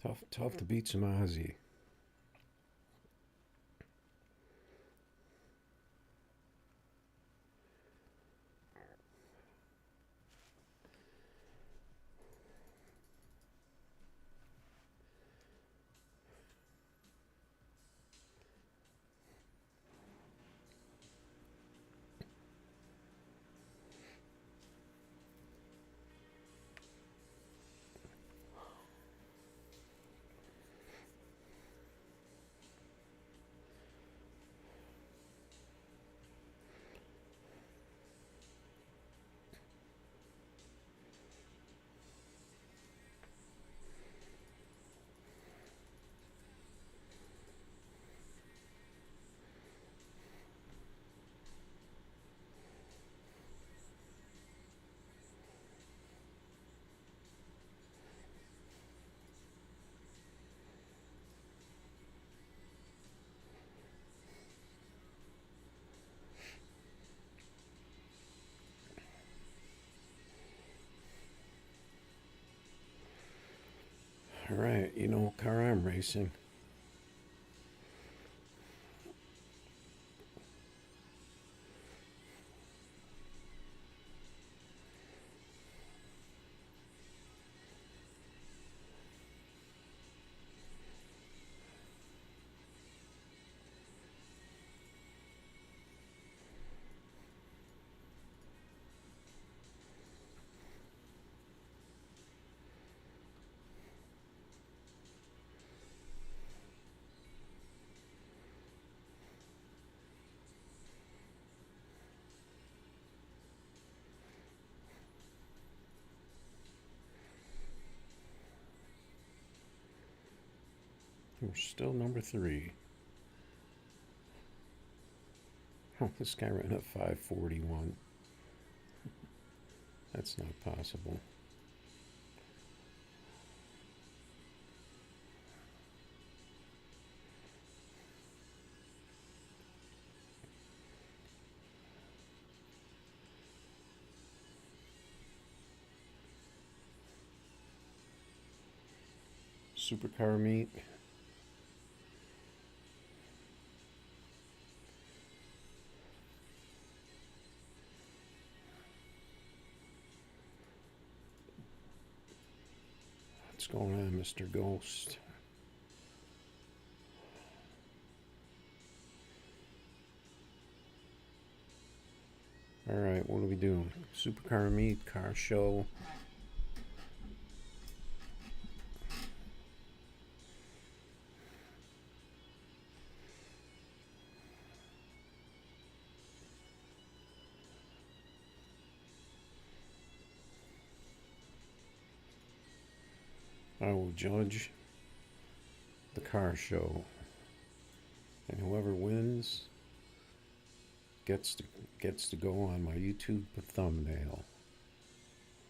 Tough to beat some Aussie. All right, you know what car I'm racing? We're still number 3. Oh, this guy ran at 541. That's not possible. Supercar meet. What's going on, Mr. Ghost? All right, what are we doing? Supercar meet, car show. I will judge the car show, and whoever wins gets to go on my YouTube thumbnail.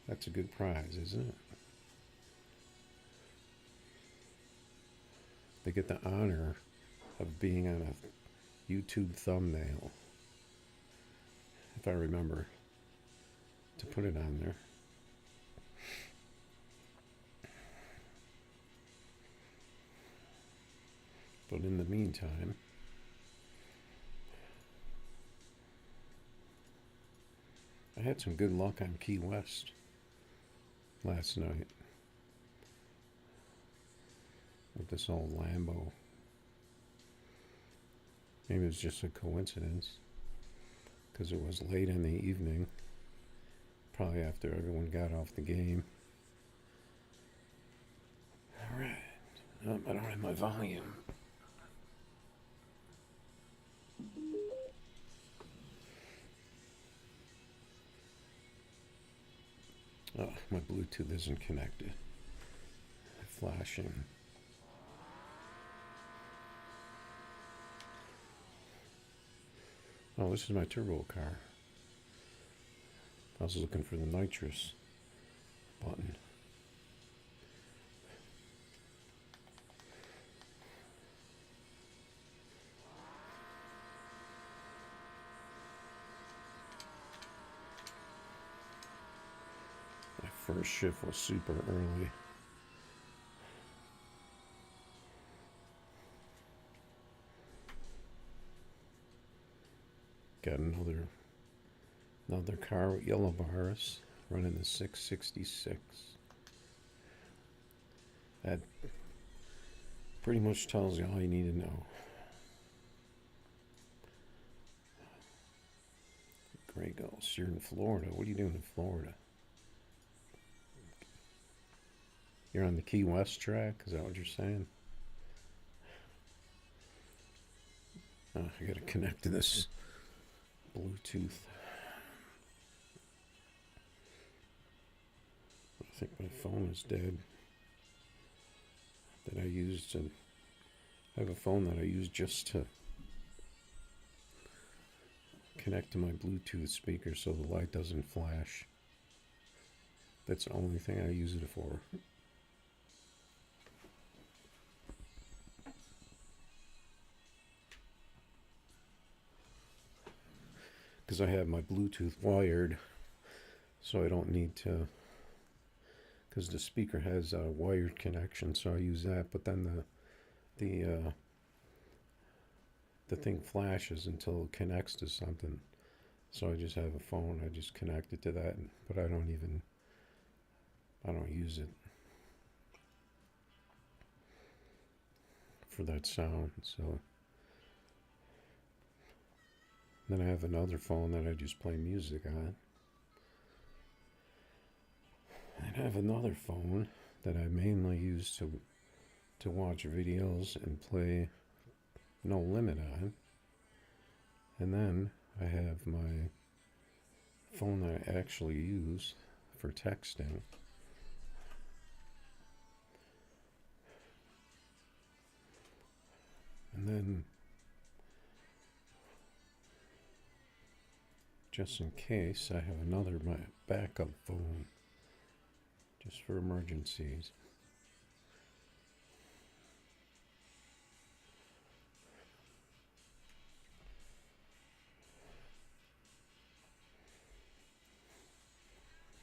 That's a good prize, isn't it? They get the honor of being on a YouTube thumbnail, if I remember to put it on there. But in the meantime, I had some good luck on Key West last night with this old Lambo. Maybe it was just a coincidence because it was late in the evening, probably after everyone got off the game. All right. Oh, I don't have my volume. Oh, my Bluetooth isn't connected. Flashing. Oh, this is my turbo car. I was looking for the nitrous button. My first shift was super early. Got another car with yellow bars running the 666. That pretty much tells you all you need to know. Gray Ghost, you're in Florida. What are you doing in Florida? You're on the Key West track? Is that what you're saying? I gotta connect to this Bluetooth. I think my phone is dead. That I used to. I have a phone that I use just to connect to my Bluetooth speaker so the light doesn't flash. That's the only thing I use it for. Because I have my Bluetooth wired, so I don't need to, because the speaker has a wired connection, so I use that, but then the thing flashes until it connects to something. So I just have a phone, I just connect it to that, but I don't use it for that sound. So then I have another phone that I just play music on. And I have another phone that I mainly use to watch videos and play No Limit on. And then I have my phone that I actually use for texting. And then, just in case, I have my backup phone, just for emergencies.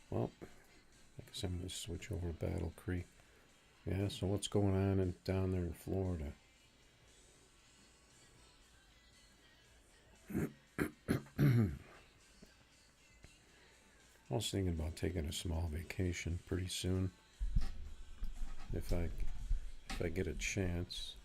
Well, I guess I'm going to switch over to Battle Creek. Yeah, so what's going on down there in Florida? I was thinking about taking a small vacation pretty soon, if I get a chance.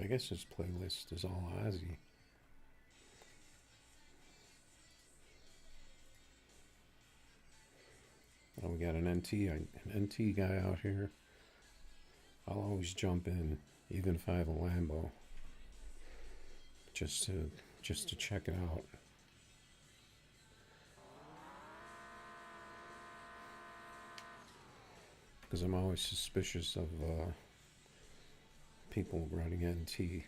I guess this playlist is all Ozzy. Oh, we got an NT guy out here. I'll always jump in, even if I have a Lambo, just to check it out. Because I'm always suspicious of people running NT.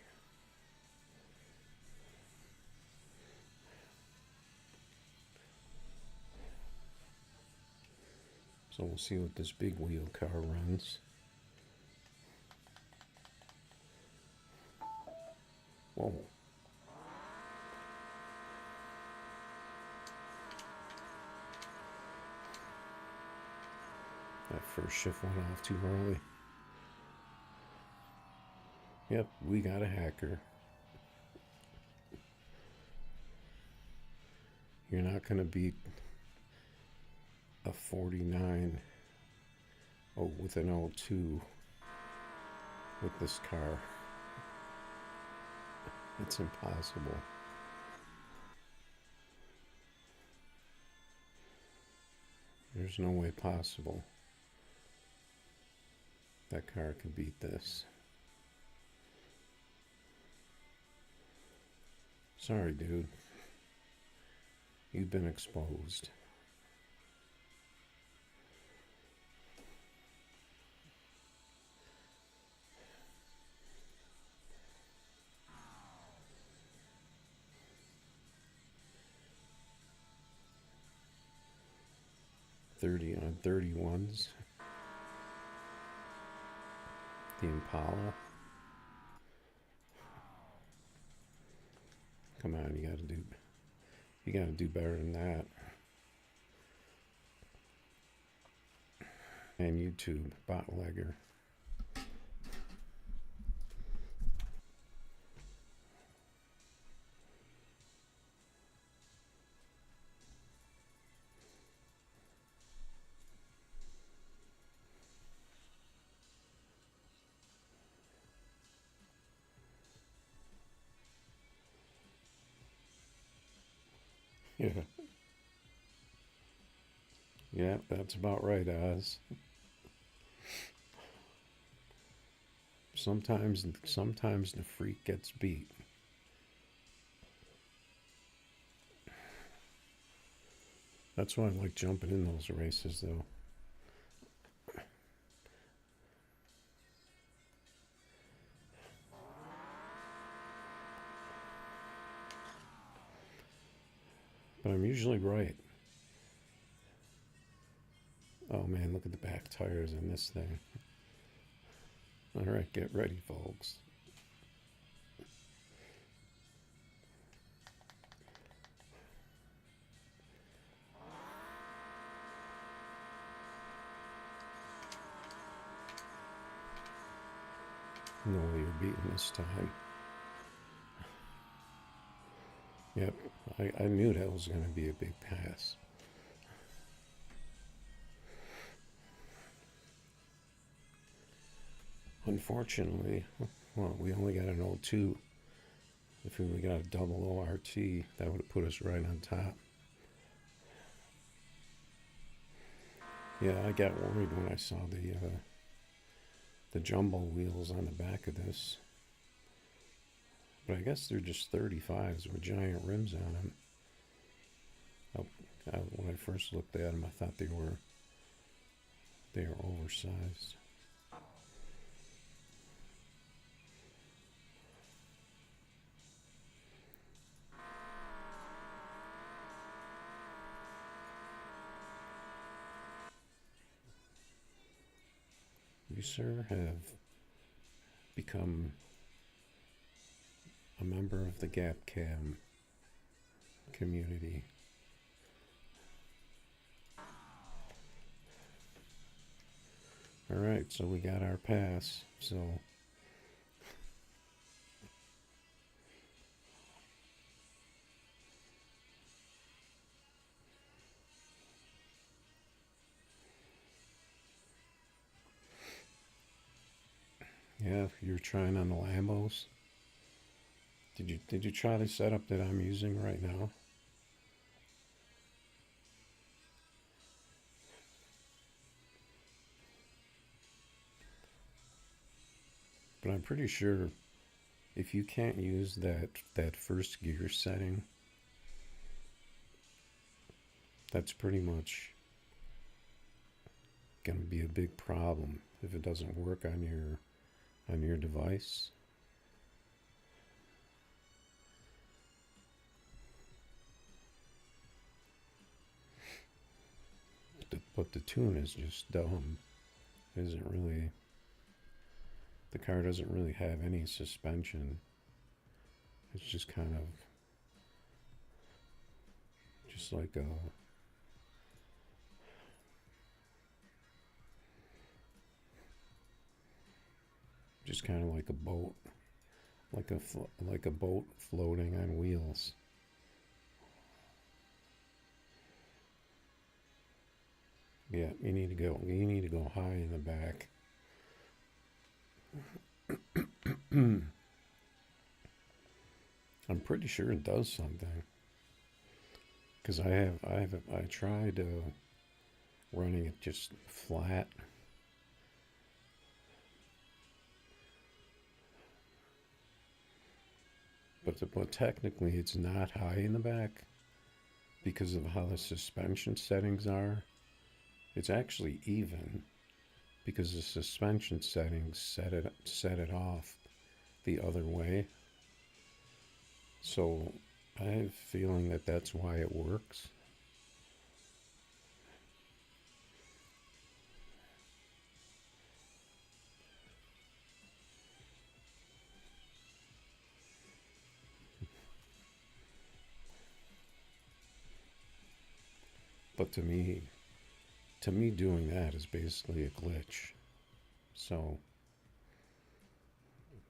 So we'll see what this big wheel car runs. Whoa. That first shift went off too early. Yep, we got a hacker. You're not going to beat a 49 with an 02 with this car. It's impossible. There's no way possible that car could beat this. Sorry, dude. You've been exposed. .30 on 31s. The Impala. Come on, you gotta do better than that. And YouTube, bootlegger. Yeah. Yeah, that's about right, Oz. Sometimes the freak gets beat. That's why I like jumping in those races, though. But I'm usually right. Oh man, look at the back tires on this thing. All right, get ready, folks. No way you're beating this time. Yep, I knew that was going to be a big pass. Unfortunately, well, we only got an 02. If we got a double ORT, that would have put us right on top. Yeah, I got worried when I saw the jumbo wheels on the back of this. But I guess they're just 35s with giant rims on them. When I first looked at them, I thought they were oversized. You, sir, have become a member of the Gap Cam community. All right, so we got our pass. So yeah, you're trying on the Lambos. Did you try the setup that I'm using right now? But I'm pretty sure if you can't use that first gear setting, that's pretty much going to be a big problem if it doesn't work on your device. But the tune is just dumb. It isn't really. The car doesn't really have any suspension. It's just kind of just like a just kind of like a boat, like a boat floating on wheels. Yeah, you need to go high in the back. I'm pretty sure it does something. Because I tried running it just flat. but technically it's not high in the back because of how the suspension settings are. It's actually even because the suspension settings set it off the other way. So I have a feeling that that's why it works. But to me doing that is basically a glitch. So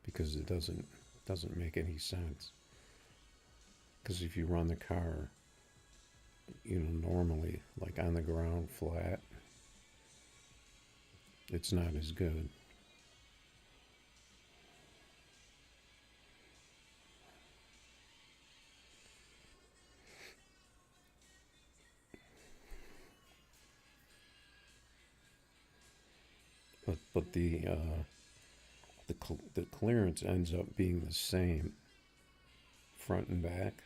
because it doesn't make any sense. Because if you run the car, normally, like on the ground flat, it's not as good. But the clearance ends up being the same front and back.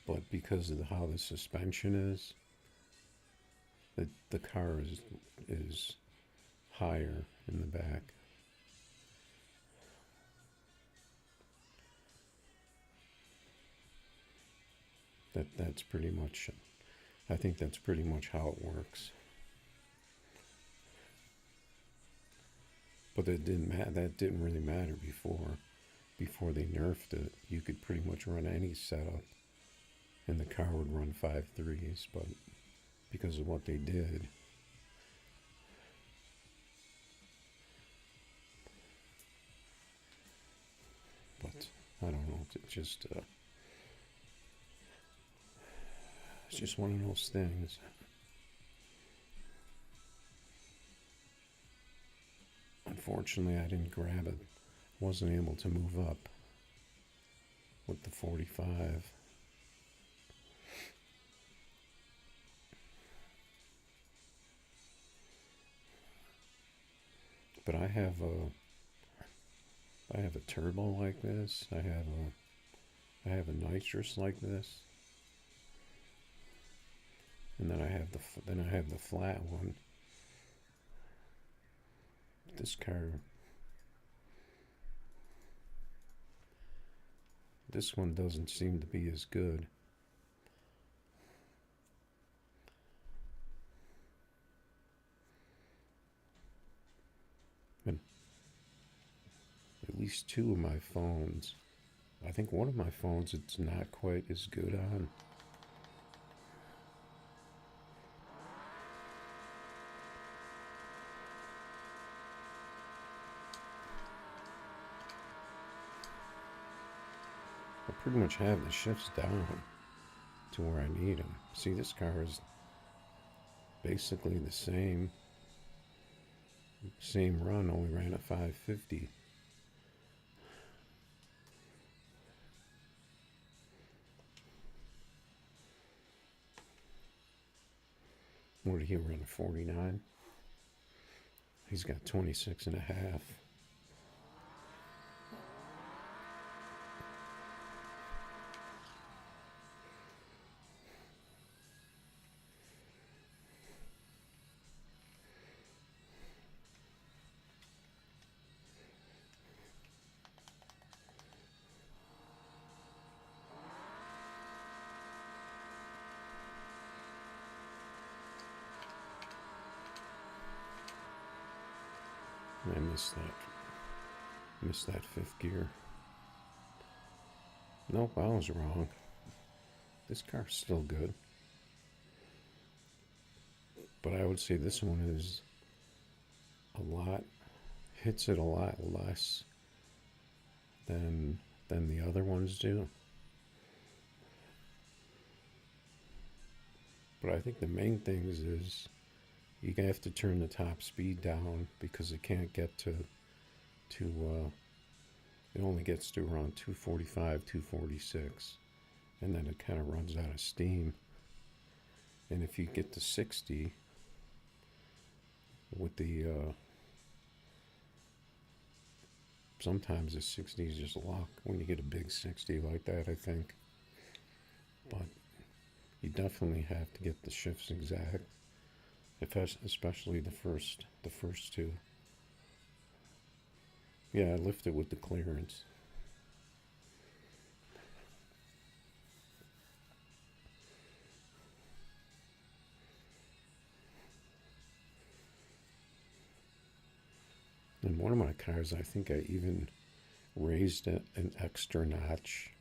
But because of how the suspension is, the car is higher in the back. That's pretty much. I think that's pretty much how it works. But that didn't really matter before. Before they nerfed it, you could pretty much run any setup, and the car would run 5.3s. But because of what they did, but I don't know. It's just one of those things. Unfortunately, I didn't grab it. Wasn't able to move up with the 45. But I have a turbo like this. I have a nitrous like this. And then I have the flat one. This one doesn't seem to be as good. And at least two of my phones, I think one of my phones it's not quite as good on. I pretty much have the shifts down to where I need them. See, this car is basically the same run, only ran at 550. What did he run? 49? He's got 26 and a half. I missed that fifth gear. Nope, I was wrong. This car's still good. But I would say this one is hits it a lot less than the other ones do. But I think the main thing is you have to turn the top speed down because it can't get to it only gets to around 245, 246, and then it kind of runs out of steam. And if you get to 60 with the sometimes the 60 is just luck when you get a big 60 like that, I think. But you definitely have to get the shifts exact, especially the first two. Yeah, I lifted with the clearance. In one of my cars, I think I even raised it an extra notch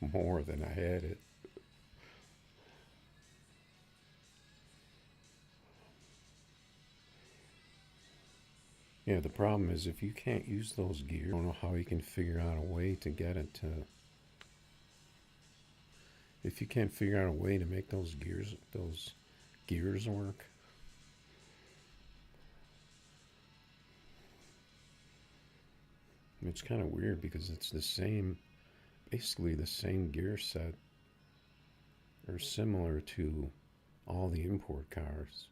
more than I had it. Yeah, the problem is if you can't use those gears, I don't know how you can figure out a way to get it to. If you can't figure out a way to make those gears work, it's kind of weird because it's the same, basically the same gear set, or similar to all the import cars.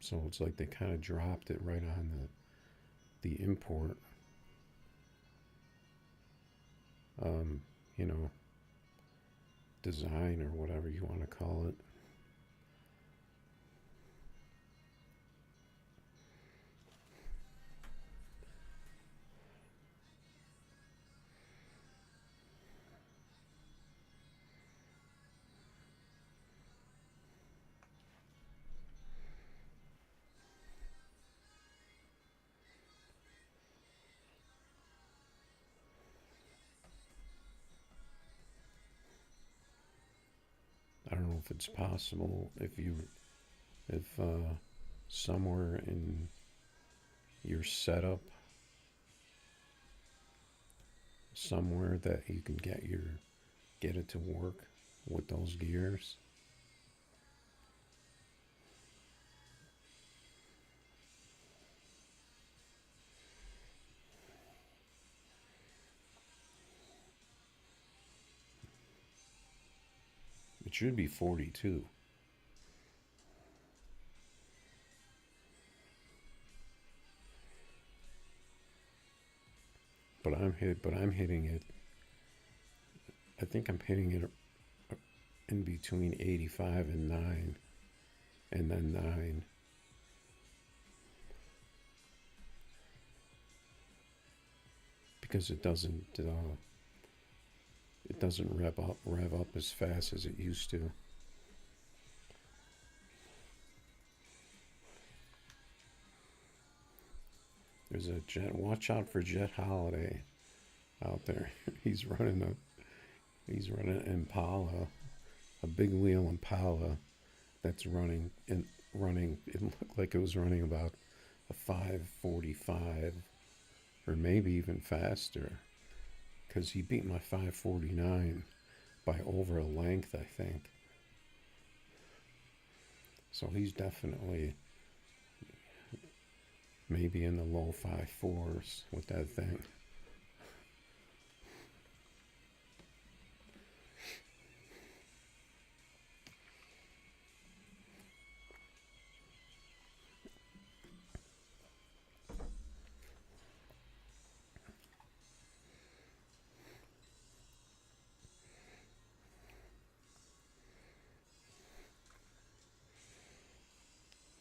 So it's like they kind of dropped it right on the import, um, you know, design or whatever you want to call it. I don't know if it's possible if somewhere in your setup, somewhere that you can get it to work with those gears. It should be 42. But I'm hitting it. I think I'm hitting it in between 85 and 9, and then 9. Because it doesn't rev up as fast as it used to. There's a Jet. Watch out for Jet Holiday out there. he's running an Impala, a big wheel Impala that's running. It looked like it was running about a 545, or maybe even faster, because he beat my 549 by over a length, I think. So he's definitely maybe in the low 5.4s with that thing.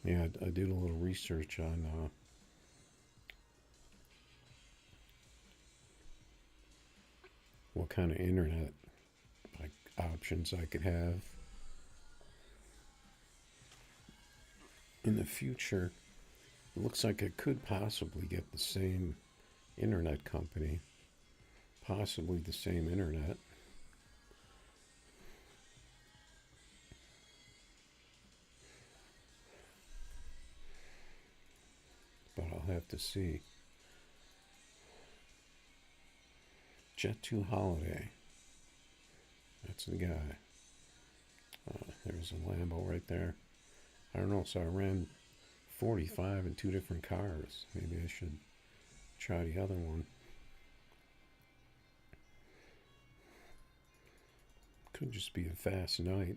Yeah, I did a little research on what kind of internet like options I could have in the future. It looks like I could possibly get the same internet company, possibly the same internet. But I'll have to see. Jet 2 Holiday. That's the guy. There's a Lambo right there. I don't know, so I ran 45 in 2 different cars. Maybe I should try the other one. Could just be a fast night.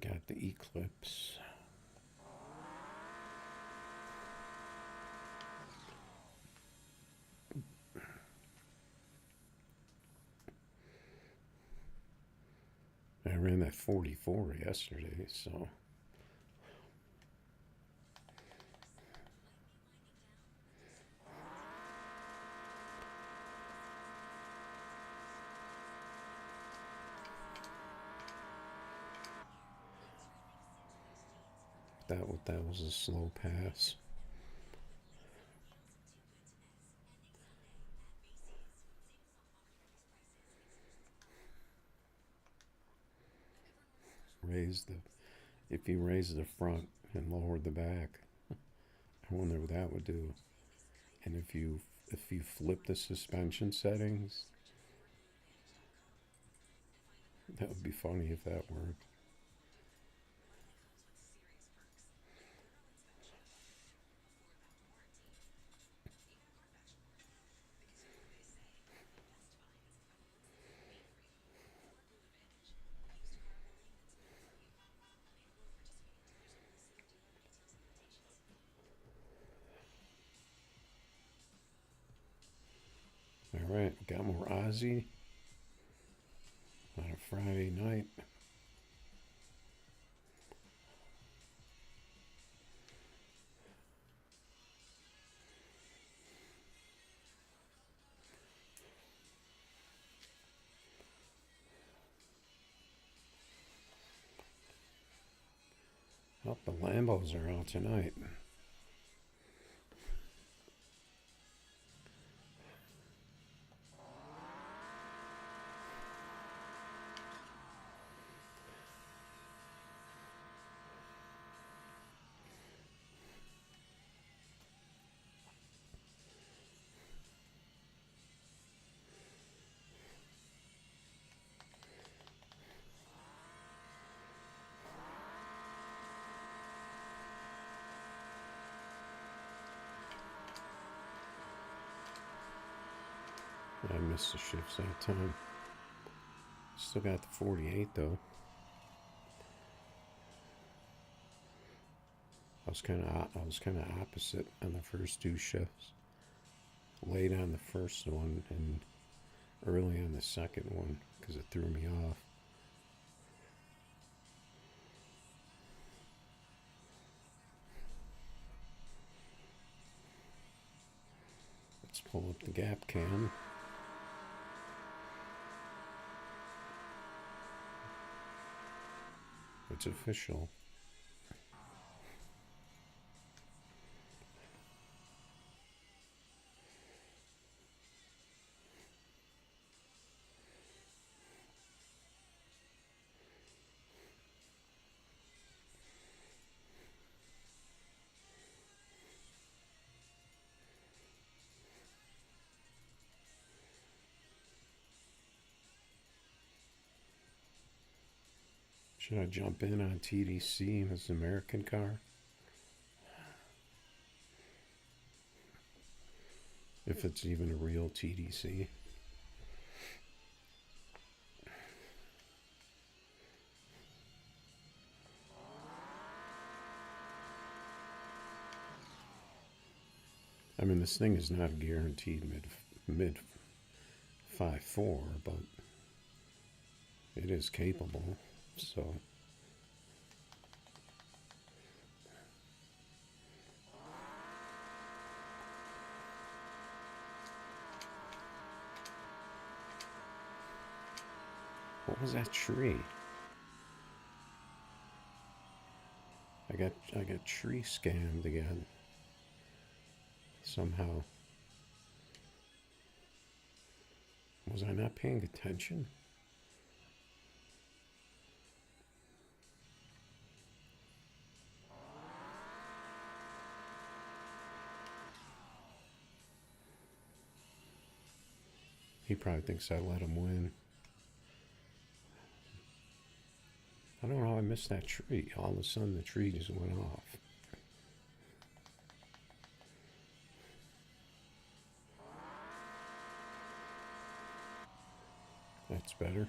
Got the eclipse. I ran that 44 yesterday, so that was a slow pass. If you raise the front and lower the back, I wonder what that would do. And if you flip the suspension settings, that would be funny if that worked. All right, got more Ozzy on a Friday night. Oh, the Lambos are out tonight. I missed the shifts that time. Still got the 48 though. I was kind of opposite on the first two shifts. Late on the first one and early on the second one because it threw me off. Let's pull up the gap cam. It's official. Should I jump in on TDC as an American car? If it's even a real TDC. I mean, this thing is not a guaranteed mid 5.4, but it is capable. So what was that tree? I got tree scammed again. Somehow. Was I not paying attention? He probably thinks I let him win. I don't know how I missed that tree. All of a sudden the tree just went off. That's better.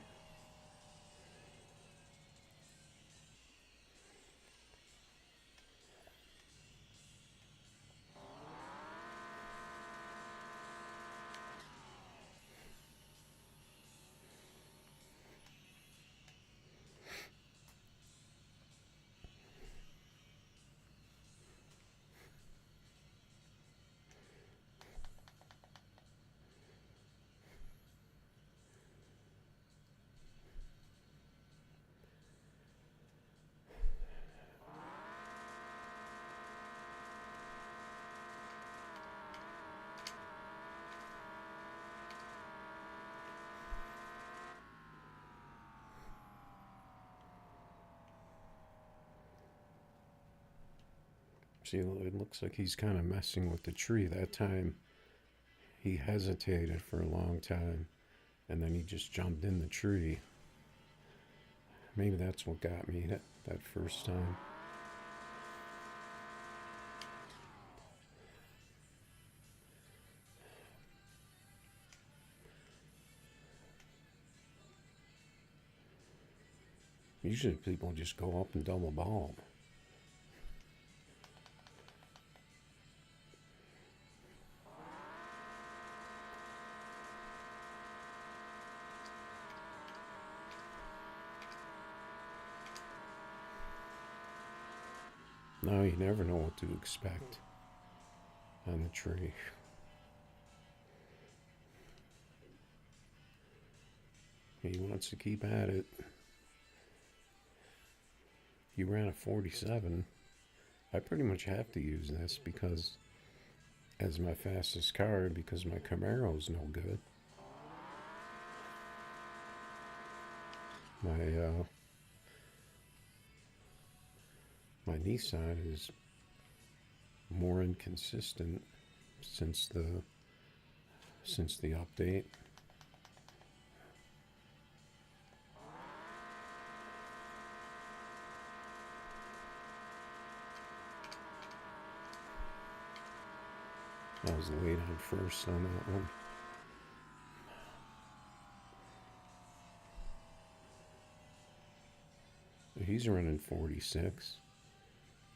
See, it looks like he's kind of messing with the tree. That time he hesitated for a long time and then he just jumped in the tree. Maybe that's what got me that first time. Usually people just go up and double bulb. Now you never know what to expect on the tree. He wants to keep at it. He ran a 47. I pretty much have to use this because as my fastest card because my Camaro's no good. My Nissan is more inconsistent since the update. I was late on first on that one. He's running 46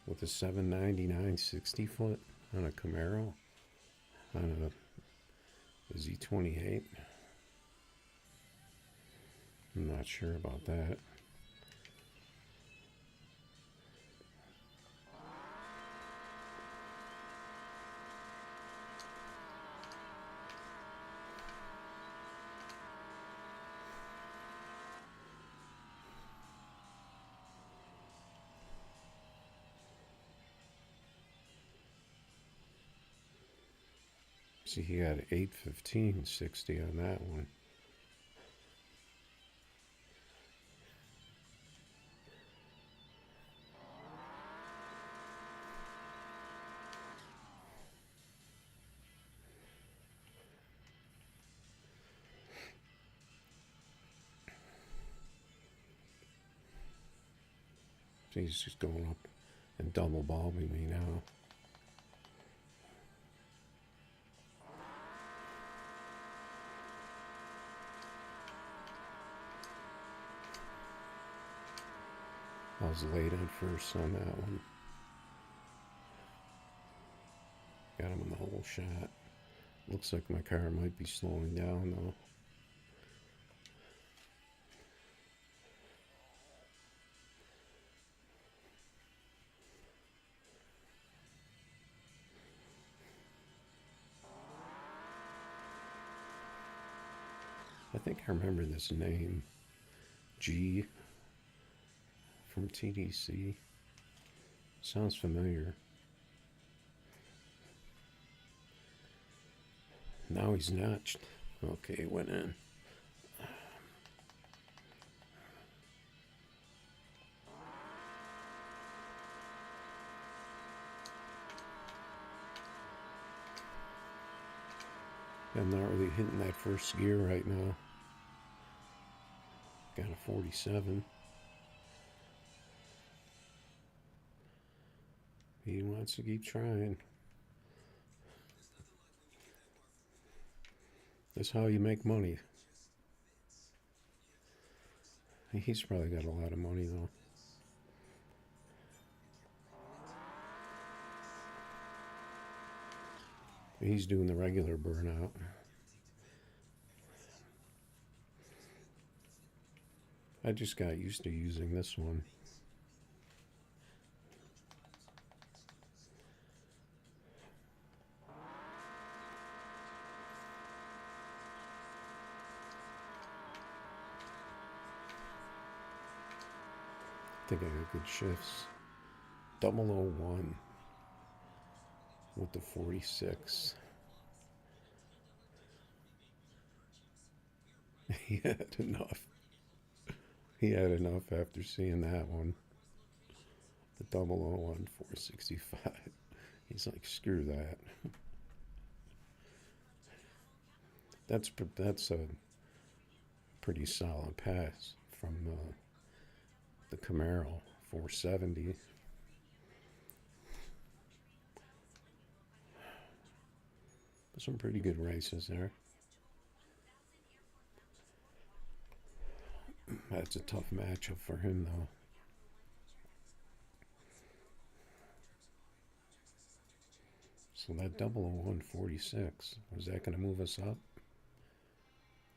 with a 799 60 foot on a Camaro on a Z28. I'm not sure about that. See, he had 815 60 on that one. See, he's just going up and double bulbing me now. I was late on first on that one. Got him in the whole shot. Looks like my car might be slowing down though. I think I remember this name. G from TDC. Sounds familiar. Now he's not. Okay, went in. I'm not really hitting that first gear right now. Got a 47. He wants to keep trying. That's how you make money. He's probably got a lot of money though. He's doing the regular burnout. I just got used to using this one. I think I got good shifts. 001 with the 46. He had enough. He had enough after seeing that one. The 001 465. He's like, screw that. That's a pretty solid pass from the Camaro 470. Some pretty good races there. That's a tough matchup for him though. So that 00146, was that going to move us up?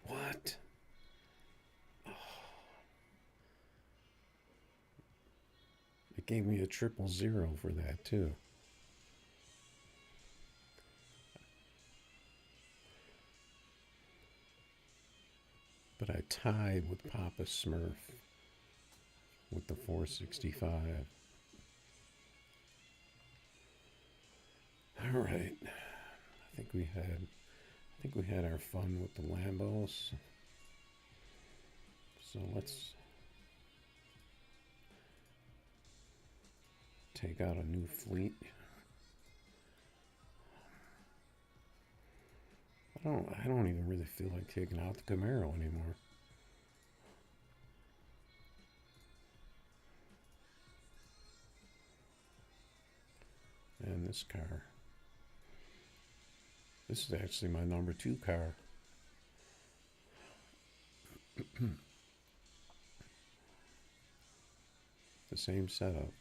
What? Oh. It gave me a 000 for that too. But I tied with Papa Smurf with the 465. All right. I think we had our fun with the Lambos. So let's take out a new fleet. I don't even really feel like taking out the Camaro anymore. And this car. This is actually my number 2 car. The same setup.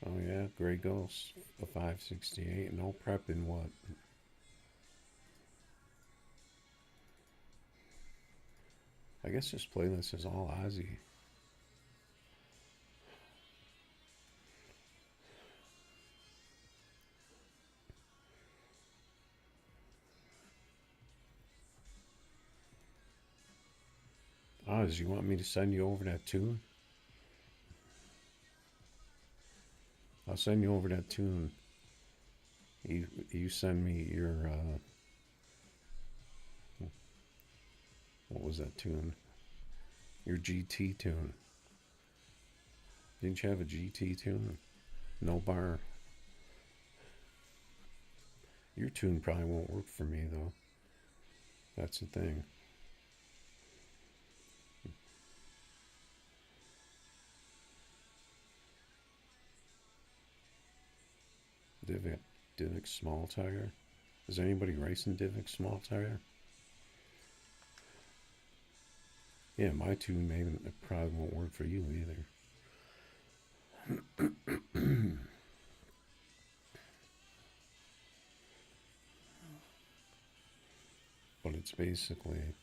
Oh yeah, Grey Ghost, a 568, no prep in what? I guess this playlist is all Ozzy. Oz, you want me to send you over that tune? I'll send you over that tune. You send me your what was that tune? Your GT tune. Didn't you have a GT tune? No bar. Your tune probably won't work for me though. That's the thing. Divic small tire. Is anybody racing Divic small tire? Yeah, my tune maybe it probably won't work for you either. But it's basically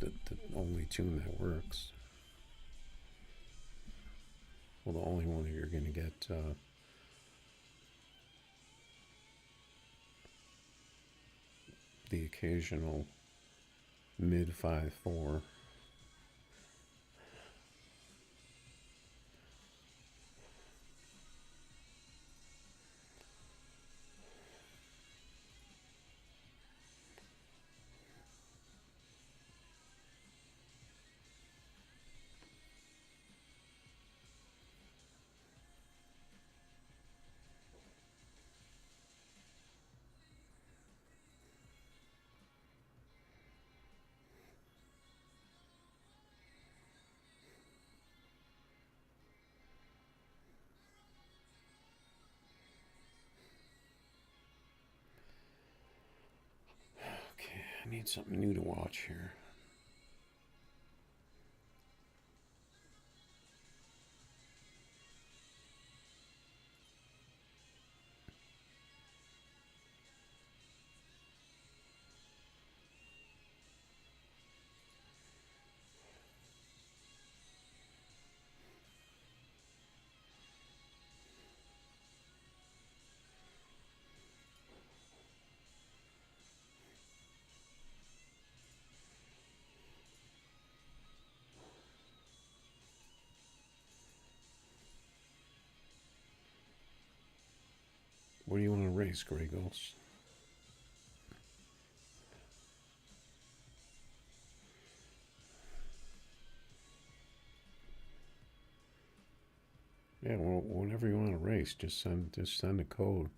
the only tune that works. Well, the only one that you're going to get the occasional mid 5.4. I need something new to watch here. What do you want to race, Grey Ghost? Yeah, well, whenever you want to race, just send a code.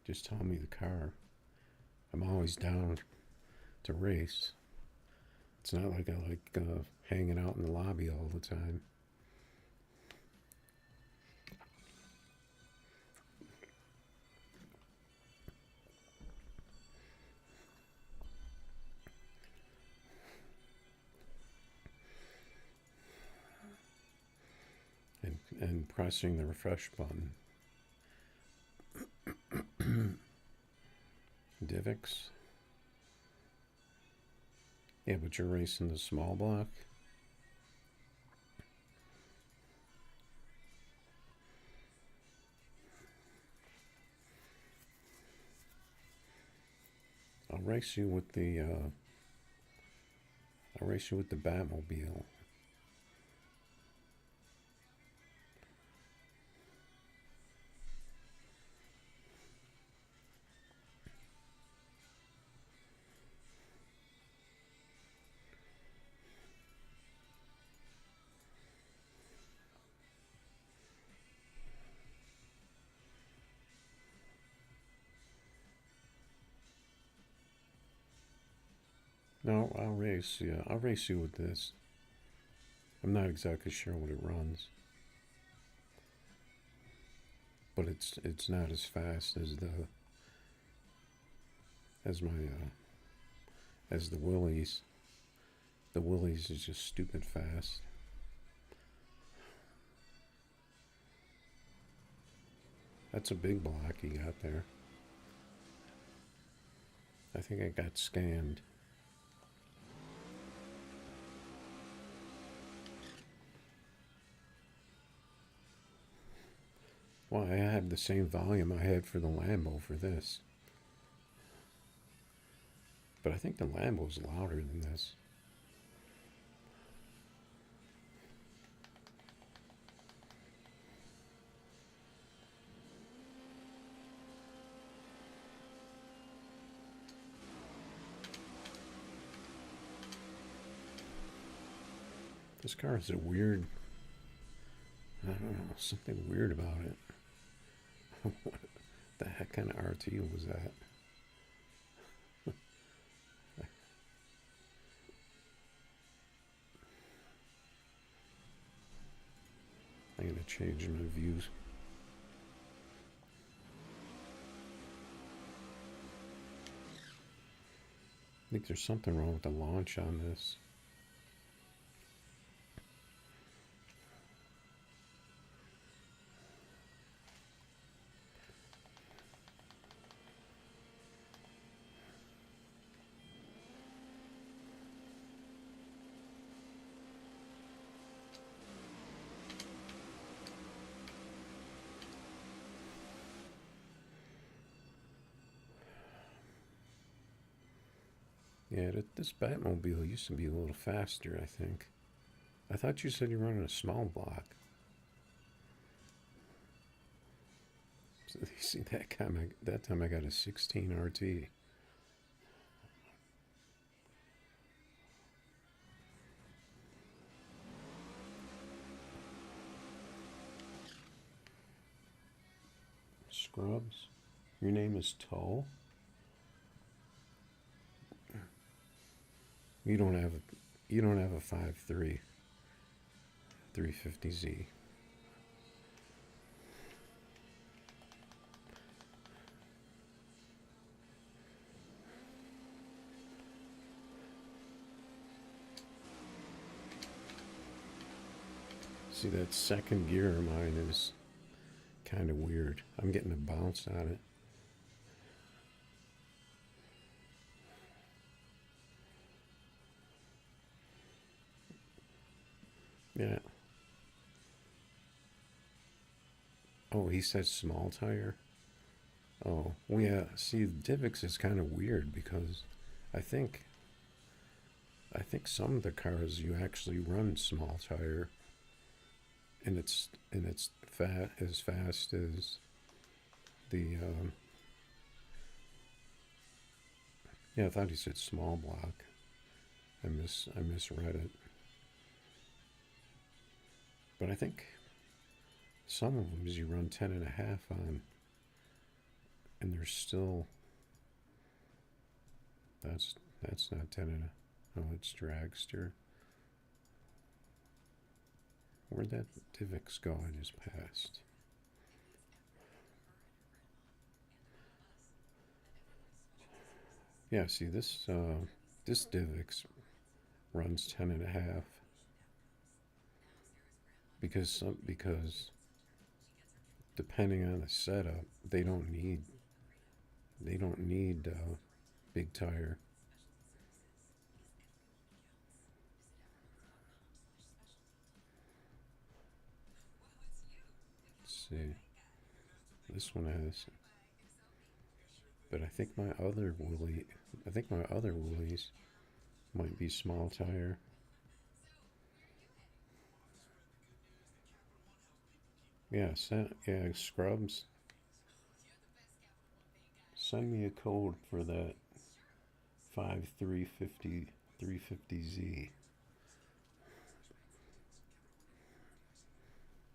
Just tell me the car. I'm always down to race. It's not like I like hanging out in the lobby all the time. And pressing the refresh button. Divx. Yeah, but you're racing the small block. I'll race you with the Batmobile. No, I'll race you. I'll race you with this. I'm not exactly sure what it runs, but it's not as fast as the Willys. The Willys is just stupid fast. That's a big block you got there. I think I got scanned. Well, I have the same volume I had for the Lambo for this. But I think the Lambo's louder than this. This car is a weird, I don't know, something weird about it. What the heck kind of RT was that? I'm going to change my views. I think there's something wrong with the launch on this. Yeah, this Batmobile used to be a little faster, I think. I thought you said you were running a small block. So you see, that time I got a 16 RT. Scrubs, your name is Toe. You don't have a 5.3 350Z. See, that second gear of mine is kind of weird. I'm getting a bounce on it. Yeah. Oh, he says small tire. Oh, well, yeah. See, Divx is kind of weird because I think some of the cars you actually run small tire, and it's fat as fast as the. Yeah, I thought he said small block. I misread it. But I think some of them you run 10.5 on, and there's still. That's not 10.5. Oh, it's dragster. Where'd that Divx go? I just passed. Yeah, see this this Divx runs 10.5 because depending on the setup, they don't need big tire. Let's see, this one has, but I think my other woolies might be small tire. Yeah, Scrubs. Send me a code for that 5350 350Z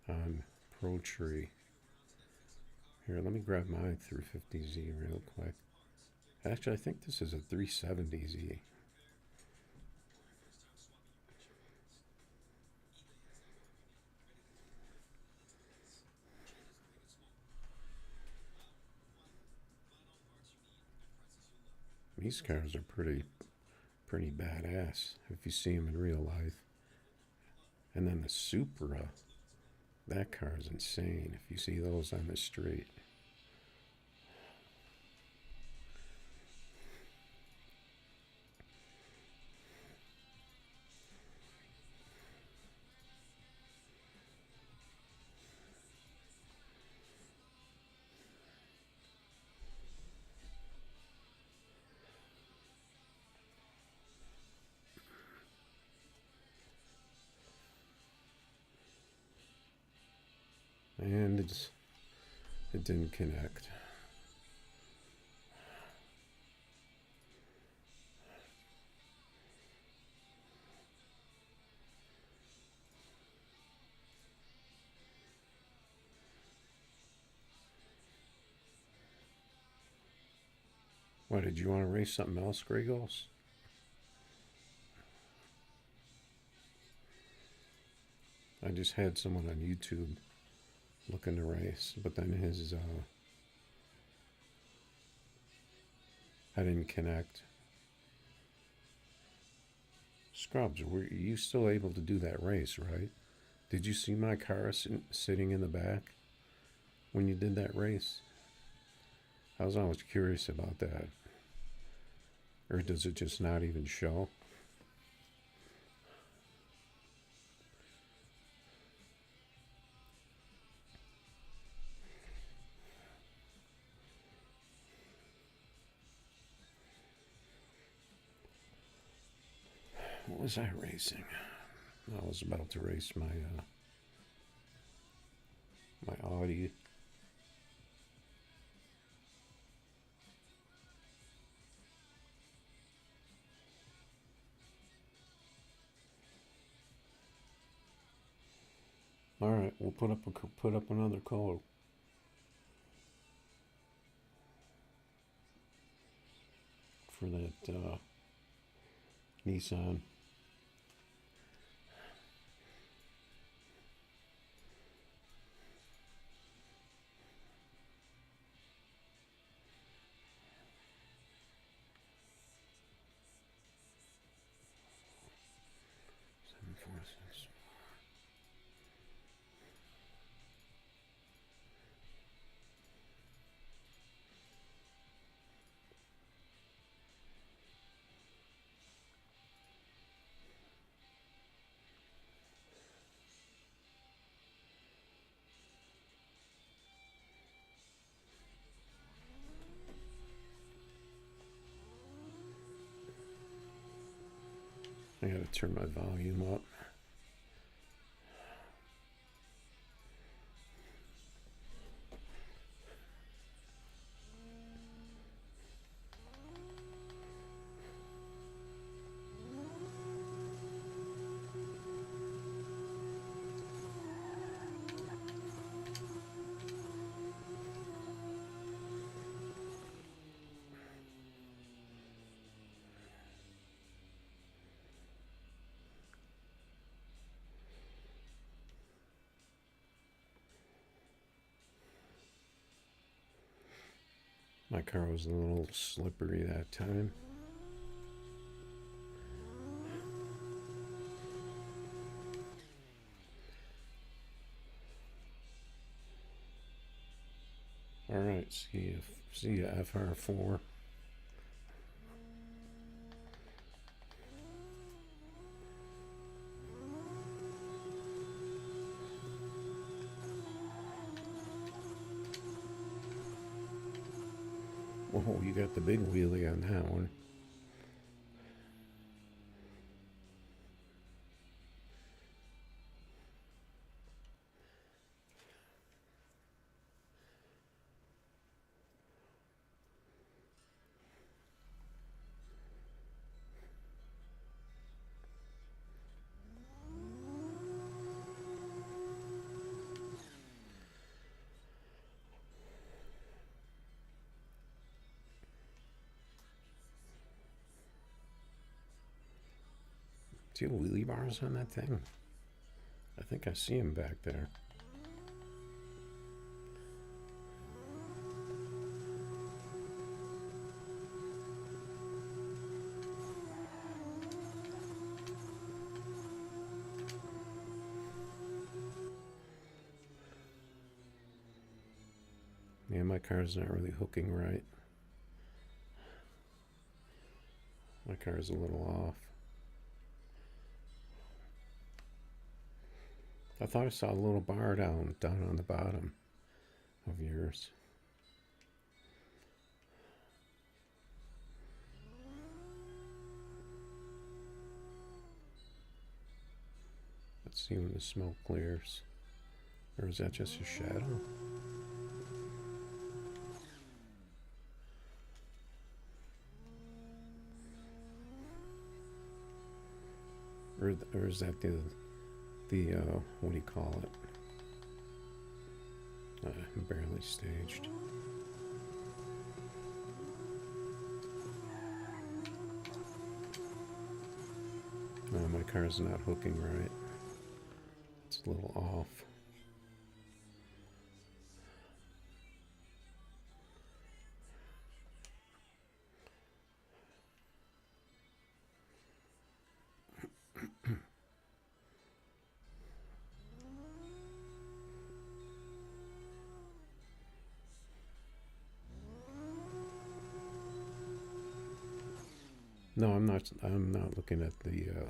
on ProTree. Here, let me grab my 350Z real quick. Actually, I think this is a 370Z. These cars are pretty badass if you see them in real life. And then the Supra, that car is insane if you see those on the street. And it didn't connect. Why, did you want to race something else, Gregos? I just had someone on YouTube looking to race, but then his I didn't connect. Scrubs, were you still able to do that race, right? Did you see my car sitting in the back when you did that race? I was always curious about that. Or does it just not even show? What was I racing? I was about to race my my Audi. All right, we'll put up another code for that Nissan. I gotta turn my volume up. My car was a little slippery that time. All right, see you FR4. Whoa, you got the big wheelie on that one. Do you have wheelie bars on that thing? I think I see him back there. Yeah, my car's not really hooking right. My car's a little off. I thought I saw a little bar down on the bottom of yours. Let's see when the smoke clears. Or is that just a shadow? Or is that the what do you call it? Barely staged. No, my car's not hooking right. It's a little off. No, I'm not. I'm not looking at the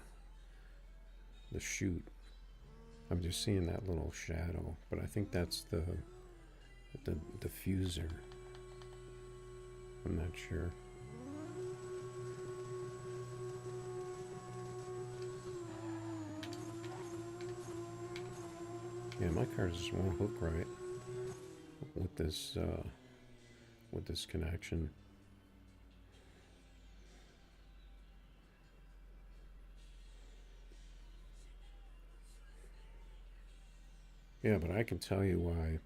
chute. I'm just seeing that little shadow, but I think that's the diffuser. I'm not sure. Yeah, my car just won't hook right with this connection. Yeah, but I can tell you why.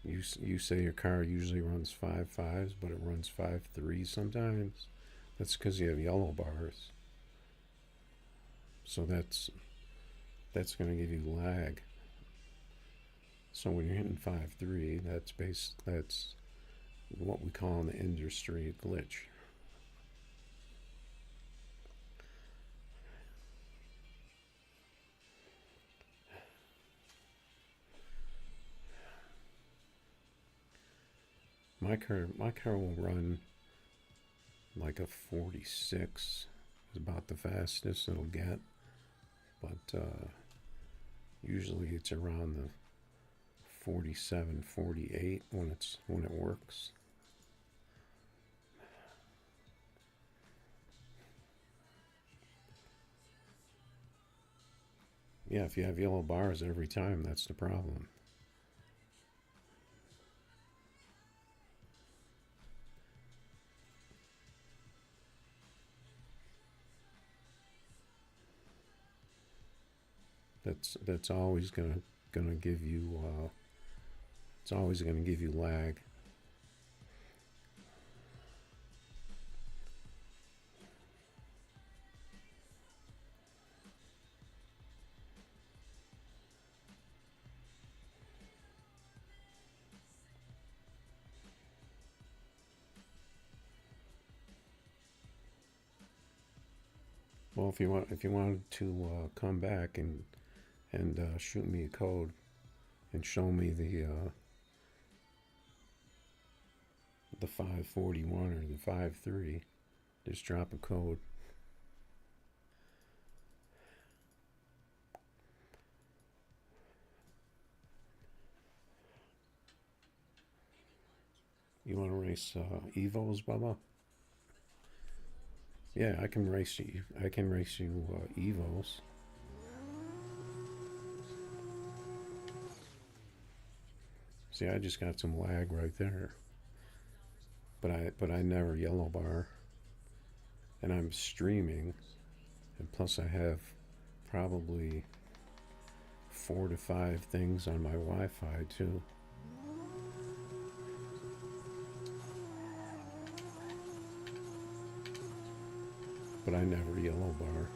You say your car usually runs 5.5s, but it runs 5.3s sometimes. That's because you have yellow bars. So that's going to give you lag. So when you're hitting 5.3, that's what we call in the industry a glitch. My car will run like a 46 is about the fastest it'll get, but usually it's around the 47, 48 when it works. Yeah, if you have yellow bars every time, that's the problem. That's always gonna give you it's always gonna give you lag. Well, if you wanted to come back and shoot me a code and show me the 541 or the 53, just drop a code. You want to race Evos, Bubba? Yeah, I can race you. I can race you Evos. See, I just got some lag right there. But I never yellow bar, and I'm streaming, and plus I have probably 4 to 5 things on my Wi-Fi too. But I never yellow bar.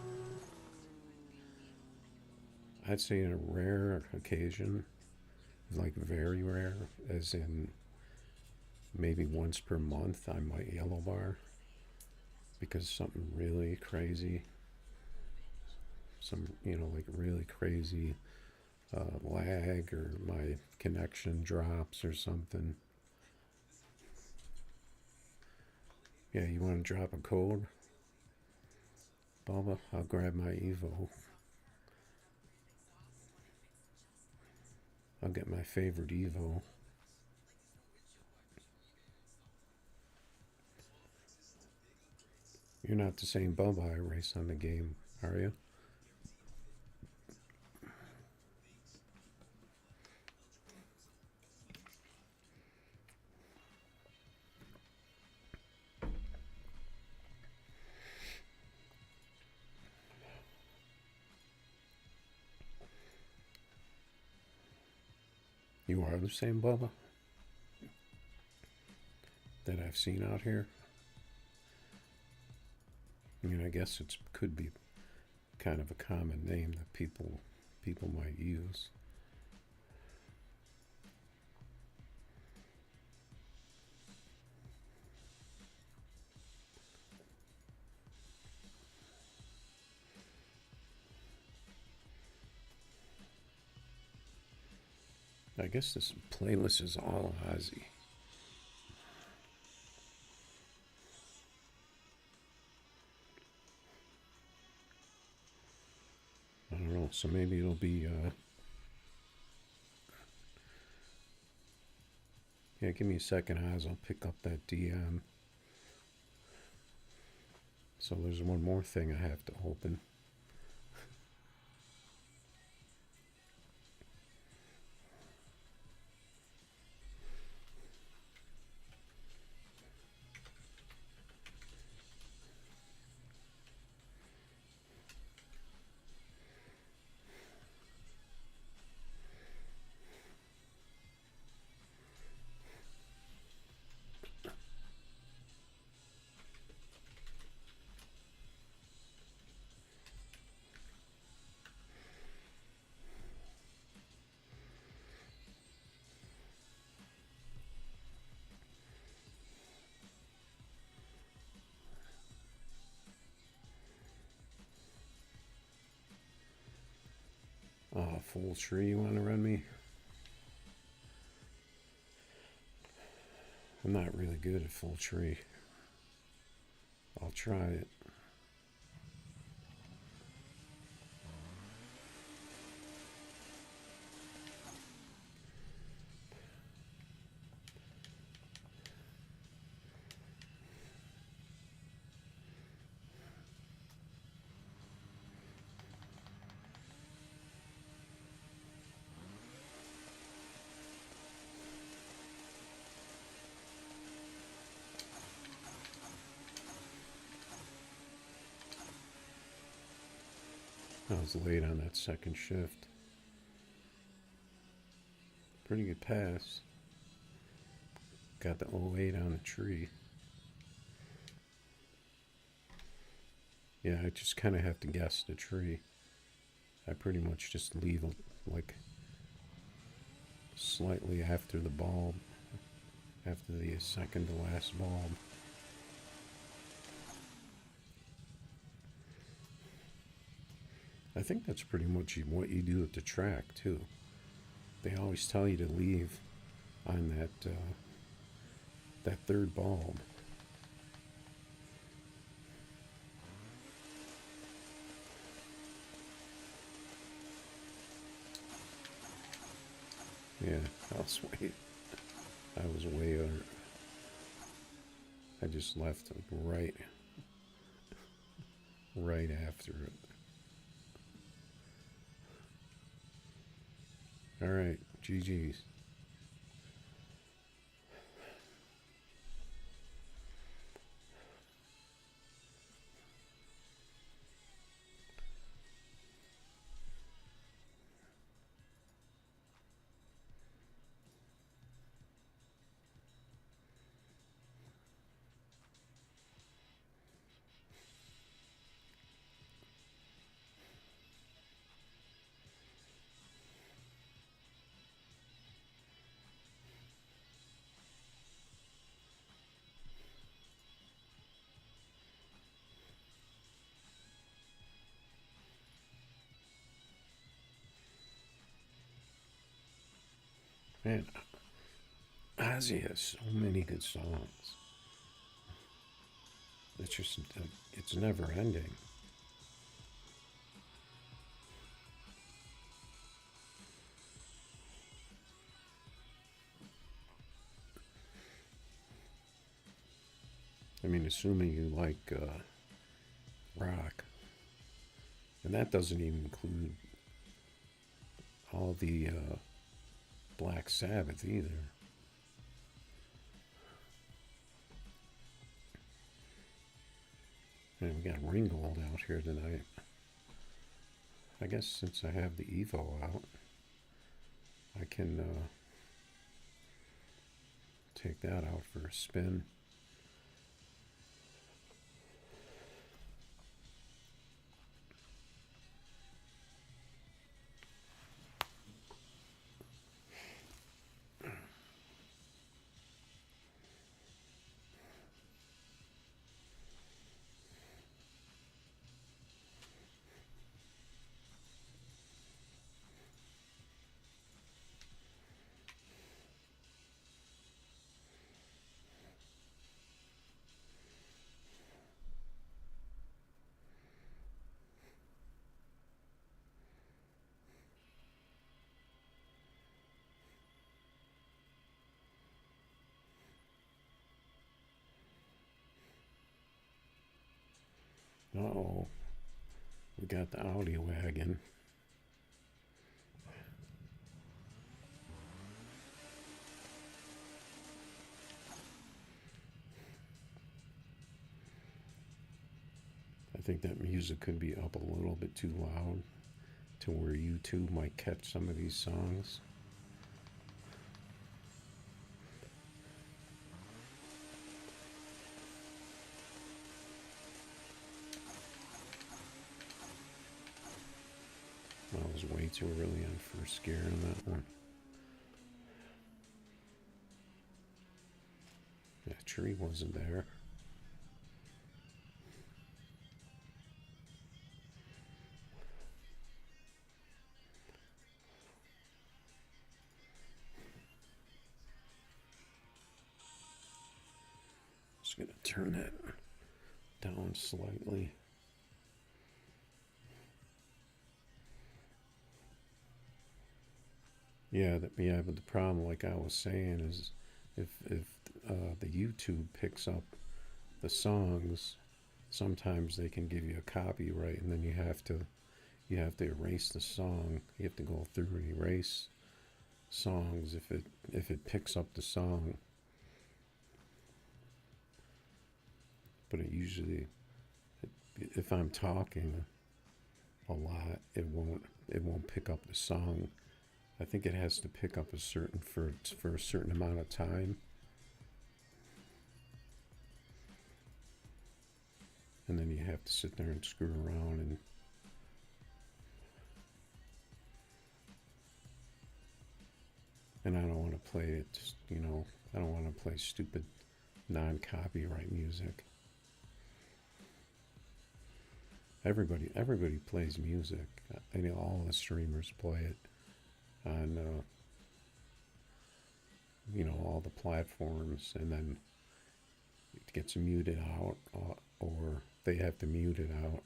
I'd say in a rare occasion, like very rare, as in maybe once per month, I might yellow bar because something really crazy, like really crazy lag, or my connection drops or something. Yeah, you want to drop a code? Bubba, I'll grab my Evo. I'll get my favorite Evo. You're not the same Bubba I race on the game, are you? You are the same Bubba that I've seen out here. I mean, I guess it could be kind of a common name that people might use. I guess this playlist is all Ozzy. I don't know, so maybe it'll be yeah, give me a second, Oz. I'll pick up that DM. So there's one more thing I have to open. Full tree you want to run me? I'm not really good at full tree. I'll try it. I was late on that second shift. Pretty good pass. Got the 08 on the tree. Yeah, I just kind of have to guess the tree. I pretty much just leave like slightly after the bulb, after the second to last bulb. I think that's pretty much what you do at the track too. They always tell you to leave on that third bulb. Yeah, I'll wait. I was way under. I just left right after it. All right, GG's. Man, Ozzy has so many good songs. It's just, it's never ending. I mean, assuming you like rock, and that doesn't even include all the Black Sabbath either. And we got Ringgold out here tonight. I guess since I have the Evo out, I can take that out for a spin. Uh-oh, we got the Audi wagon. I think that music could be up a little bit too loud to where YouTube might catch some of these songs. I was way too early on first gear on that one. That tree wasn't there. Just gonna turn that down slightly. Yeah, but the problem, like I was saying, is if the YouTube picks up the songs, sometimes they can give you a copyright, and then you have to erase the song. You have to go through and erase songs if it picks up the song. But it usually, if I'm talking, a lot, it won't pick up the song. I think it has to pick up a certain for a certain amount of time, and then you have to sit there and screw around and I don't want to play it. I don't want to play stupid non-copyright music. Everybody plays music. I know all the streamers play it on all the platforms, and then it gets muted out, or they have to mute it out.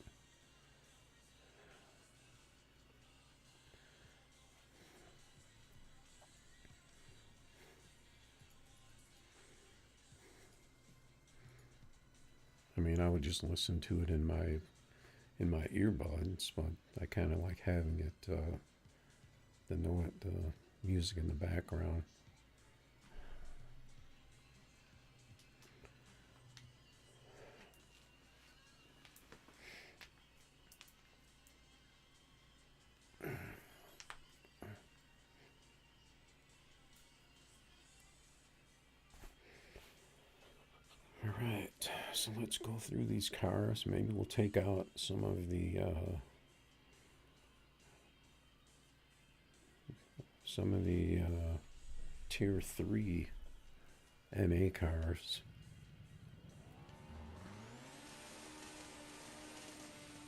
I mean, I would just listen to it in my earbuds, but I kind of like having it the music in the background. All right, so let's go through these cars. Maybe we'll take out some of the tier 3 NA cars.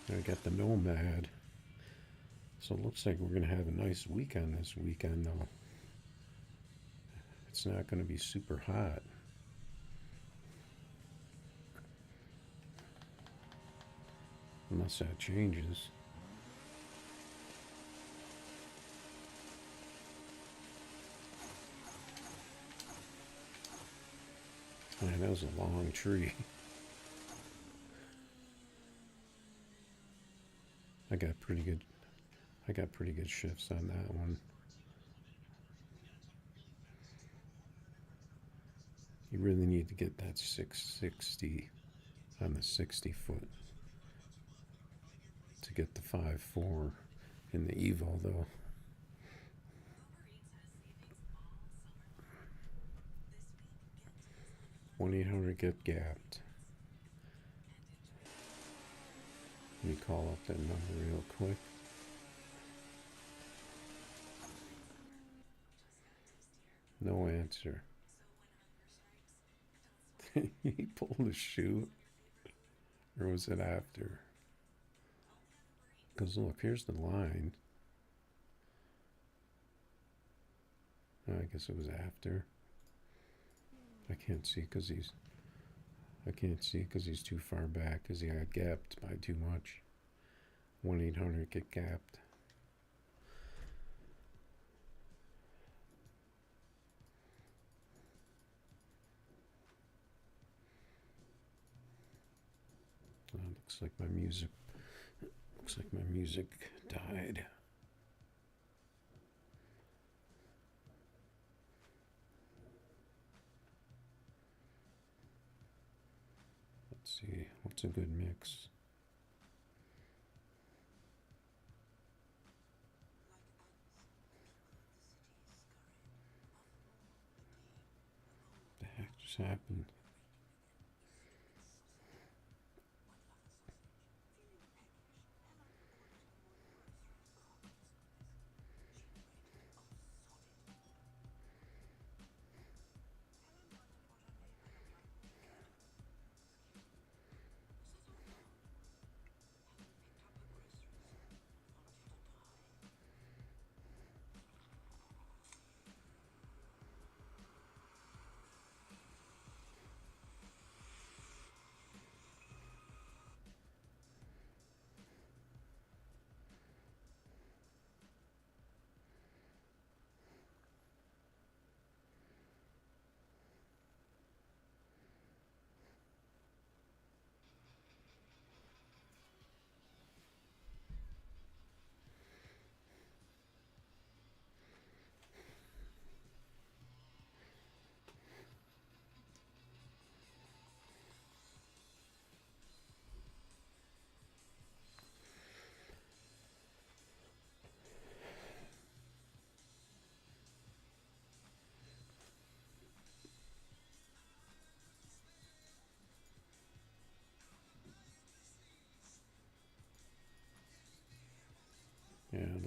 I got the Nomad. So it looks like we're going to have a nice weekend this weekend, though. It's not going to be super hot. Unless that changes. Man, that was a long tree. I got pretty good shifts on that one. You really need to get that 660 on the 60 foot to get the 5.4 in the Evo, though. One 800 get gapped. Let me call up that number real quick. No answer. He pulled a chute, or was it after? Because look, here's the line. Oh, I guess it was after. I can't see because he's too far back, because he got gapped by too much. 1-800 get gapped. Looks like my music died. Let's see, what's a good mix? What the heck just happened?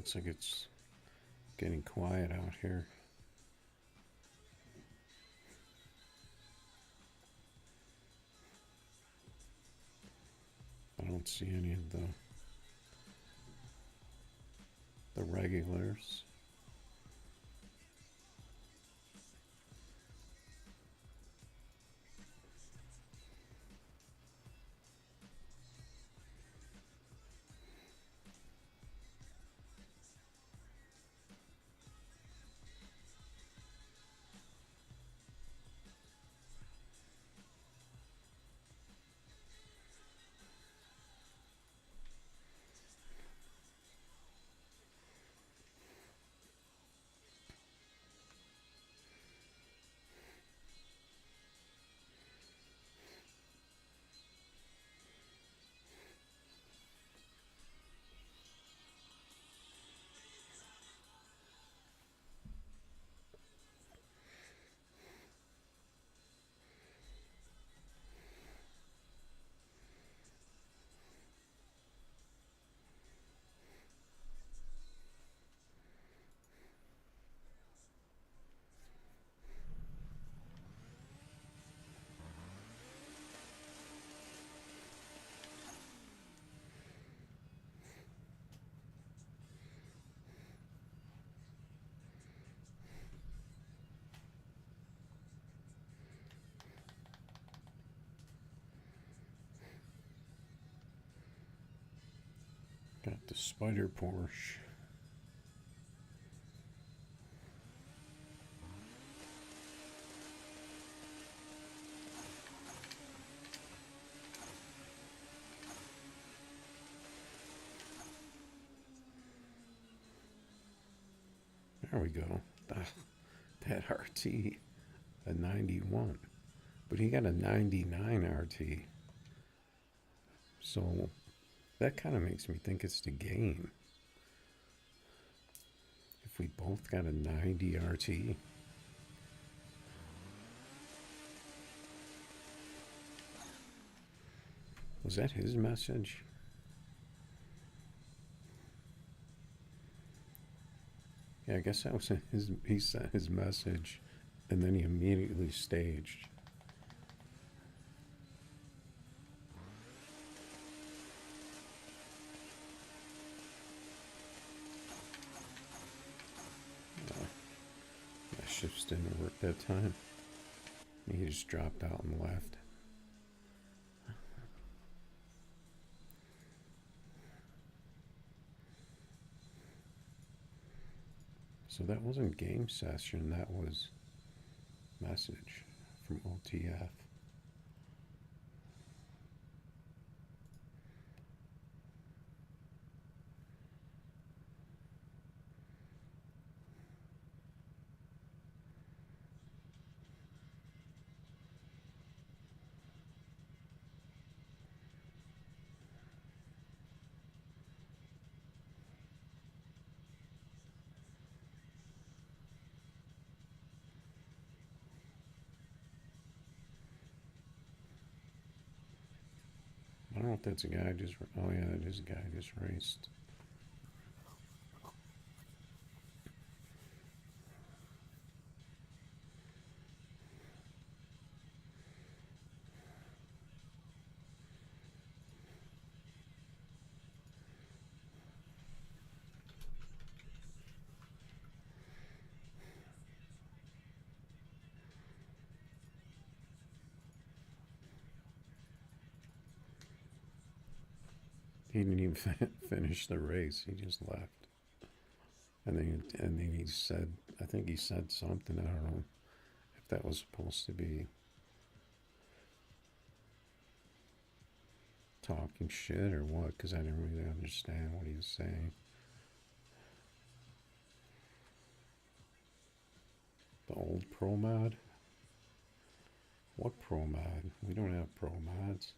Looks like it's getting quiet out here. I don't see any of the regulars. Got the Spider Porsche. There we go. That RT, a 91. But he got a 99 RT. So that kind of makes me think it's the game. If we both got a 90 RT. Was that his message? Yeah, I guess that was he sent his message and then he immediately staged. My shifts didn't work that time. He just dropped out and left. So that wasn't game session, that was message from OTF. I don't know if that's a guy just, oh yeah, that is a guy just raced. He didn't even finish the race. He just left. And then he said, I think he said something. I don't know if that was supposed to be talking shit or what, because I didn't really understand what he was saying. The old pro mod? What pro mod? We don't have pro mods.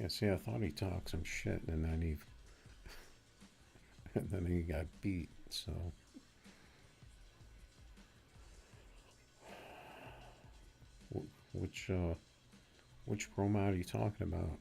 Yeah, see, I thought he talked some shit, and then he and then he got beat. So which which pro mod are you talking about?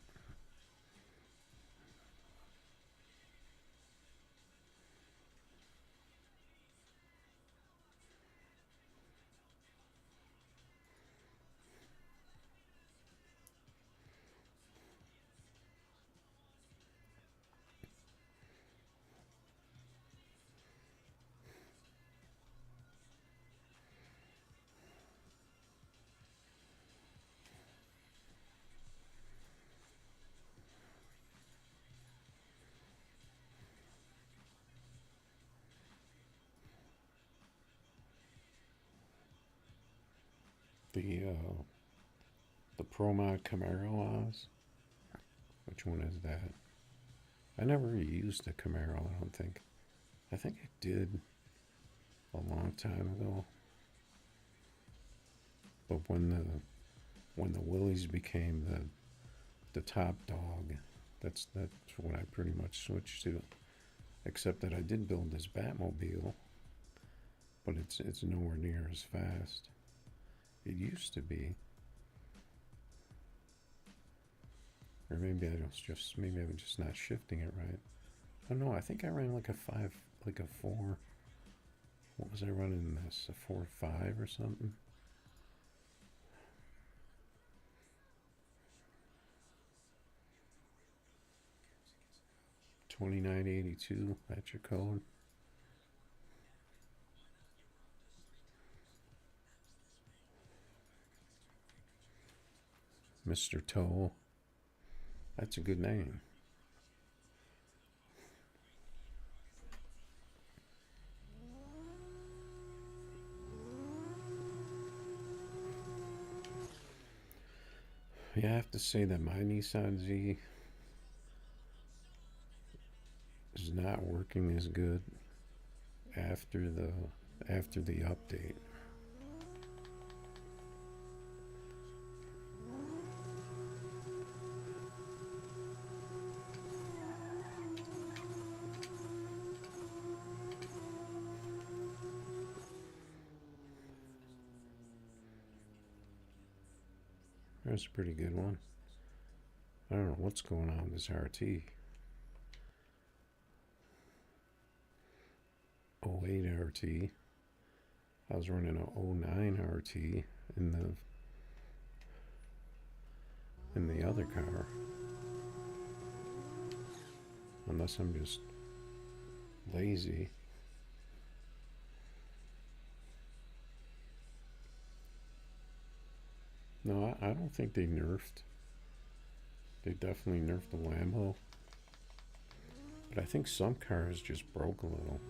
The the pro mod Camaro Oz. Which one is that? I never really used the Camaro. I don't think. I think I did a long time ago. But when the Willys became the top dog, that's what I pretty much switched to. Except that I did build this Batmobile, but it's nowhere near as fast. It used to be. Or maybe I'm just not shifting it right. Oh no, I think I ran like a 4. What was I running in this? A 4.5 or something? 2982, that's your code. Mr. Toe. That's a good name. Yeah, I have to say that my Nissan Z is not working as good after the update. That's a pretty good one. I don't know what's going on with this RT. 08 RT. I was running a 09 RT in the other car. Unless I'm just lazy. No, I don't think they nerfed. They definitely nerfed the Lambo. But I think some cars just broke a little.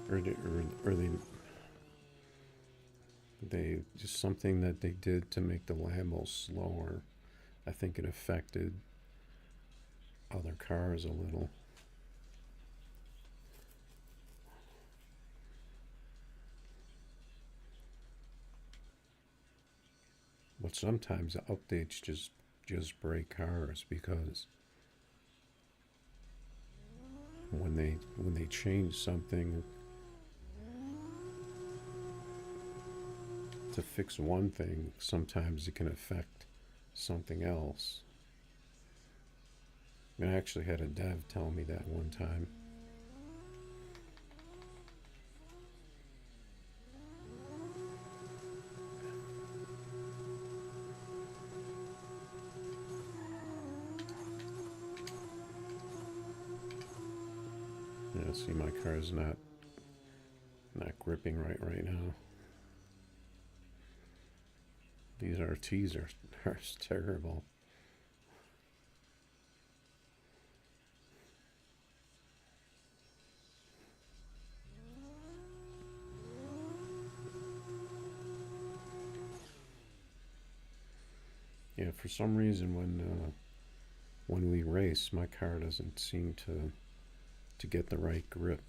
Or they just something that they did to make the Lambo slower. I think it affected other cars a little. But sometimes the updates just break cars because when they change something to fix one thing, sometimes it can affect something else. I actually had a dev tell me that one time. Yeah, see, my car is not gripping right now. These RTs are terrible. Yeah, for some reason when we race, my car doesn't seem to get the right grip.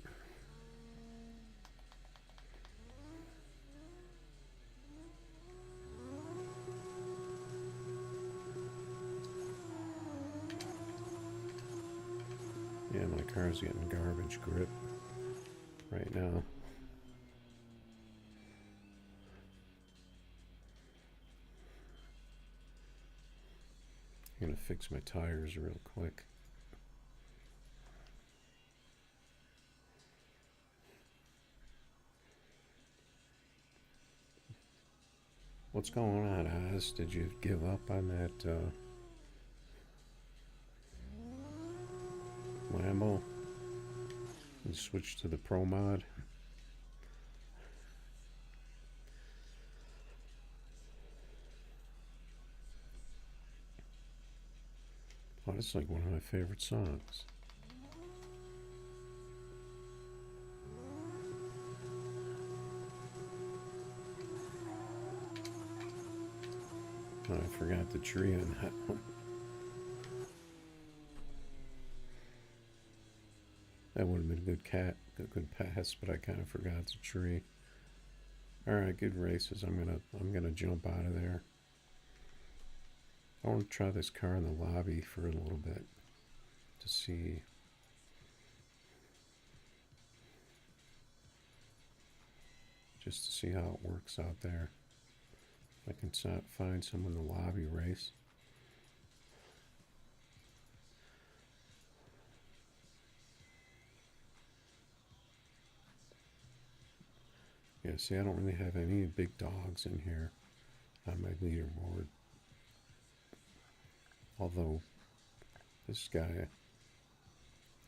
Yeah, my car's getting garbage grip right now. I'm gonna fix my tires real quick. What's going on, Oz? Did you give up on that Lambo and switch to the Pro Mod? Oh, that's like one of my favorite songs. Oh, I forgot the tree on that one. That would have been a good pass, but I kind of forgot the tree. All right, good races. I'm gonna jump out of there. I want to try this car in the lobby for a little bit to see. Just to see how it works out there. If I can find someone in the lobby race. Yeah, see, I don't really have any big dogs in here on my leaderboard. Although, this guy,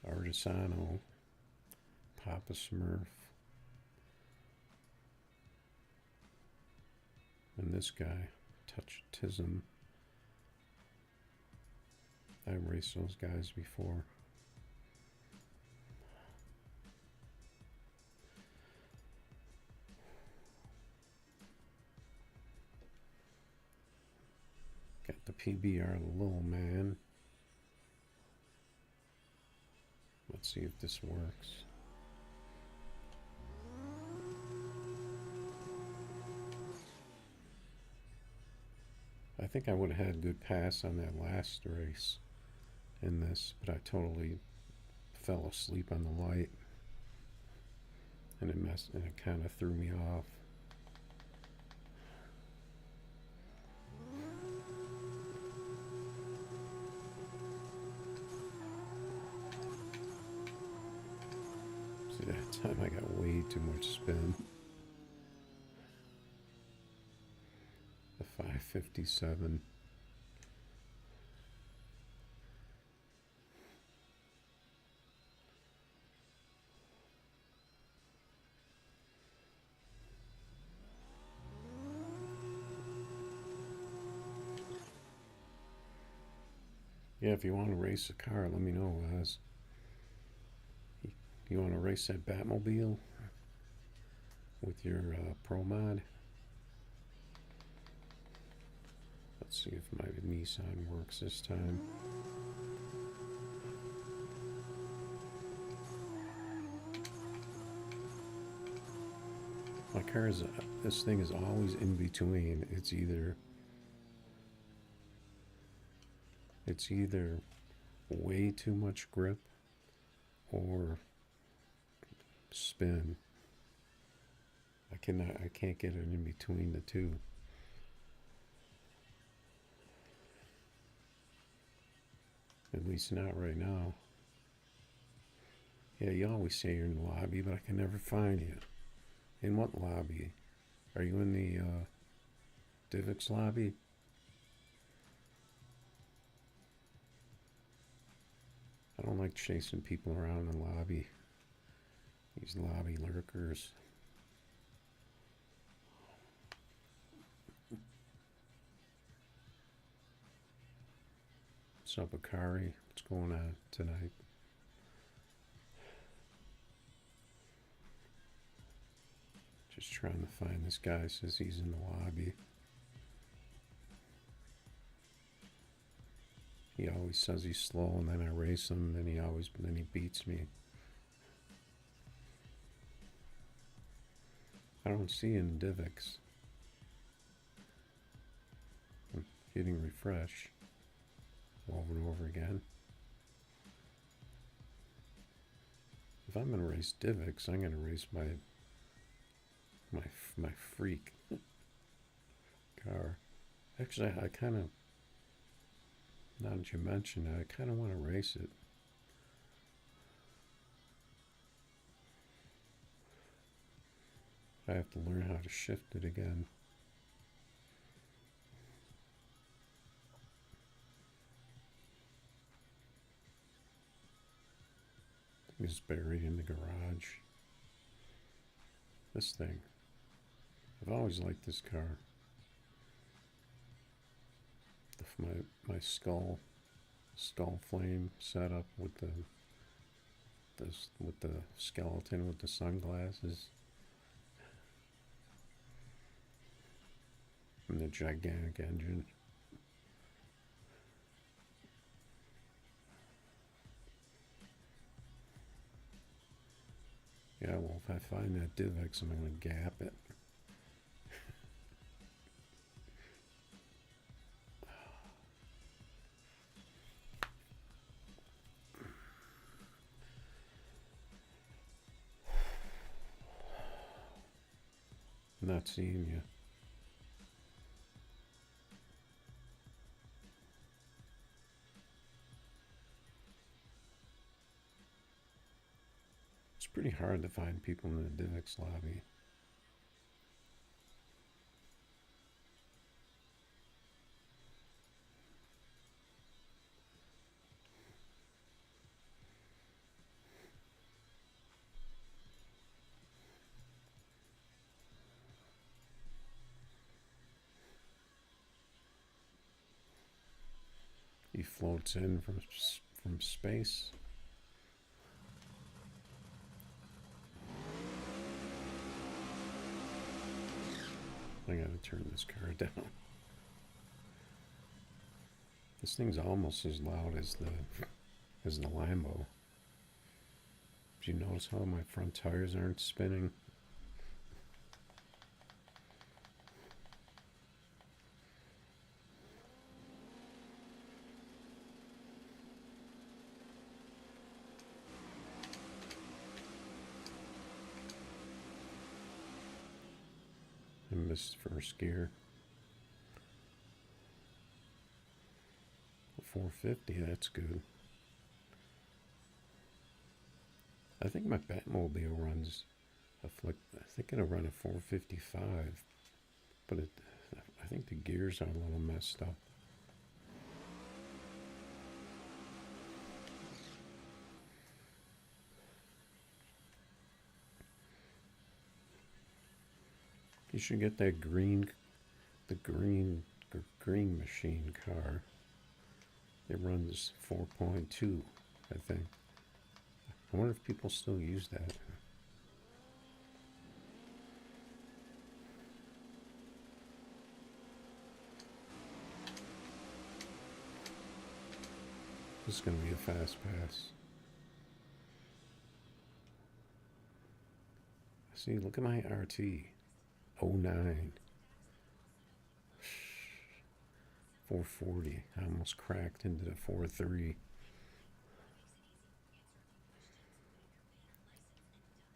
Artisano, Papa Smurf, and this guy, Touch-Tism. I've raced those guys before. Got the PBR Little Man. Let's see if this works. I think I would have had a good pass on that last race in this, but I totally fell asleep on the light, and it kind of threw me off. See, that time I got way too much spin. The 557. Yeah, if you want to race a car, let me know, guys. You want to race that Batmobile with your Pro Mod? Let's see if my Nissan works this time. My car is, this thing is always in between. It's either way too much grip or spin. I can't get it in between the two. At least not right now. Yeah, you always say you're in the lobby, but I can never find you. In what lobby? Are you in the Divx lobby? I don't like chasing people around the lobby. These lobby lurkers. What's up, Akari? What's going on tonight? Just trying to find this guy. Says he's in the lobby. He always says he's slow, and then I race him, and then he beats me. I don't see in Divx. I'm hitting refresh over and over again. if I'm gonna race Divox, I'm gonna race my freak car. Actually, I kind of, now that you mention it, I kind of want to race it. I have to learn how to shift it again. It's buried in the garage. This thing. I've always liked this car. My skull flame setup with the skeleton with the sunglasses and the gigantic engine. Yeah, well, if I find that Divox, I'm going to gap it. I'm not seeing you. It's pretty hard to find people in the Divox lobby. He floats in from space. I gotta turn this car down. This thing's almost as loud as the Lambo. Did you notice how my front tires aren't spinning? I missed first gear. 450, that's good. I think my Batmobile runs I think it'll run a 455, but I think the gears are a little messed up. You should get that green machine car. It runs 4.2, I think. I wonder if people still use that. This is going to be a fast pass. See, look at my RT. 09. 440. I almost cracked into the 4.3.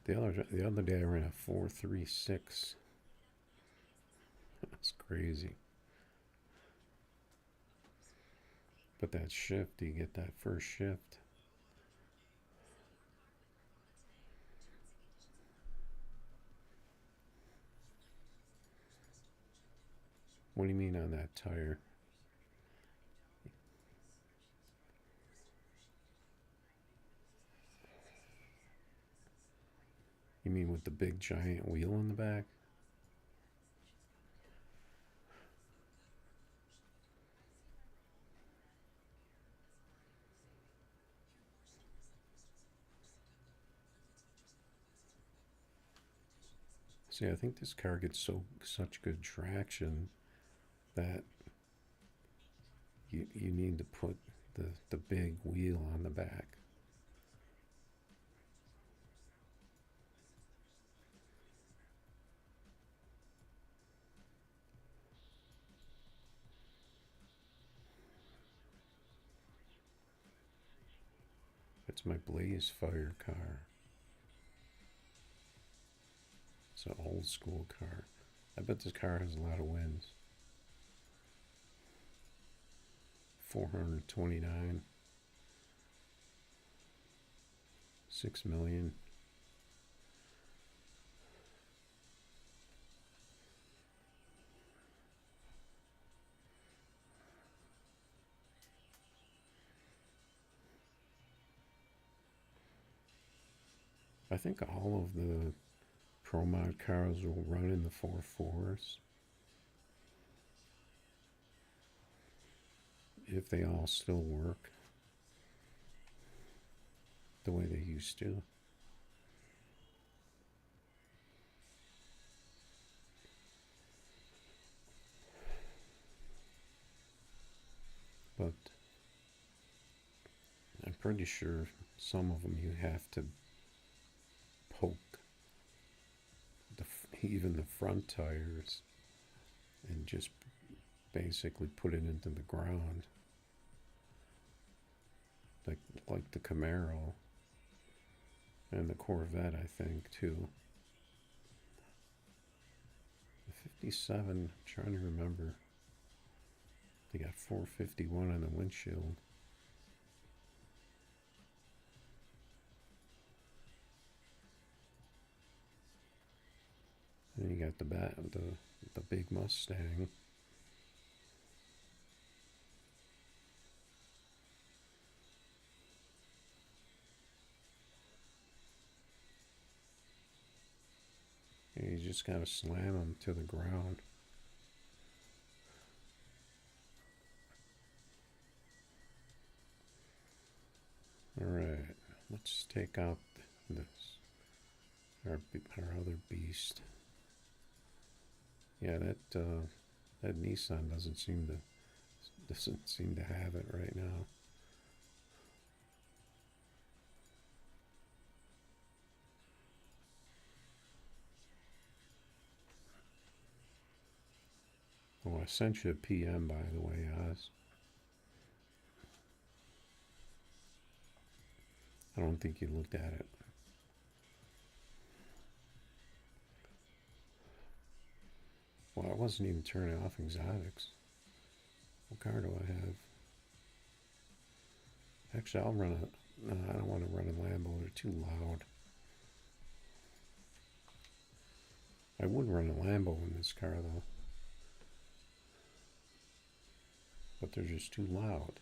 The other day I ran a 4.36. That's crazy. But that shift, you get that first shift. What do you mean on that tire? You mean with the big giant wheel in the back? See, I think this car gets such good traction that you need to put the big wheel on the back. It's my Blaze Fire car. It's an old school car. I bet this car has a lot of wins. 429. 6 million. I think all of the Pro Mod cars will run in the 4.4s. If they all still work the way they used to. But I'm pretty sure some of them you have to poke even the front tires and just basically put it into the ground, like the Camaro and the Corvette, I think, too. The 57, I'm trying to remember. They got 451 on the windshield. And you got the big Mustang. And you just gotta slam them to the ground. Alright, let's take out this, our other beast. Yeah, that Nissan doesn't seem to have it right now. Oh, I sent you a PM, by the way, Oz. I don't think you looked at it. Well, I wasn't even turning off exotics. What car do I have? Actually, I'll run a... No, I don't want to run a Lambo. They're too loud. I would run a Lambo in this car, though. But they're just too loud.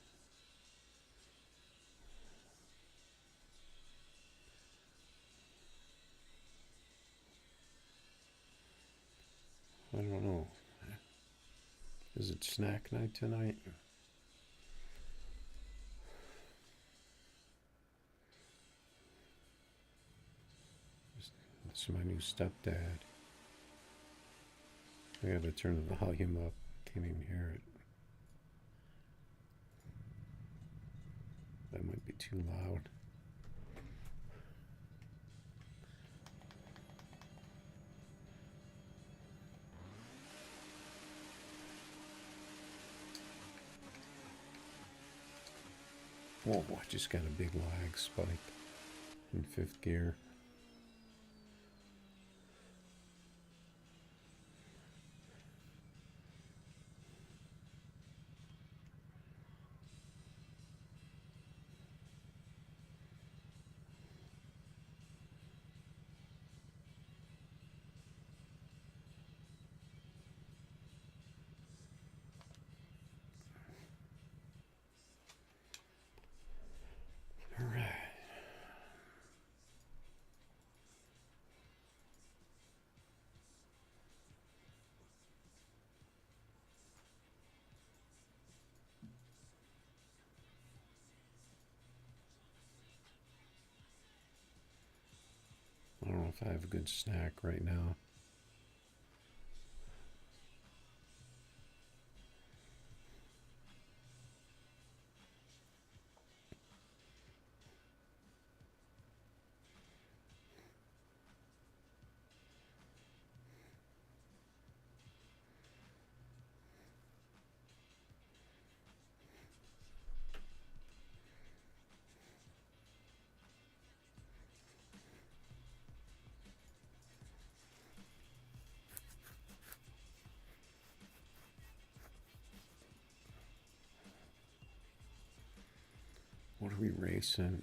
I don't know. Is it snack night tonight? It's my new stepdad. I gotta turn the volume up. Can't even hear it. That might be too loud. Whoa, I just got a big lag spike in 5th gear. I don't know if I have a good snack right now. What are we racing?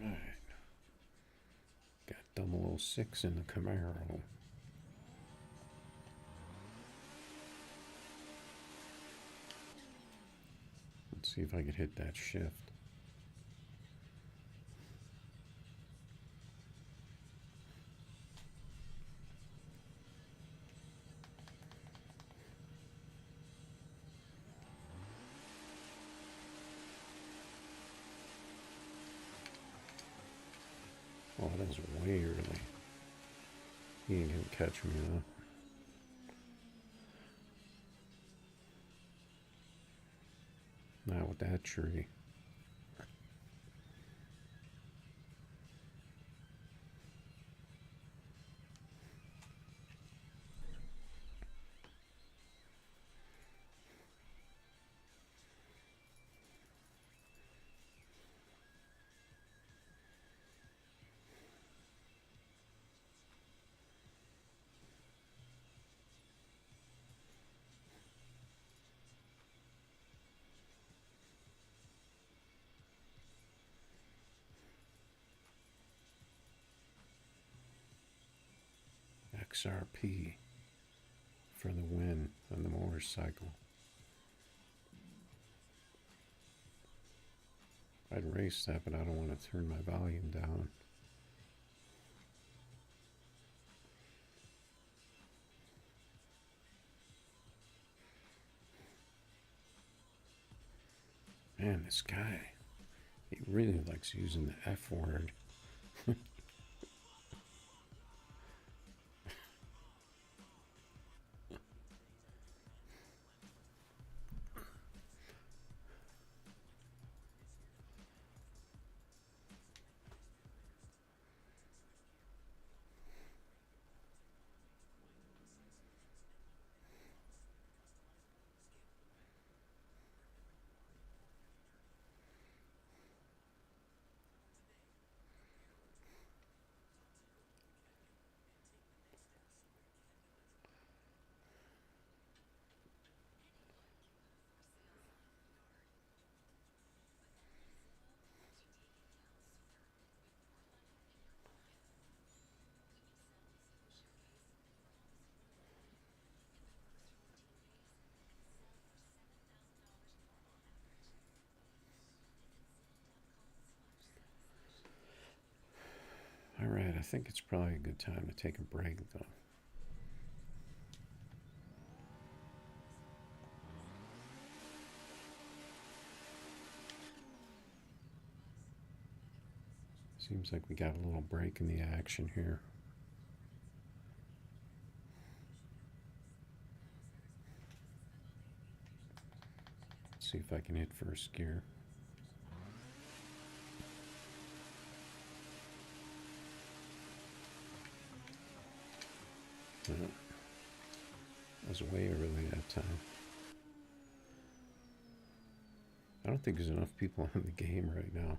Right. Got 006 in the Camaro. Let's see if I could hit that shift. Oh, that was way early. He ain't gonna catch me though. Not with that tree. XRP for the win on the motorcycle. I'd race that, but I don't want to turn my volume down. Man, this guy, he really likes using the F word. All right, I think it's probably a good time to take a break though. Seems like we got a little break in the action here. Let's see if I can hit first gear. That was way early that time. I don't think there's enough people in the game right now.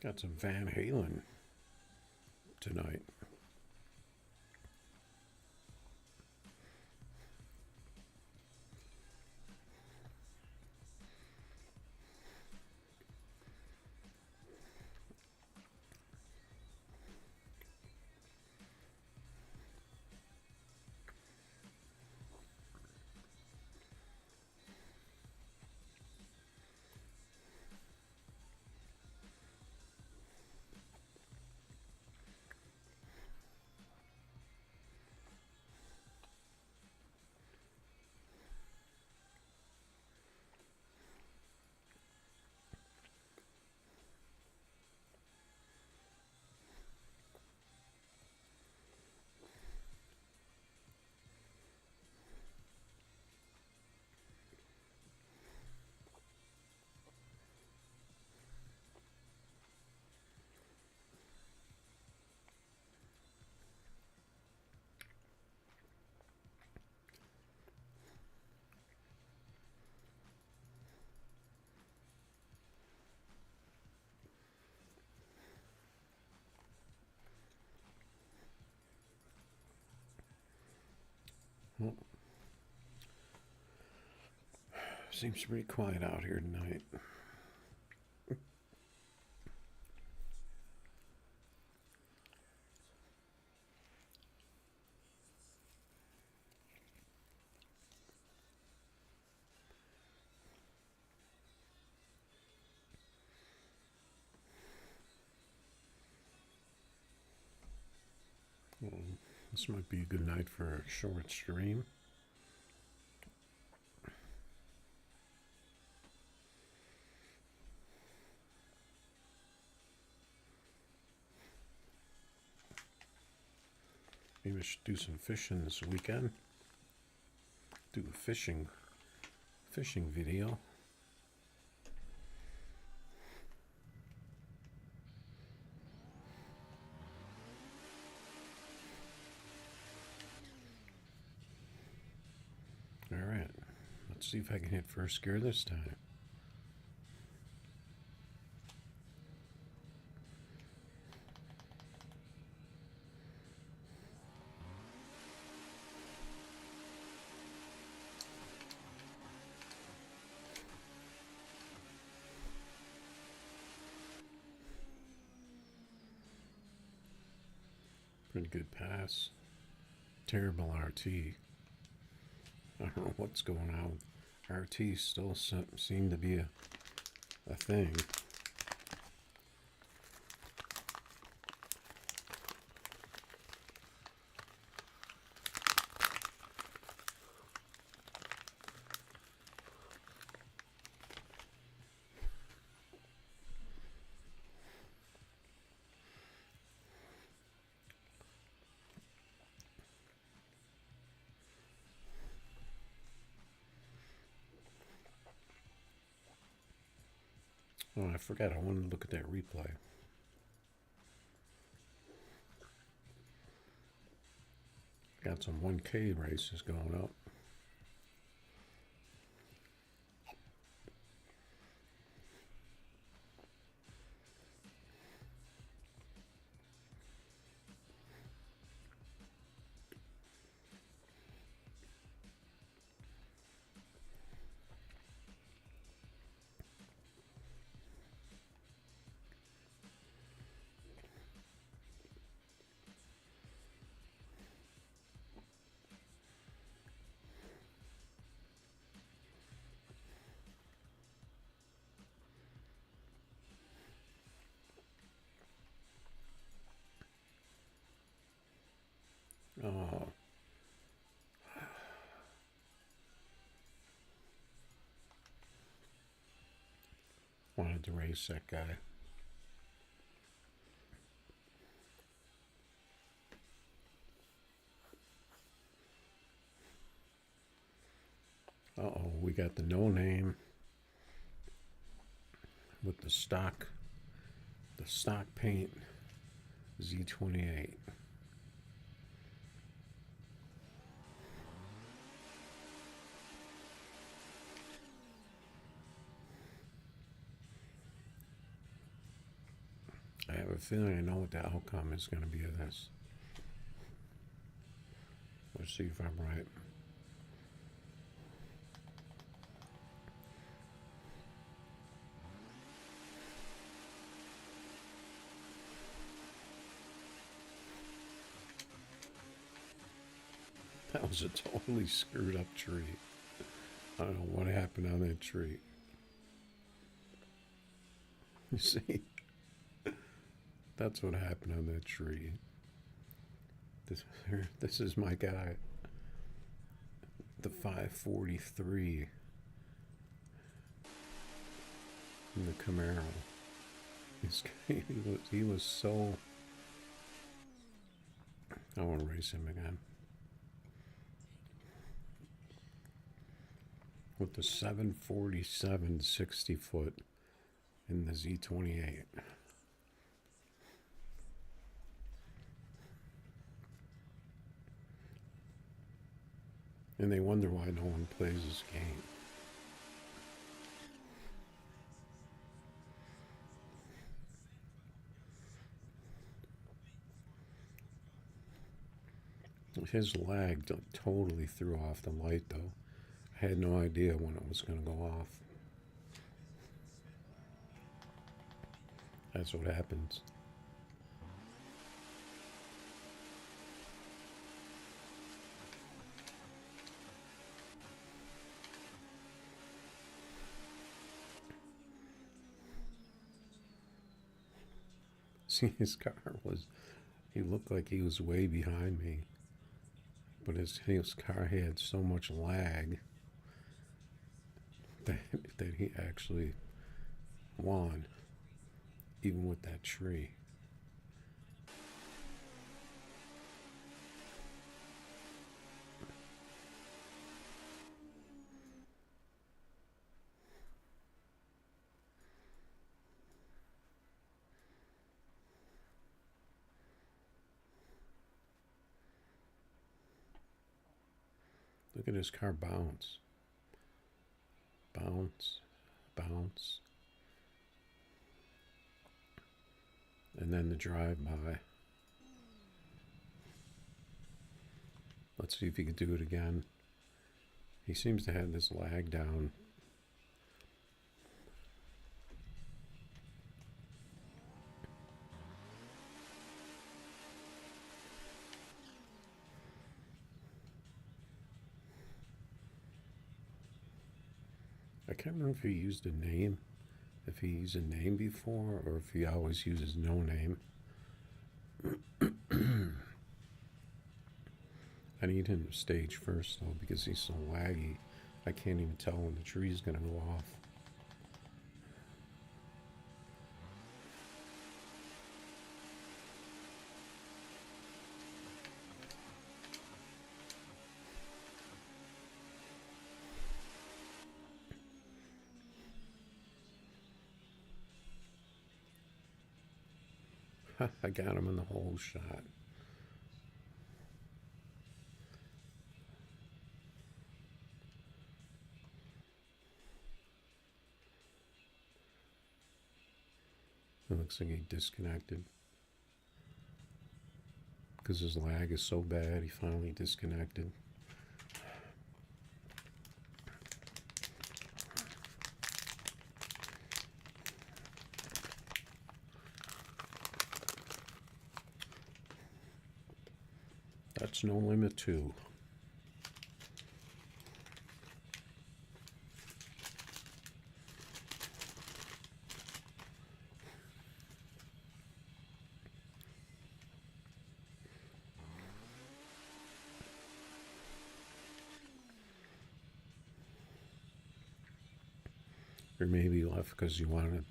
Got some Van Halen tonight. Well, seems pretty quiet out here tonight. Well, this might be a good night for a short stream. Maybe I should do some fishing this weekend. Do a fishing video. All right, let's see if I can hit first gear this time. Pretty good pass. Terrible RT. I don't know what's going on. RT still seem to be a thing. Oh, I forgot. I wanted to look at that replay. Got some 1K races going up. Oh. Wanted to race that guy. Uh-oh, we got the no name with the stock paint Z28. I have a feeling I know what the outcome is going to be of this. Let's see if I'm right. That was a totally screwed up tree. I don't know what happened on that tree. You see? That's what happened on that tree. This is my guy. The 543 in the Camaro. He was so... I want to race him again. With the 747 60 foot in the Z28. And they wonder why no one plays this game. His lag totally threw off the light, though. I had no idea when it was going to go off. That's what happens. See, his car was... He looked like he was way behind me. But his car had so much lag that he actually won, even with that tree. Look at his car bounce. Bounce, bounce. And then the drive-by. Let's see if he can do it again. He seems to have this lag down. I can't remember if he used a name, if he used a name before, or if he always uses no name. I need him to stage first, though, because he's so laggy. I can't even tell when the tree's going to go off. I got him in the whole shot. It looks like he disconnected. Because his lag is so bad, he finally disconnected. That's no limit too. Or maybe he left because he wanted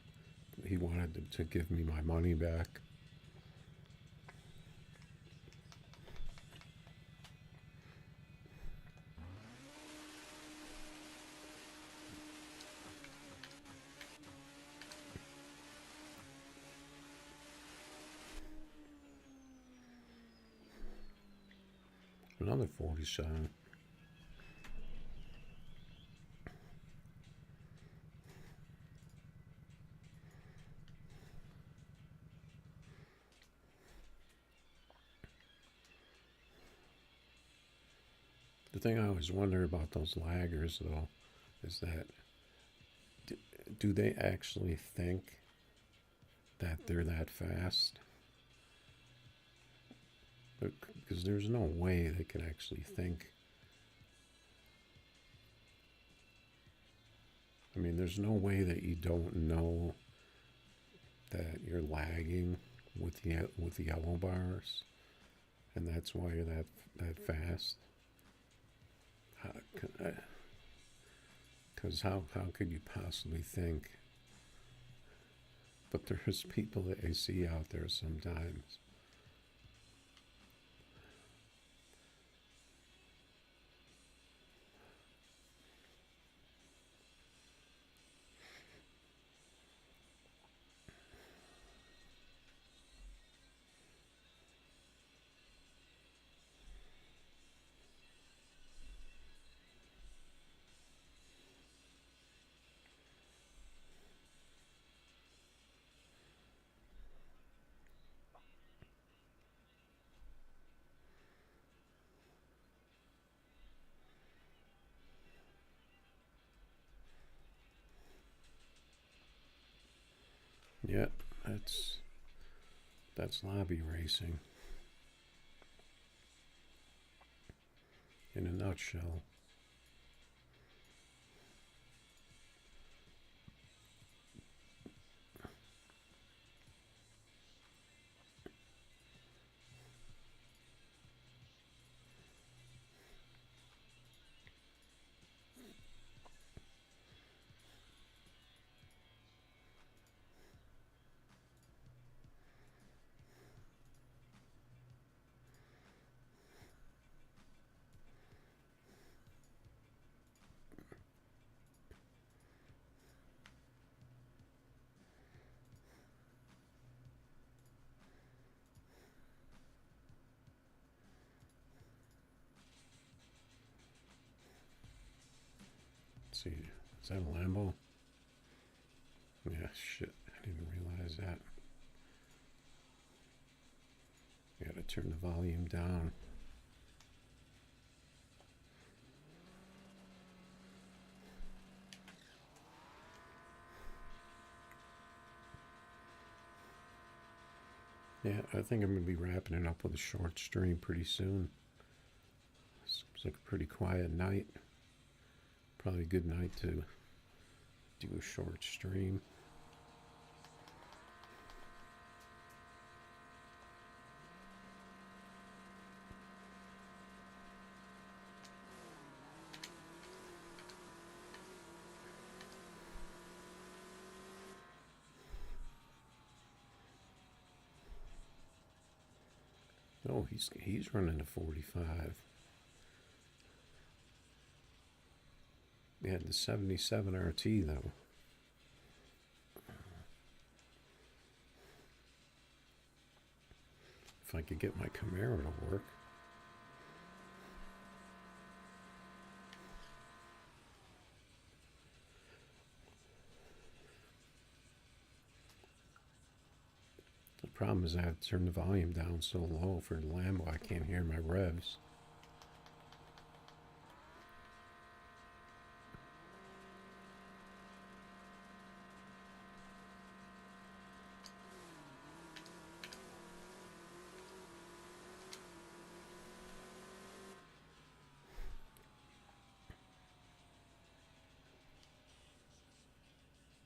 to give me my money back. Another 47. The thing I always wonder about those laggers, though, is that do they actually think that they're that fast? Because there's no way they can actually think. I mean, there's no way that you don't know that you're lagging with the yellow bars, and that's why you're that fast. Because how could you possibly think? But there's people that I see out there sometimes. Yep, that's lobby racing in a nutshell. Let's see, is that a Lambo? Yeah, shit, I didn't realize that. I gotta turn the volume down. Yeah, I think I'm going to be wrapping it up with a short stream pretty soon. Seems like a pretty quiet night. Probably a good night to do a short stream. Oh, he's running a 45. Yeah, the 77 RT though. If I could get my Camaro to work. The problem is I have to turn the volume down so low for the Lambo I can't hear my revs.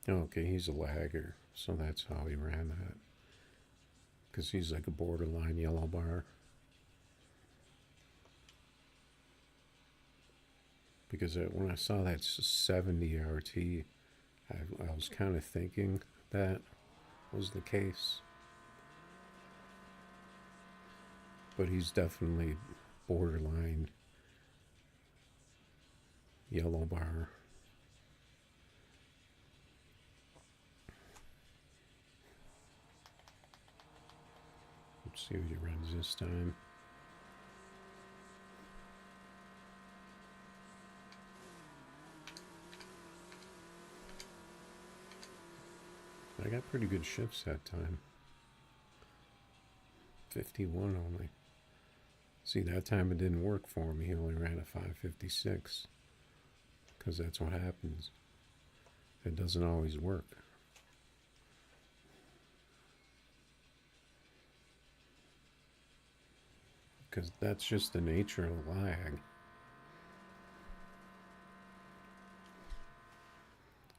Okay, he's a lagger, so that's how he ran that. Because he's like a borderline yellow bar. Because when I saw that 70 RT, I was kind of thinking that was the case. But he's definitely borderline yellow bar. Let's see what he runs this time. I got pretty good shifts that time. 51 only. See, that time it didn't work for me. He only ran a 556 because that's what happens. It doesn't always work. Because that's just the nature of lag.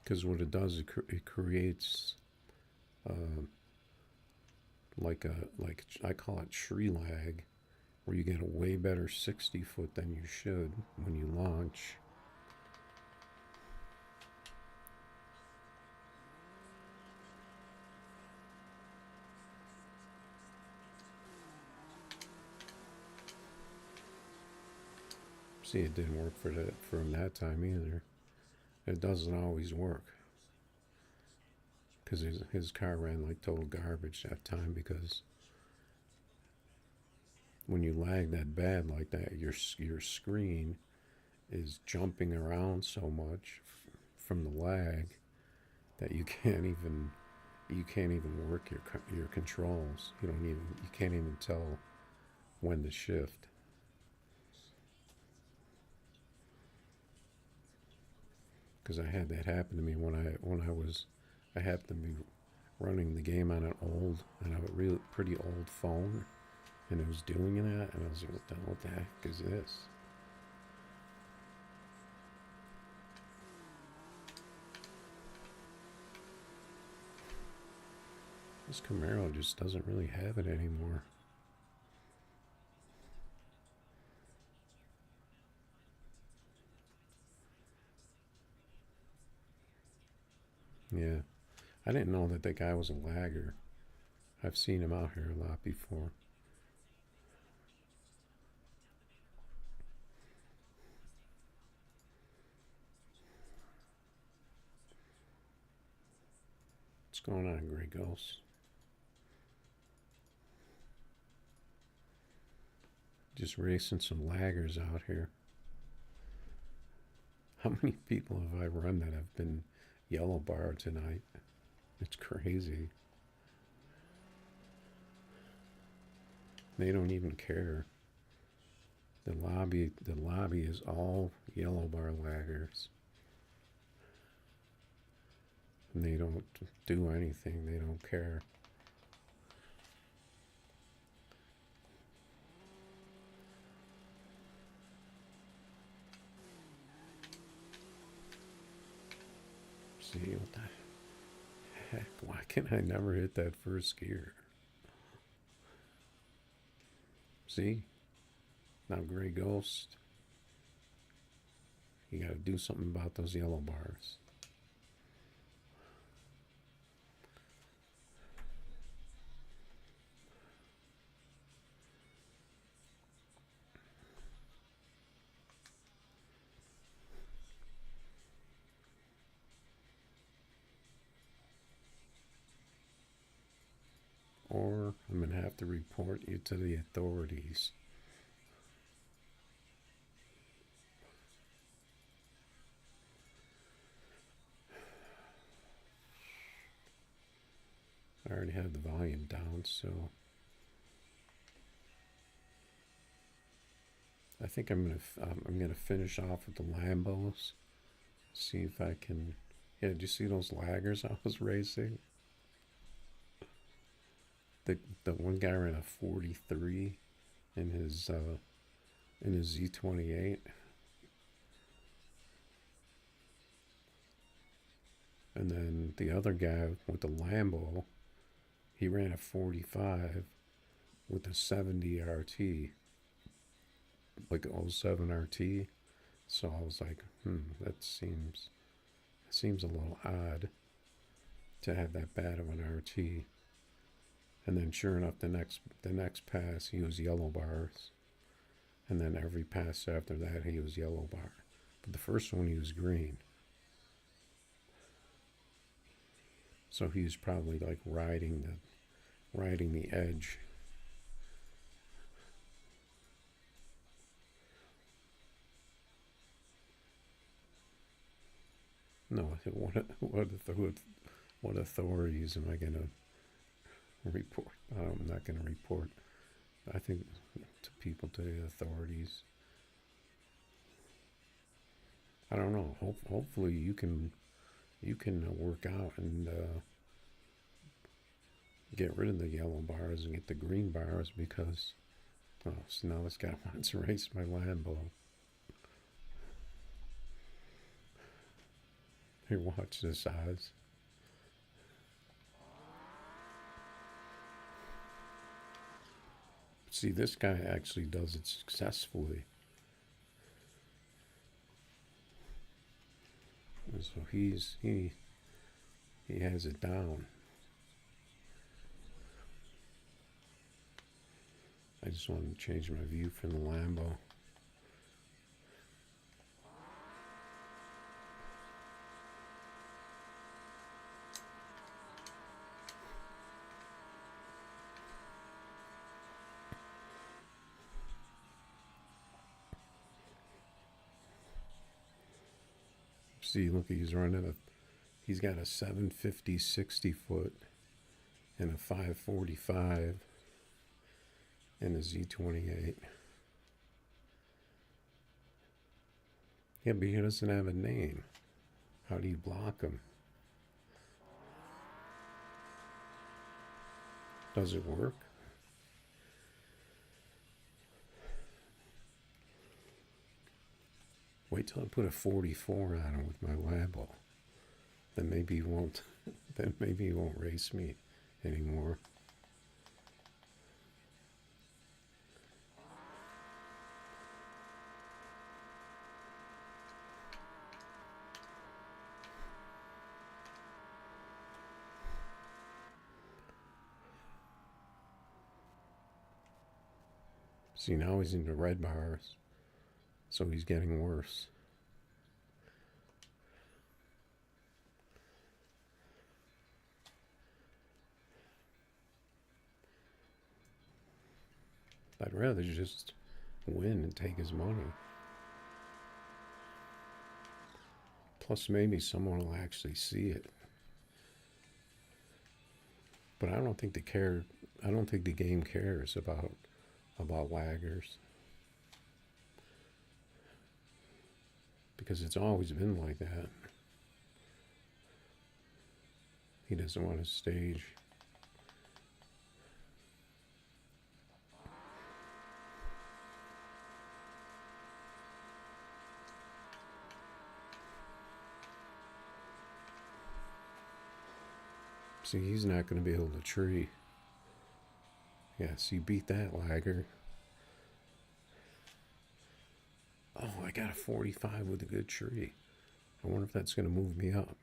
Because what it does, it creates like I call it tree lag, where you get a way better 60 foot than you should when you launch. See, it didn't work for him that time either. It doesn't always work. Because his car ran like total garbage that time, because when you lag that bad like that, your screen is jumping around so much from the lag that you can't even work your controls. You can't even tell when to shift. Because I had that happen to me when I happened to be running the game on a really pretty old phone, and it was doing that, and I was like, what the heck is this? This Camaro just doesn't really have it anymore. Yeah, I didn't know that guy was a lagger. I've seen him out here a lot before. What's going on, Grey Ghost? Just racing some laggers out here. How many people have I run that have been yellow bar tonight? It's crazy. They don't even care. The lobby is all yellow bar laggers. And they don't do anything. They don't care. See, what the heck? Why can I never hit that first gear? See? Now, Grey Ghost, you gotta do something about those yellow bars. Or I'm gonna have to report you to the authorities. I already have the volume down, so I think I'm gonna finish off with the Lambos. See if I can. Yeah, did you see those laggers I was racing? The one guy ran a 43 in his Z28, and then the other guy with the Lambo, he ran a 45 with a 70 RT, like an 07 RT. So I was like, that seems a little odd to have that bad of an RT. And then sure enough, the next pass he was yellow bars, and then every pass after that he was yellow bar. But the first one he was green. So he was probably like riding the edge. No, what authorities am I gonna report? I'm not gonna report. I think to people, to the authorities. I don't know. Hopefully you can work out and get rid of the yellow bars and get the green bars, because so now this guy wants to race my Lambo. Here, watch this, Oz. See, this guy actually does it successfully. And so he has it down. I just wanted to change my view from the Lambo. See, look, he's got a 750 60-foot and a 545 and a Z28. Yeah, but he doesn't have a name. How do you block him? Does it work? Wait till I put a 44 on him with my Lambo. Then maybe he won't. Then maybe he won't race me anymore. See, now he's into red bars, so he's getting worse. I'd rather just win and take his money. Plus, maybe someone will actually see it. But I don't think I don't think the game cares about laggers, because it's always been like that. He doesn't want to stage. See, he's not going to be able to tree. Yeah, see, beat that, lagger. Oh, I got a 45 with a good tree. I wonder if that's going to move me up.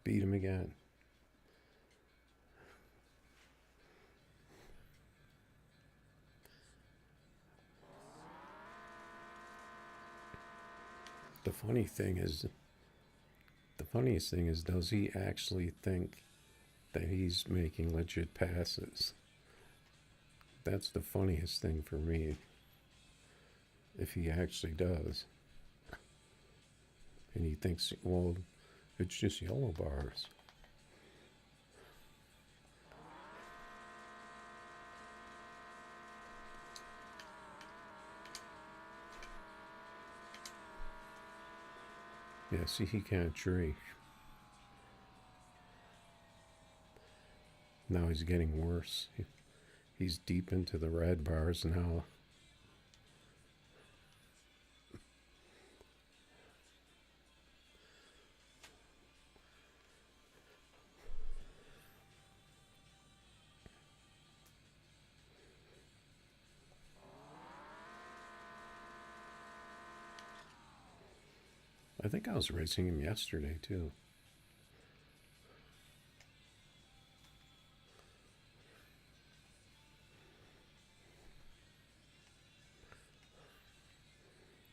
Beat him again. The funniest thing is, does he actually think that he's making legit passes? That's the funniest thing for me. If he actually does. And he thinks, well, it's just yellow bars. Yeah, see, he can't tree. Now he's getting worse. He's deep into the red bars now. I think I was racing him yesterday too.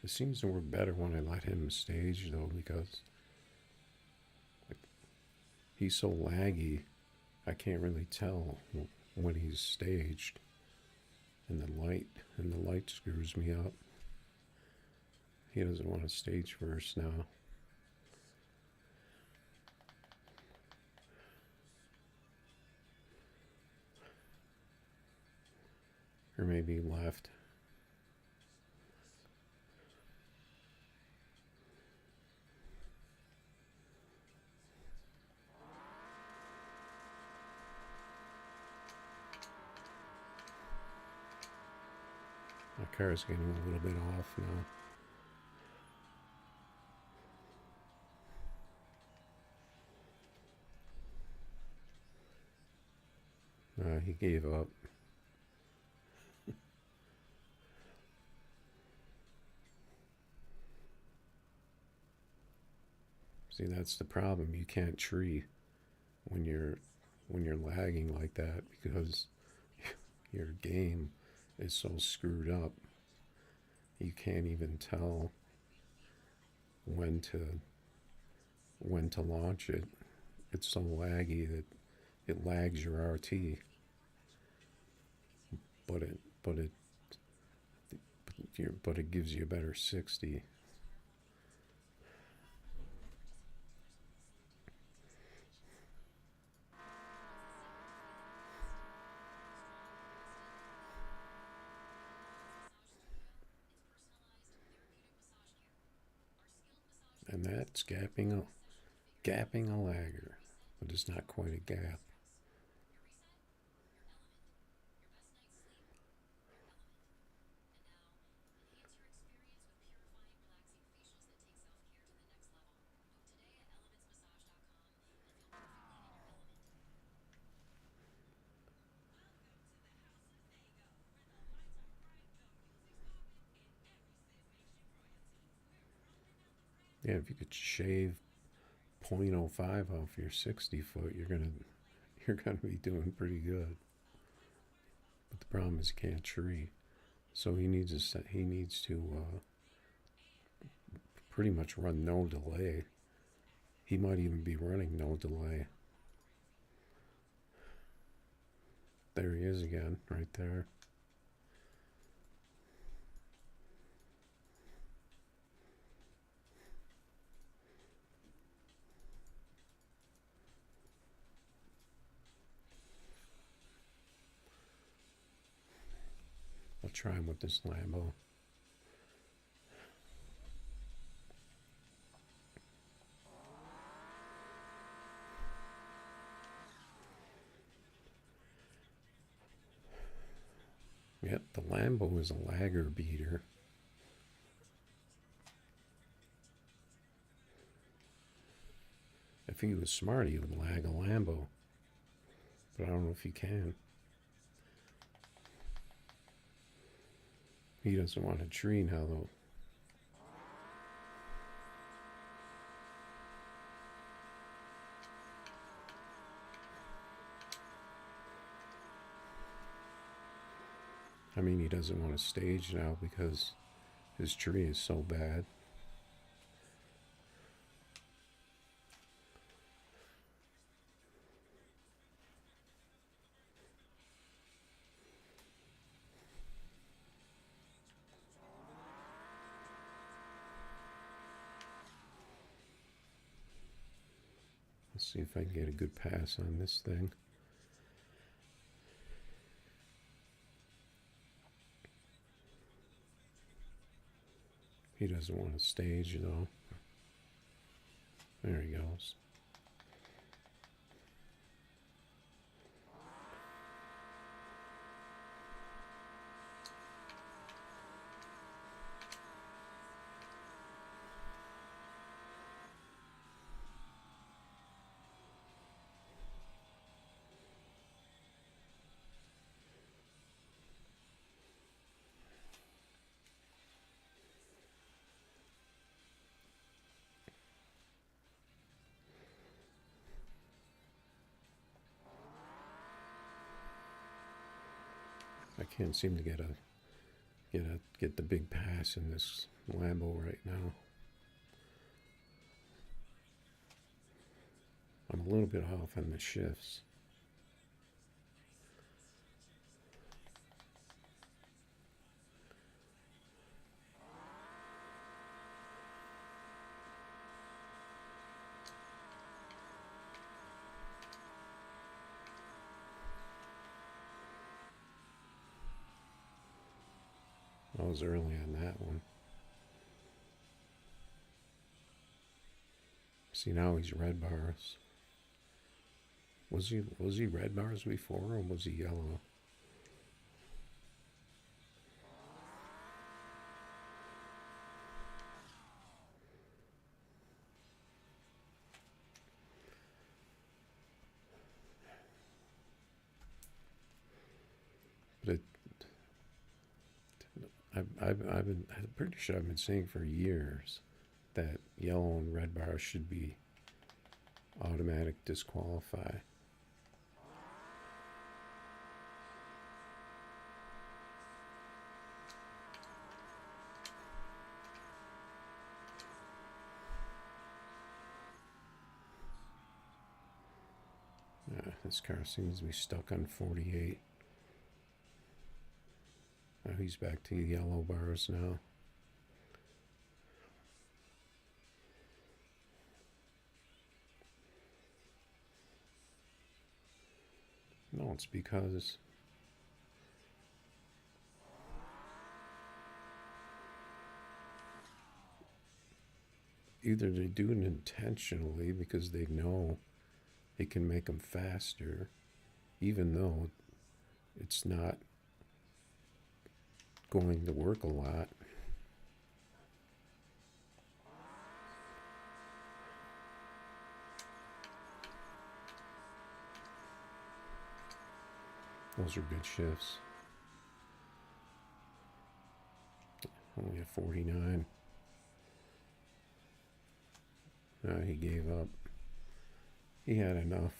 It seems to work better when I let him stage, though, because he's so laggy, I can't really tell when he's staged. And the light screws me up. He doesn't want to stage first now. or maybe left. My car's getting a little bit off now. He gave up. See, that's the problem. You can't tree when you're lagging like that because your game is so screwed up. You can't even tell when to launch it. It's so laggy that it lags your RT, but it gives you a better 60. And that's gapping a lagger, but it's not quite a gap. Yeah, if you could shave 0.05 off your 60 foot, you're gonna be doing pretty good. But the problem is you can't tree, so he needs to pretty much run no delay. He might even be running no delay. There he is again, right there. I'll try him with this Lambo. Yep, the Lambo is a lagger beater. If he was smart, he would lag a Lambo. But I don't know if he can. He doesn't want a tree now, though. I mean, he doesn't want to stage now because his tree is so bad. Let's see if I can get a good pass on this thing. He doesn't want to stage though. There he goes. I can't seem to get the big pass in this Lambo right now. I'm a little bit off on the shifts. I was early on that one. See, now he's red bars. Was he red bars before, or was he yellow? But I'm pretty sure I've been saying for years that yellow and red bars should be automatic disqualify. This car seems to be stuck on 48. Now he's back to yellow bars now. No, it's because either they do it intentionally because they know it can make them faster, even though it's not going to work a lot. Those are good shifts. Only at 49. He gave up. He had enough.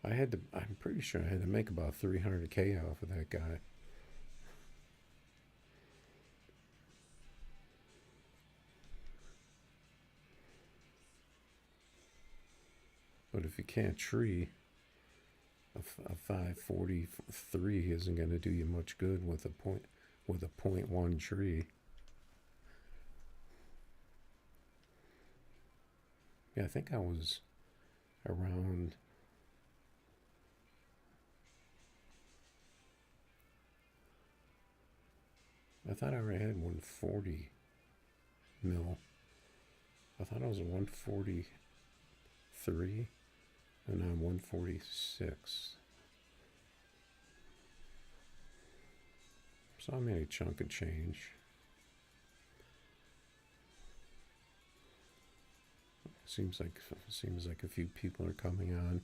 I'm pretty sure I had to make about 300K off of that guy. But if you can't tree, a 543 isn't going to do you much good with a 0.1 tree. Yeah, I think I was around. I thought I already had 140 mil. I thought I was at 143, and I'm 146. So I made a chunk of change. Seems like a few people are coming on.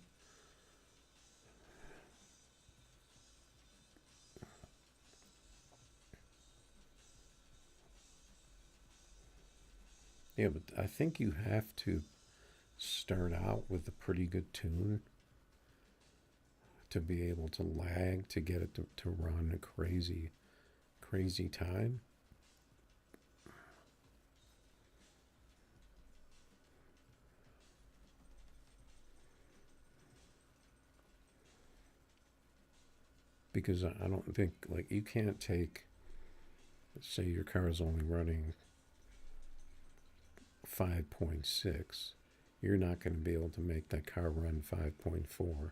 Yeah, but I think you have to start out with a pretty good tune to be able to lag to get it to run a crazy time. Because I don't think, like, you can't take, say your car is only running 5.6, you're not going to be able to make that car run 5.4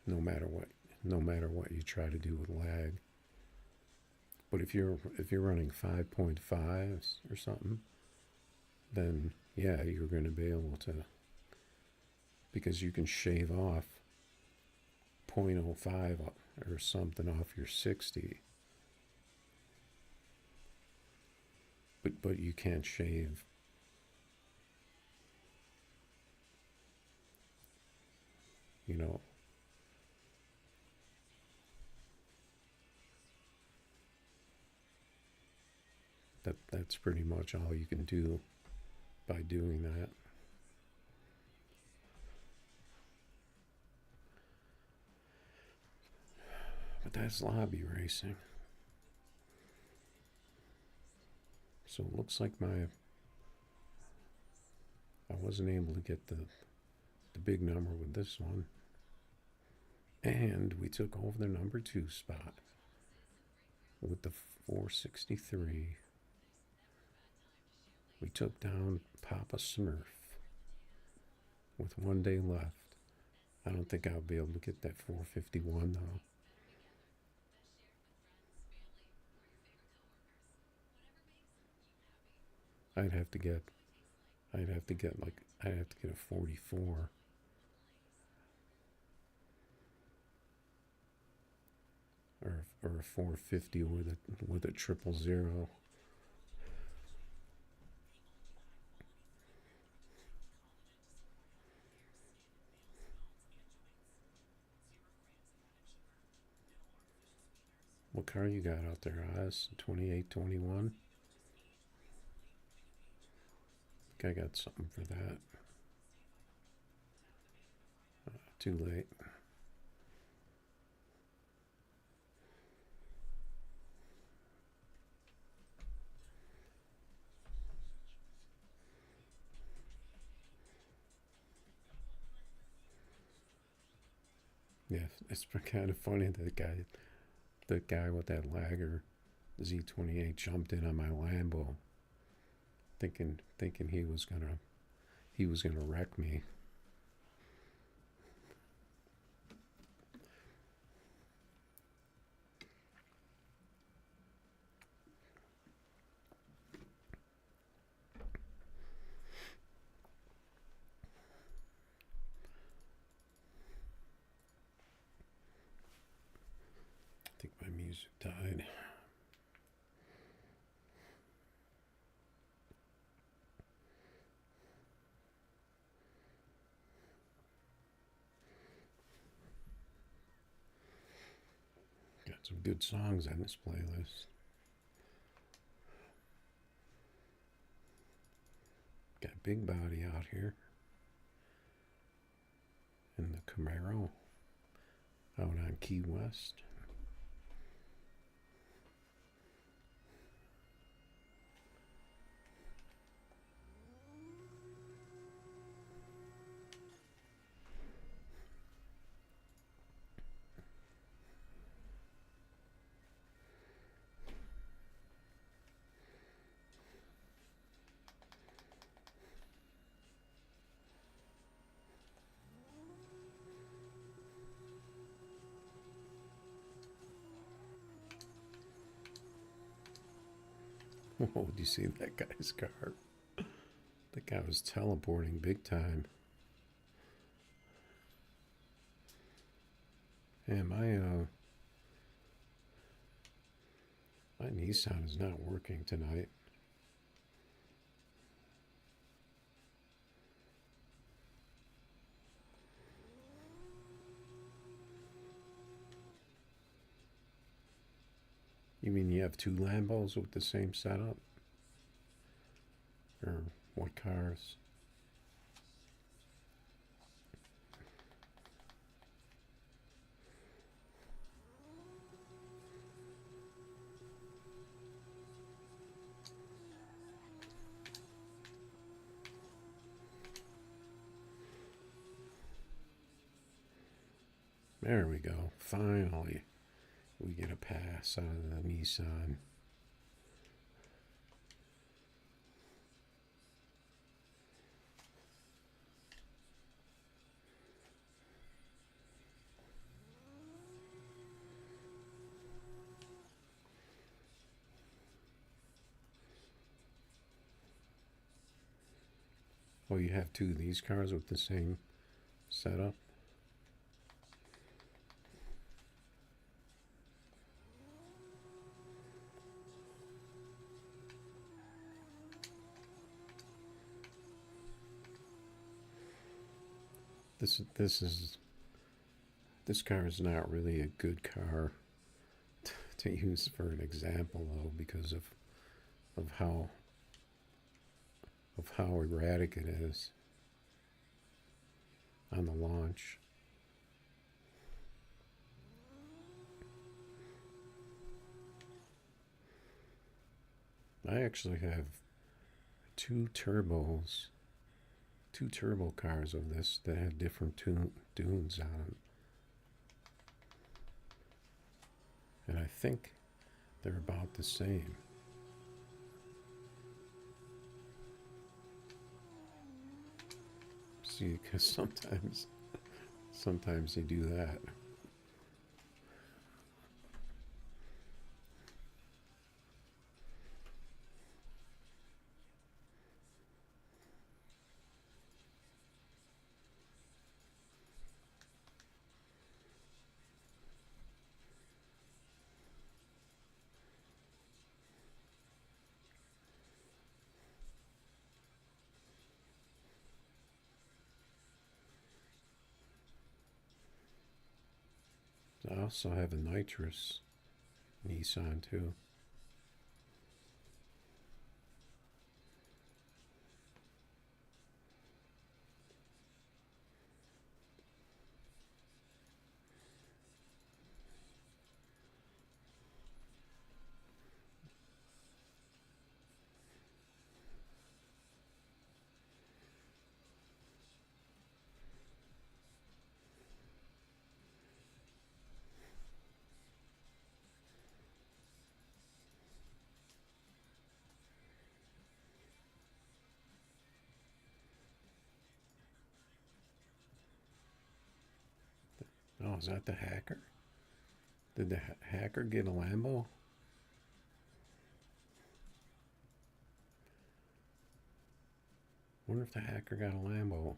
no matter what you try to do with lag. But if you're running 5.5s or something, then yeah, you're going to be able to, because you can shave off 0.05 or something off your 60. But you can't shave that's pretty much all you can do by doing that. But that's lobby racing. So it looks like I wasn't able to get the big number with this one. And we took over the number 2 spot with the 463. We took down Papa Smurf with 1 day left. I don't think I'll be able to get that 451 though. I'd have to get I'd have to get like I'd have to get a 44 or a 450 with a 000. What car you got out there, Oz? 2821? I think I got something for that. Too late. Yeah, it's kind of funny that the guy with that Lagger Z28 jumped in on my Lambo, thinking he was gonna wreck me. I think my music died. Got some good songs on this playlist. Got Big Body out here. And the Camaro out on Key West. Oh, do you see that guy's car? That guy was teleporting big time. And my Nissan is not working tonight. You mean you have two Lambos with the same setup? Or what cars? There we go. Finally, we get a pass out of the Nissan. Oh, you have two of these cars with the same setup? This car is not really a good car to use for an example though, because of how erratic it is on the launch. I actually have two turbo cars of this that have different tunes on them. And I think they're about the same. See, because sometimes they do that. also have a nitrous Nissan too. Oh, is that the hacker? Did the hacker get a Lambo? Wonder if the hacker got a Lambo.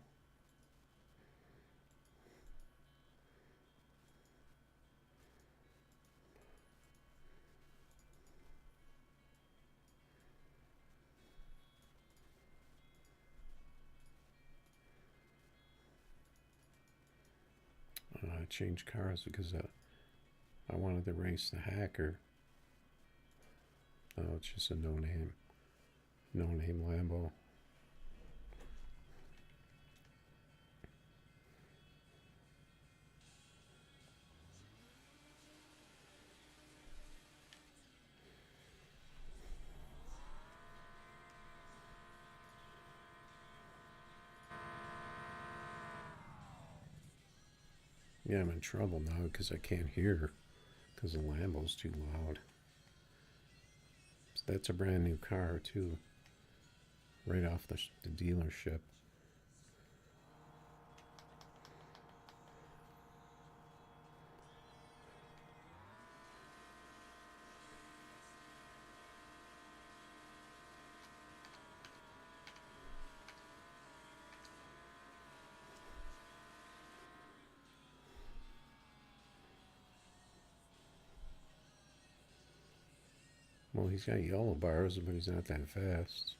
I changed cars because I wanted to race the hacker. Oh, it's just a no-name Lambo. Yeah, I'm in trouble now because I can't hear because the Lambo's too loud. So that's a brand new car too, right off the dealership. Well, he's got yellow bars, but he's not that fast.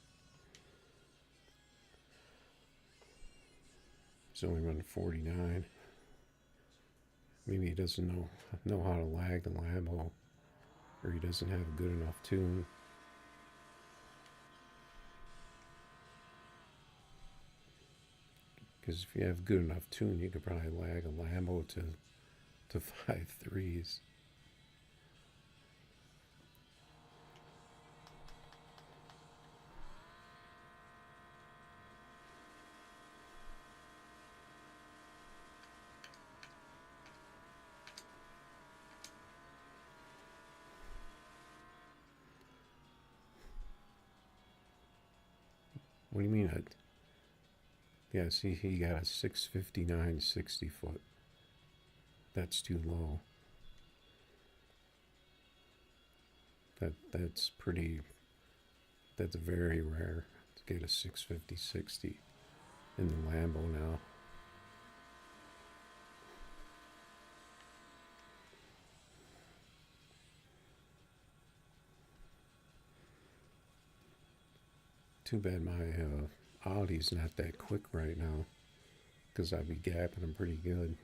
He's only running 49. Maybe he doesn't know how to lag the Lambo, or he doesn't have a good enough tune. Because if you have good enough tune, you could probably lag a Lambo to 5.3s. What do you mean? Yeah, see, he got a 659 60 foot. That's too low. That's very rare to get a 650 60 in the Lambo now. Too bad my Audi's not that quick right now, because I'd be gapping them pretty good.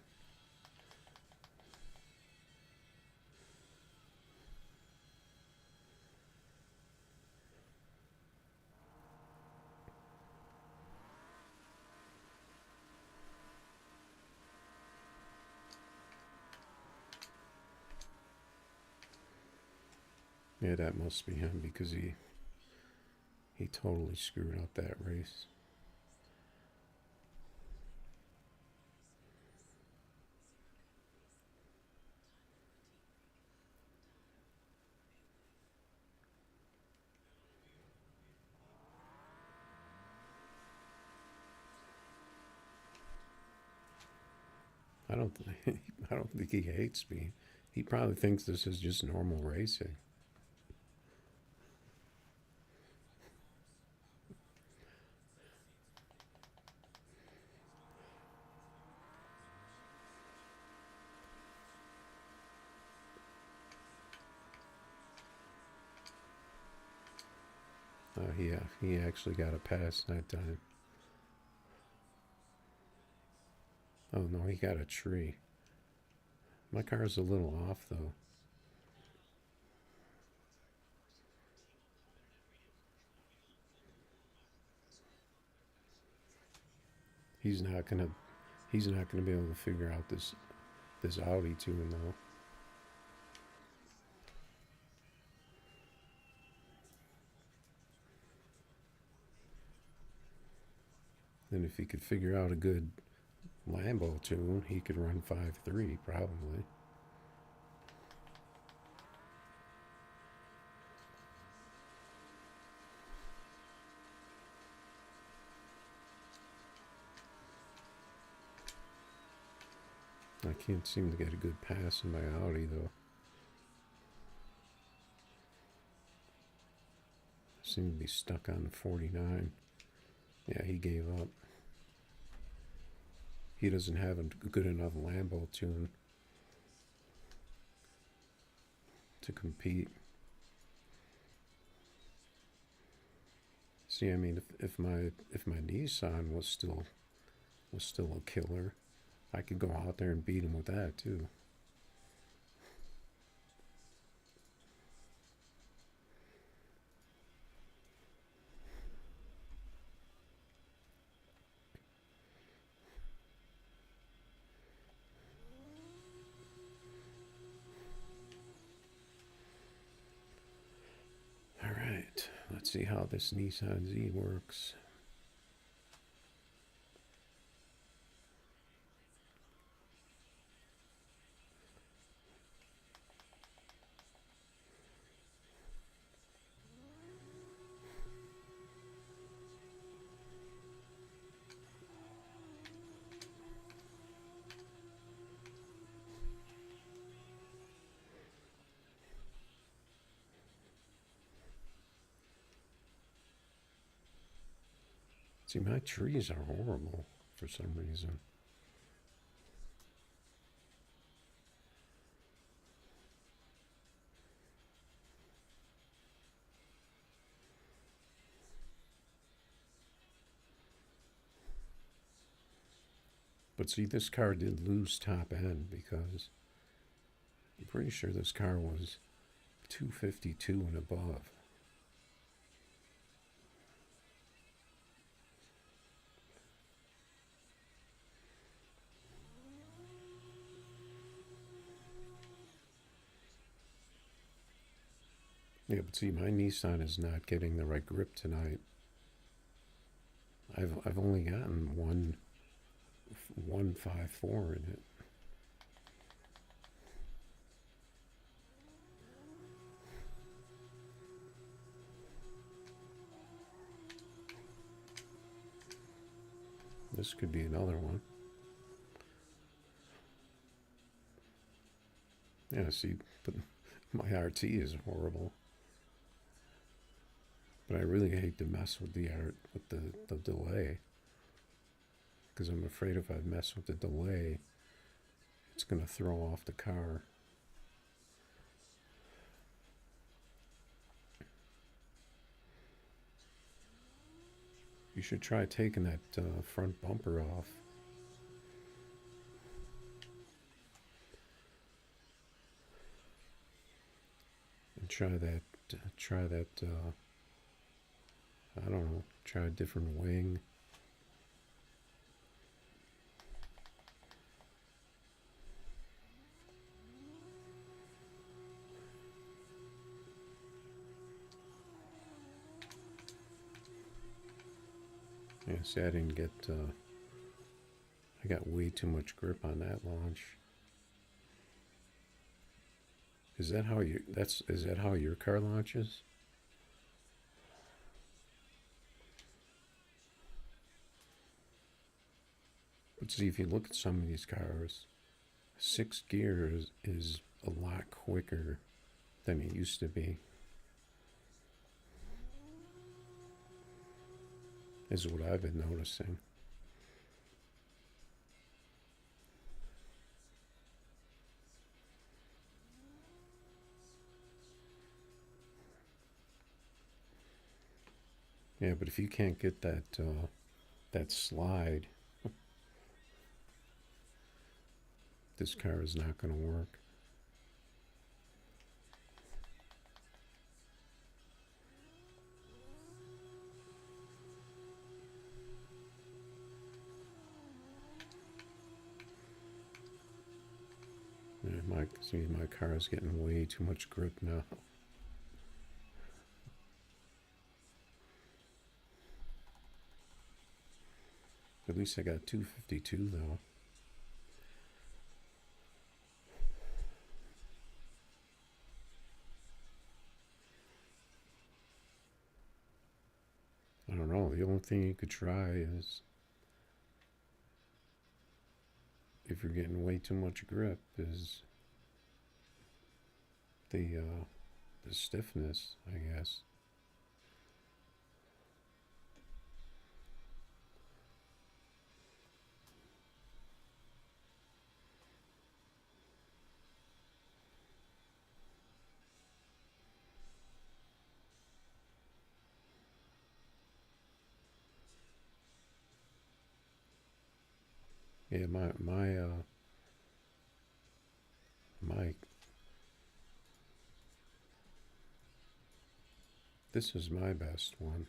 Yeah, that must be him because he totally screwed up that race. I don't think he hates me. He probably thinks this is just normal racing. He actually got a pass that time. Oh no, he got a tree. My car's a little off though. He's not gonna be able to figure out this Audi tune though. And if he could figure out a good Lambo tune, he could run 5.3 probably. I can't seem to get a good pass in my Audi though. I seem to be stuck on 49. Yeah, he gave up. He doesn't have a good enough Lambo tune to compete. See, I mean, if my Nissan was still a killer, I could go out there and beat him with that too. All right, let's see how this Nissan Z works. See, my trees are horrible for some reason. But see, this car did lose top end because I'm pretty sure this car was 252 and above. Yeah, but see, my Nissan is not getting the right grip tonight. I've only gotten 154 in it. This could be another one. Yeah, see, but my RT is horrible. But I really hate to mess with the delay, because I'm afraid if I mess with the delay, it's going to throw off the car. You should try taking that front bumper off. And try that. I don't know. Try a different wing. Yeah, see, I didn't get. I got way too much grip on that launch. Is that how you? Is that how your car launches? But see, if you look at some of these cars, 6 gears is a lot quicker than it used to be. Is what I've been noticing. Yeah, but if you can't get that slide, this car is not going to work. My car is getting way too much grip now. At least I got 252 though. I don't know. The only thing you could try is, if you're getting way too much grip, is the stiffness, I guess. Yeah, my this is my best one.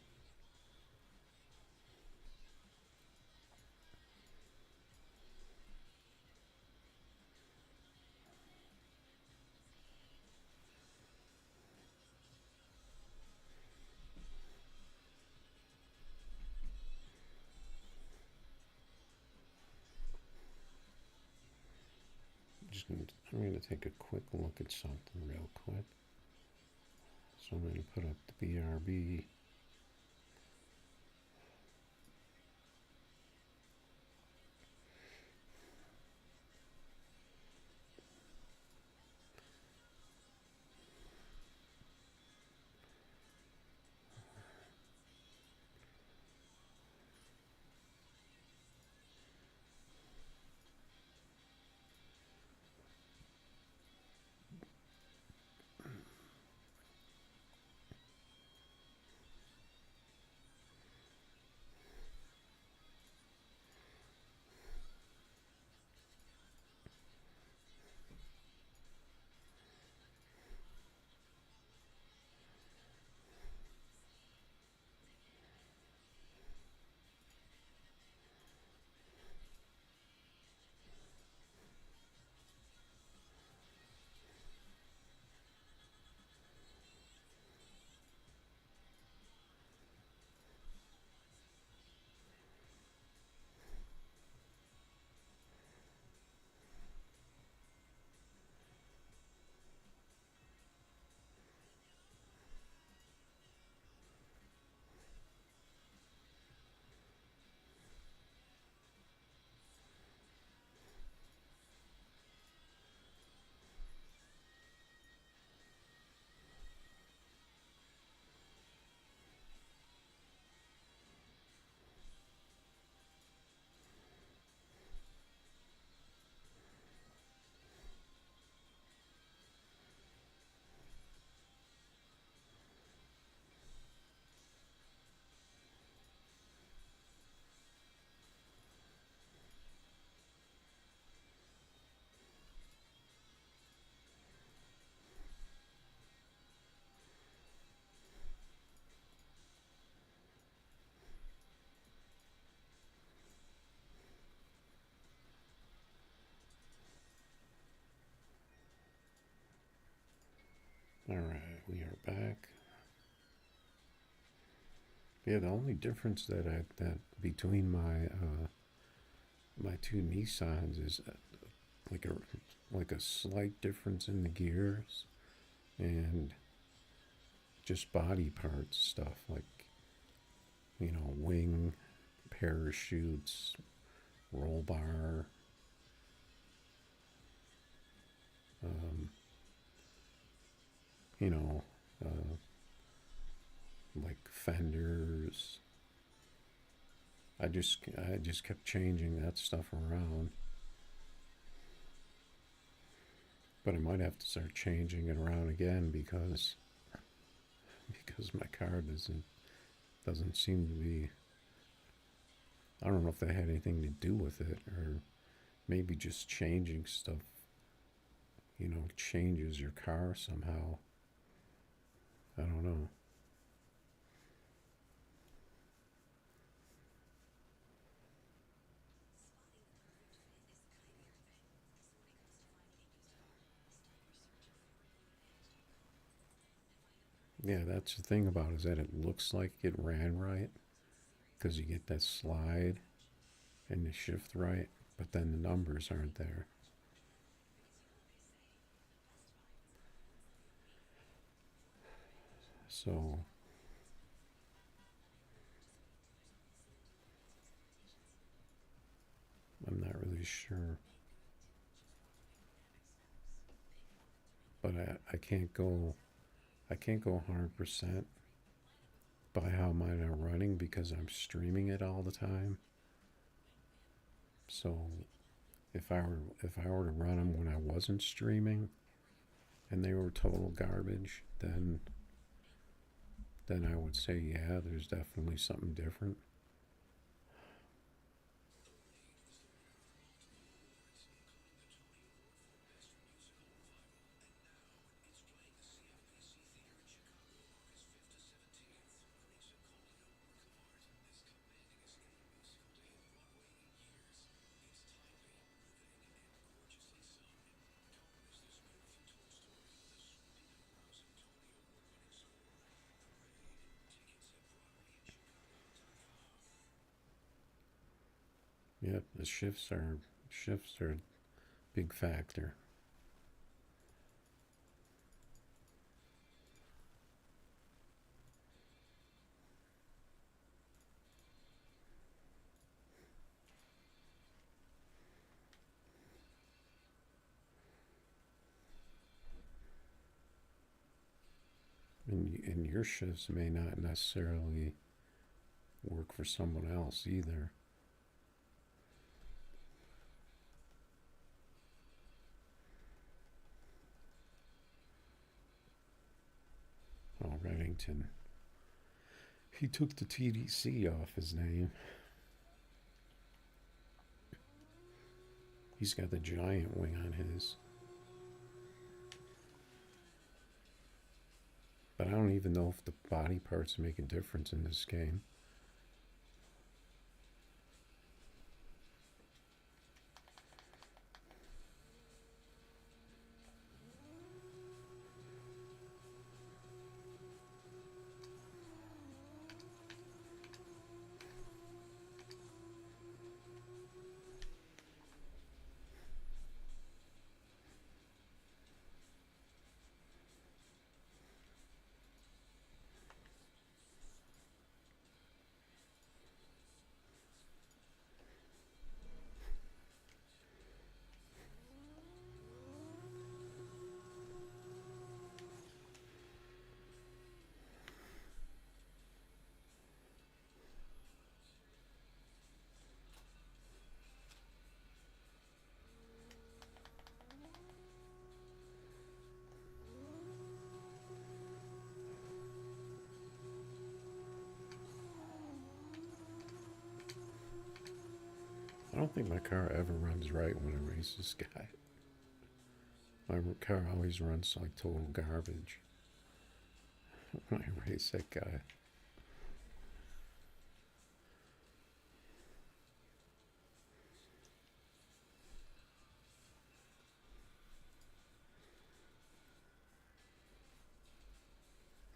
I'm going to take a quick look at something real quick. So I'm going to put up the BRB. All right, we are back. Yeah, the only difference that between my two Nissans is like a slight difference in the gears and just body parts stuff, like, wing, parachutes, roll bar, um, you know, uh, like fenders. I just kept changing that stuff around, but I might have to start changing it around again because my car doesn't seem to be. I don't know if that had anything to do with it, or maybe just changing stuff, changes your car somehow. I don't know. Yeah, that's the thing about it, is that it looks like it ran right because you get that slide and the shift right, but then the numbers aren't there. So I'm not really sure. But I can't go 100% by how mine are running because I'm streaming it all the time. So if I were to run them when I wasn't streaming and they were total garbage, then I would say, yeah, there's definitely something different. Yep, the shifts are a big factor. And your shifts may not necessarily work for someone else either. Oh, Reddington. He took the TDC off his name. He's got the giant wing on his. But I don't even know if the body parts make a difference in this game. I don't think my car ever runs right when I race this guy. My car always runs like total garbage when I race that guy.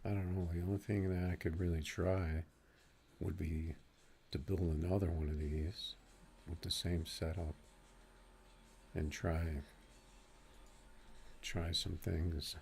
I don't know. The only thing that I could really try would be to build another one of these with the same setup and try some things.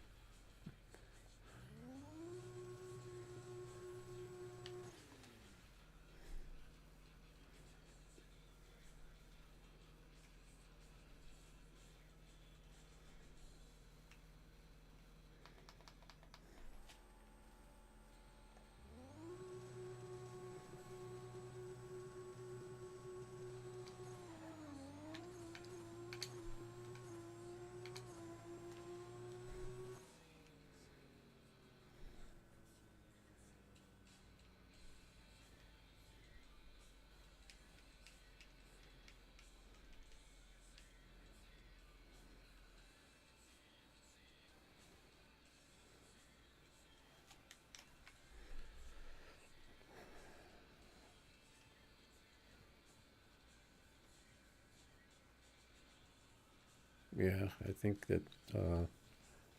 Yeah, I think that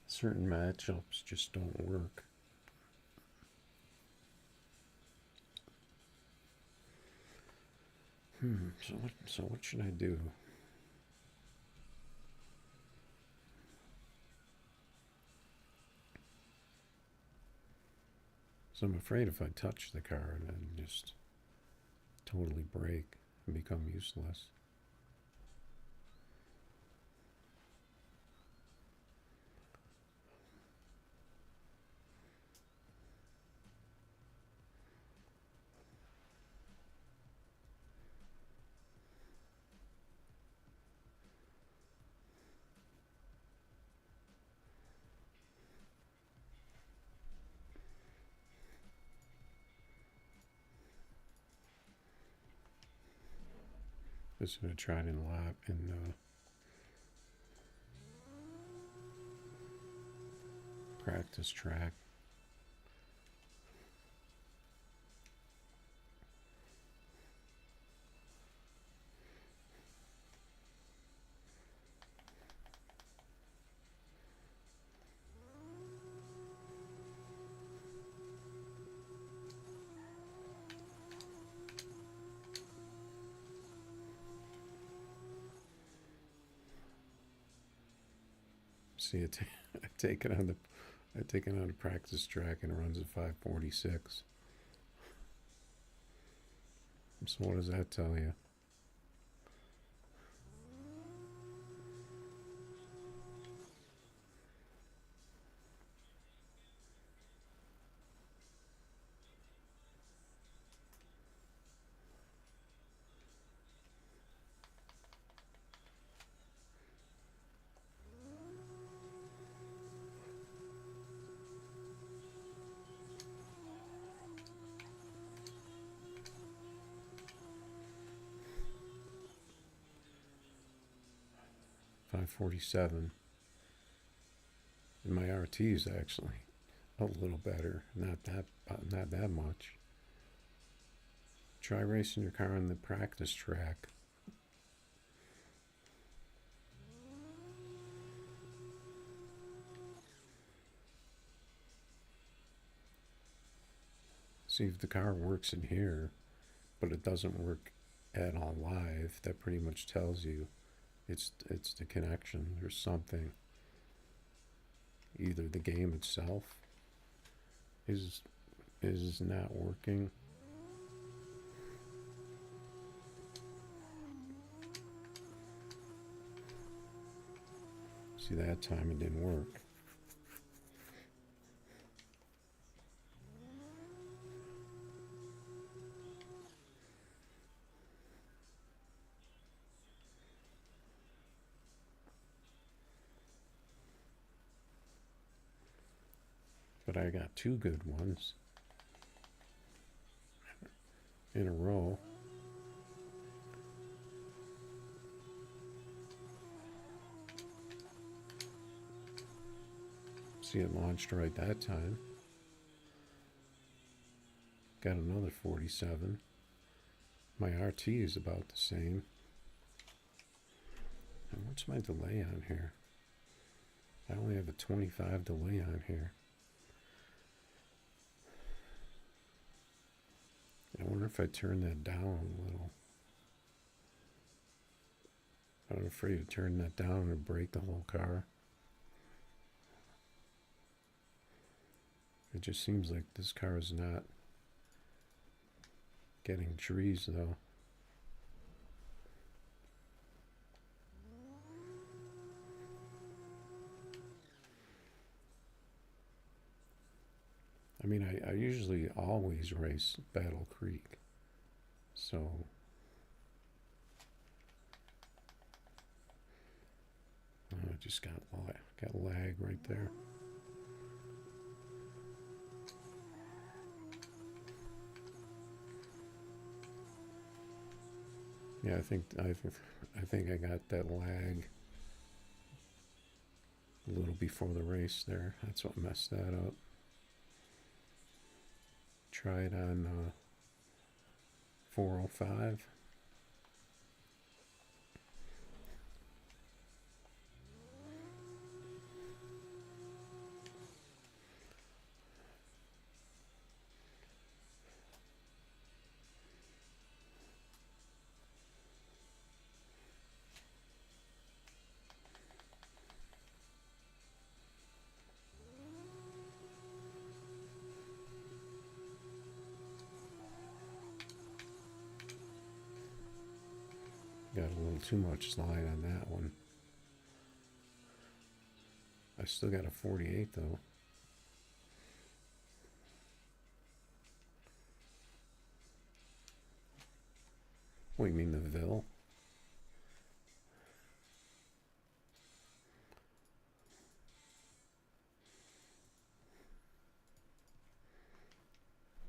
certain matchups just don't work. So what should I do? So I'm afraid if I touch the card, I'd just totally break and become useless. Just gonna try it in lap in practice track. See, I take it on the practice track and it runs at 546. So what does that tell you? .547. And my RT is actually a little better. Not that much. Try racing your car on the practice track. See if the car works in here, but it doesn't work at all live. That pretty much tells you it's the connection or something. Either the game itself is not working. See, that time it didn't work. But I got two good ones in a row. See, it launched right that time. Got another 47. My RT is about the same. And what's my delay on here? I only have a 25 delay on here. I wonder if I turn that down a little. I'm afraid to turn that down and break the whole car. It just seems like this car is not getting trees though. I mean, I usually always race Battle Creek, so I just got lag right there. Yeah, I think I got that lag a little before the race there. That's what messed that up. Try it on 405. Got a little too much slide on that one. I still got a 48 though. What, you mean the Ville?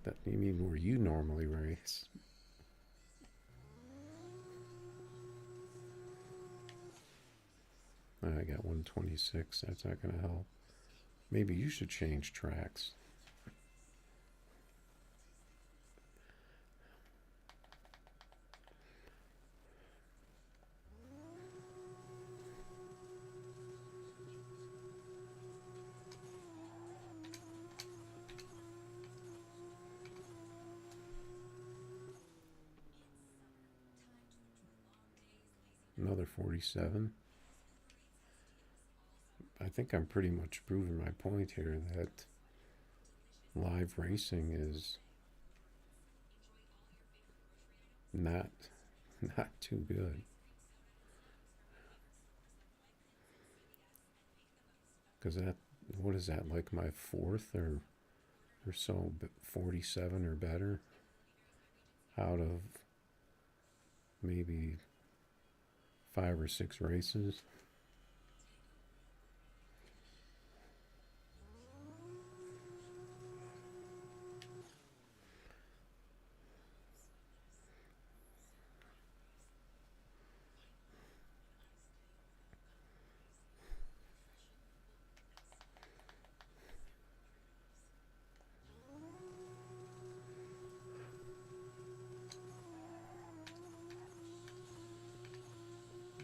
That, you mean where you normally race? I got 126. That's not going to help. Maybe you should change tracks. Another 47. I think I'm pretty much proving my point here that live racing is not too good. Because that, what is that, like my fourth or so, 47 or better out of maybe 5 or 6 races.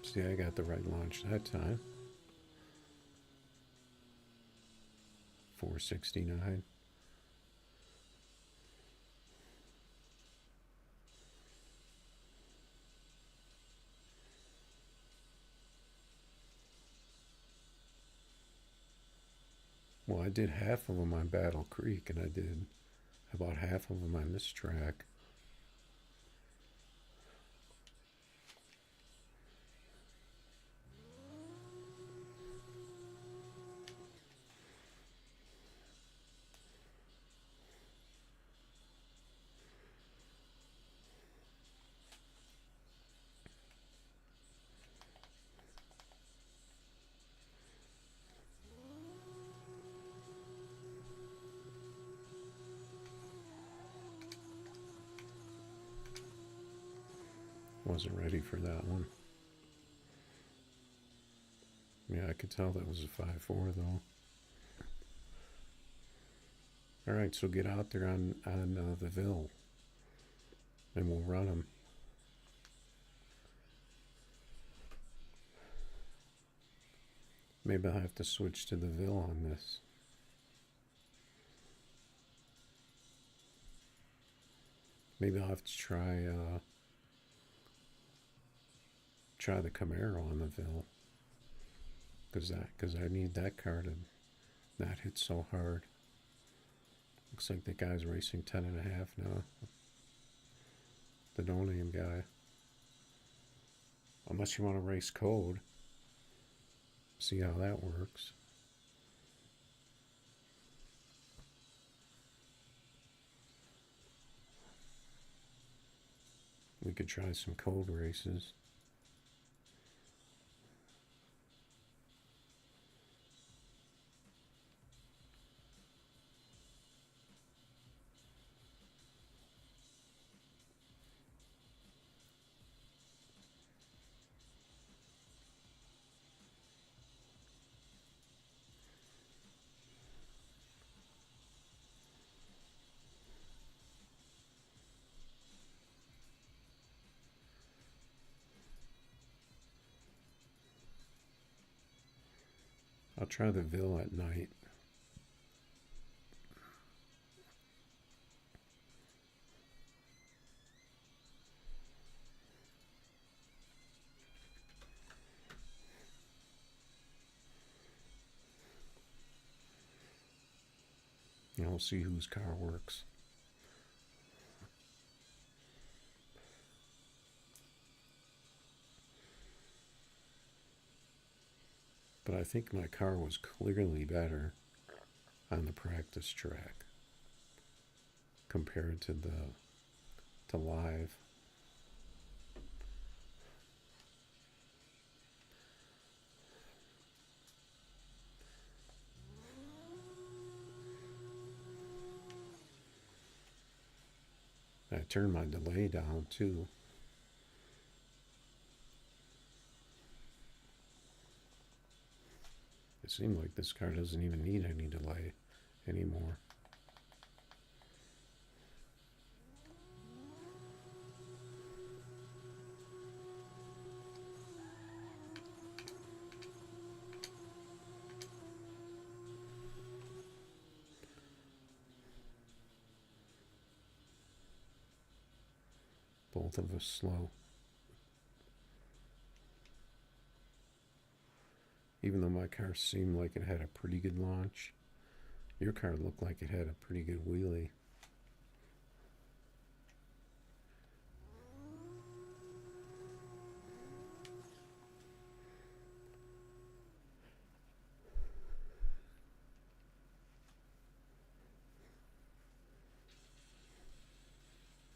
See, I got the right launch that time. 469. Well, I did half of them on Battle Creek, and I did about half of them on this track. Wasn't ready for that one. Yeah, I could tell that was a 5-4 though. All right, so get out there on the Ville, and we'll run them. Maybe I'll have to switch to the Ville on this. Maybe I'll have to try the Camaro on the Ville, because I need that car to not hit so hard. Looks like the guy's racing 10.5 now. The no-name guy. Unless you want to race code. See how that works. We could try some code races. I'll try the Ville at night. And we'll see whose car works. But I think my car was clearly better on the practice track compared to the live. I turned my delay down too. It seemed like this car doesn't even need any delay anymore. Both of us slow. Even though my car seemed like it had a pretty good launch, your car looked like it had a pretty good wheelie.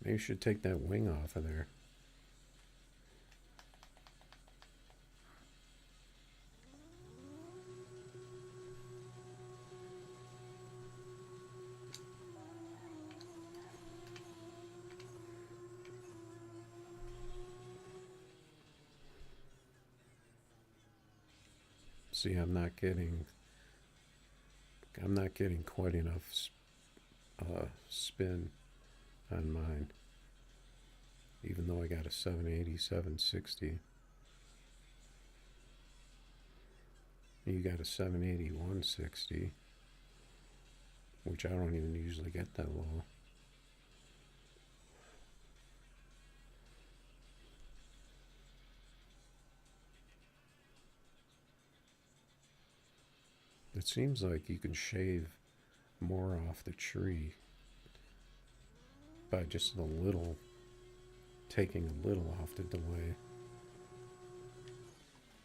Maybe you should take that wing off of there. See, I'm not getting quite enough spin on mine, even though I got a 780, 760. You got a 780, 160, which I don't even usually get that low. It seems like you can shave more off the tree by just taking a little off the delay.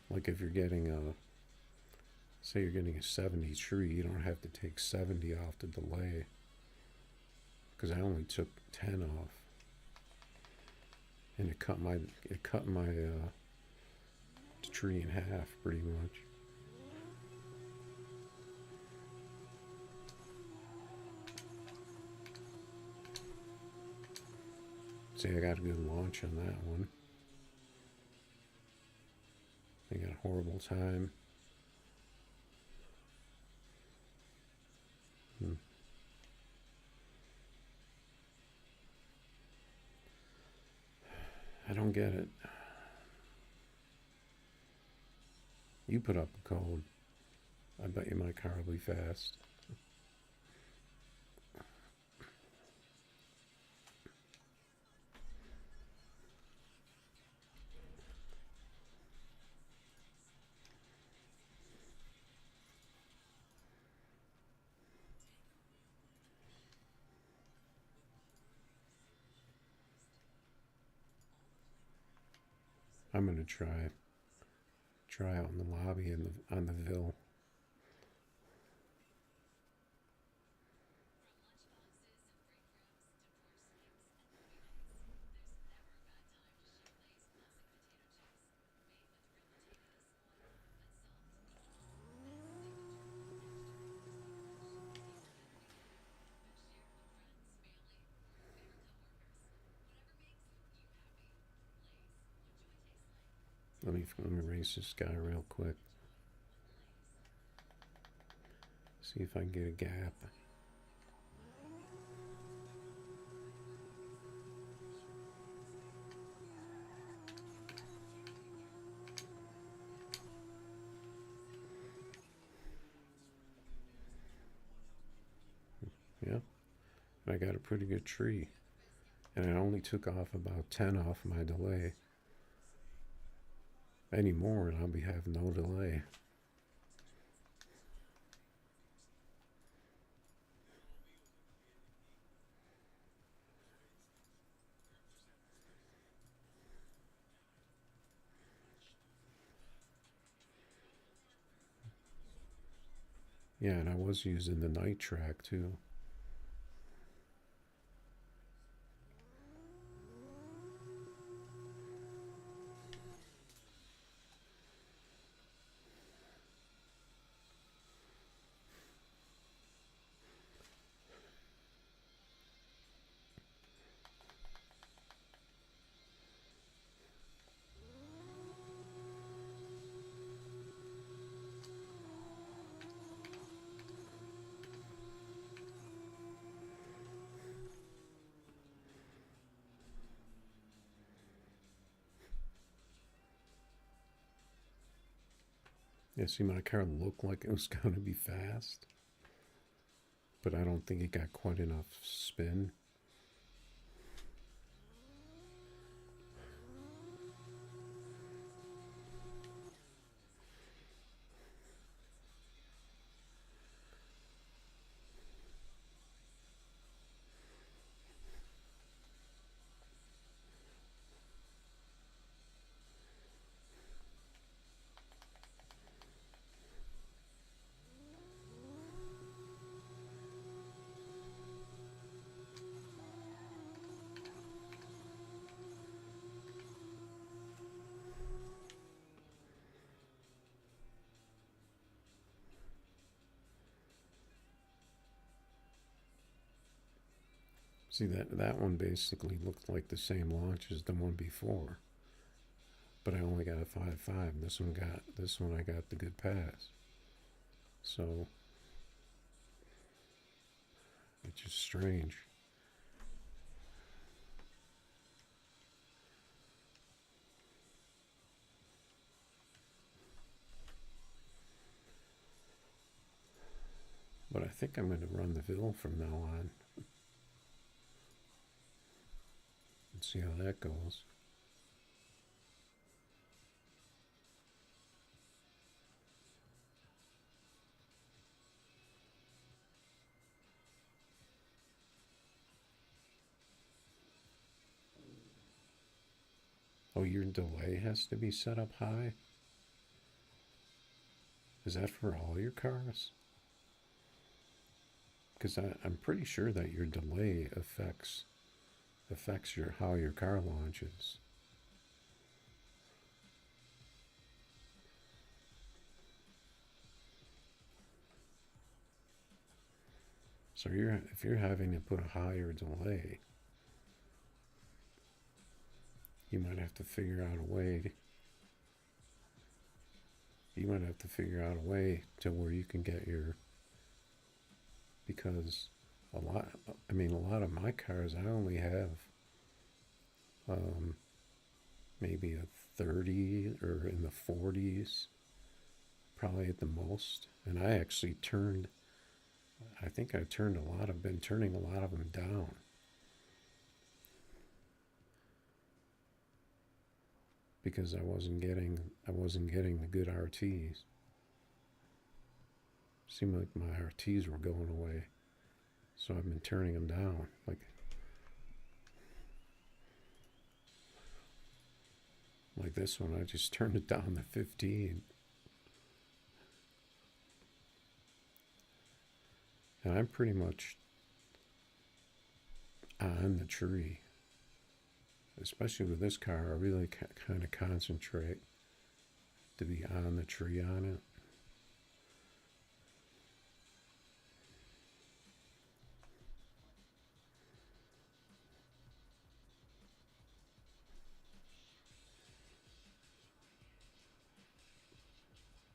Like if you're getting say you're getting a 70 tree, you don't have to take 70 off the delay, because I only took 10 off, and it cut my tree in half pretty much. See, I got a good launch on that one. I got a horrible time. I don't get it. You put up a code. I bet you my car will be fast. I'm gonna try out in the lobby on the Ville. Let me race this guy real quick. See if I can get a gap. Yeah, I got a pretty good tree, and I only took off about 10 off my delay. Any more and I'll be having no delay. Yeah, and I was using the night track too. Yeah, see, my car looked like it was going to be fast, but I don't think it got quite enough spin. See, that one basically looked like the same launch as the one before, but I only got a 5.5. This one I got the good pass. So it's just strange. But I think I'm going to run the Ville from now on and see how that goes. Oh, your delay has to be set up high? Is that for all your cars? Because I'm pretty sure that your delay affects your how your car launches. So if you're having to put a higher delay, you might have to figure out a way. You might have to figure out a way to where you can get your, because a lot. I mean, a lot of my cars, I only have um, maybe a 30 or in the 40s, probably at the most. And I actually turned. I think I turned a lot. I've been turning a lot of them down. Because I wasn't getting the good RTs. Seemed like my RTs were going away, so I've been turning them down. Like this one, I just turned it down to 15, and I'm pretty much on the tree. Especially with this car, I really kind of concentrate to be on the tree on it.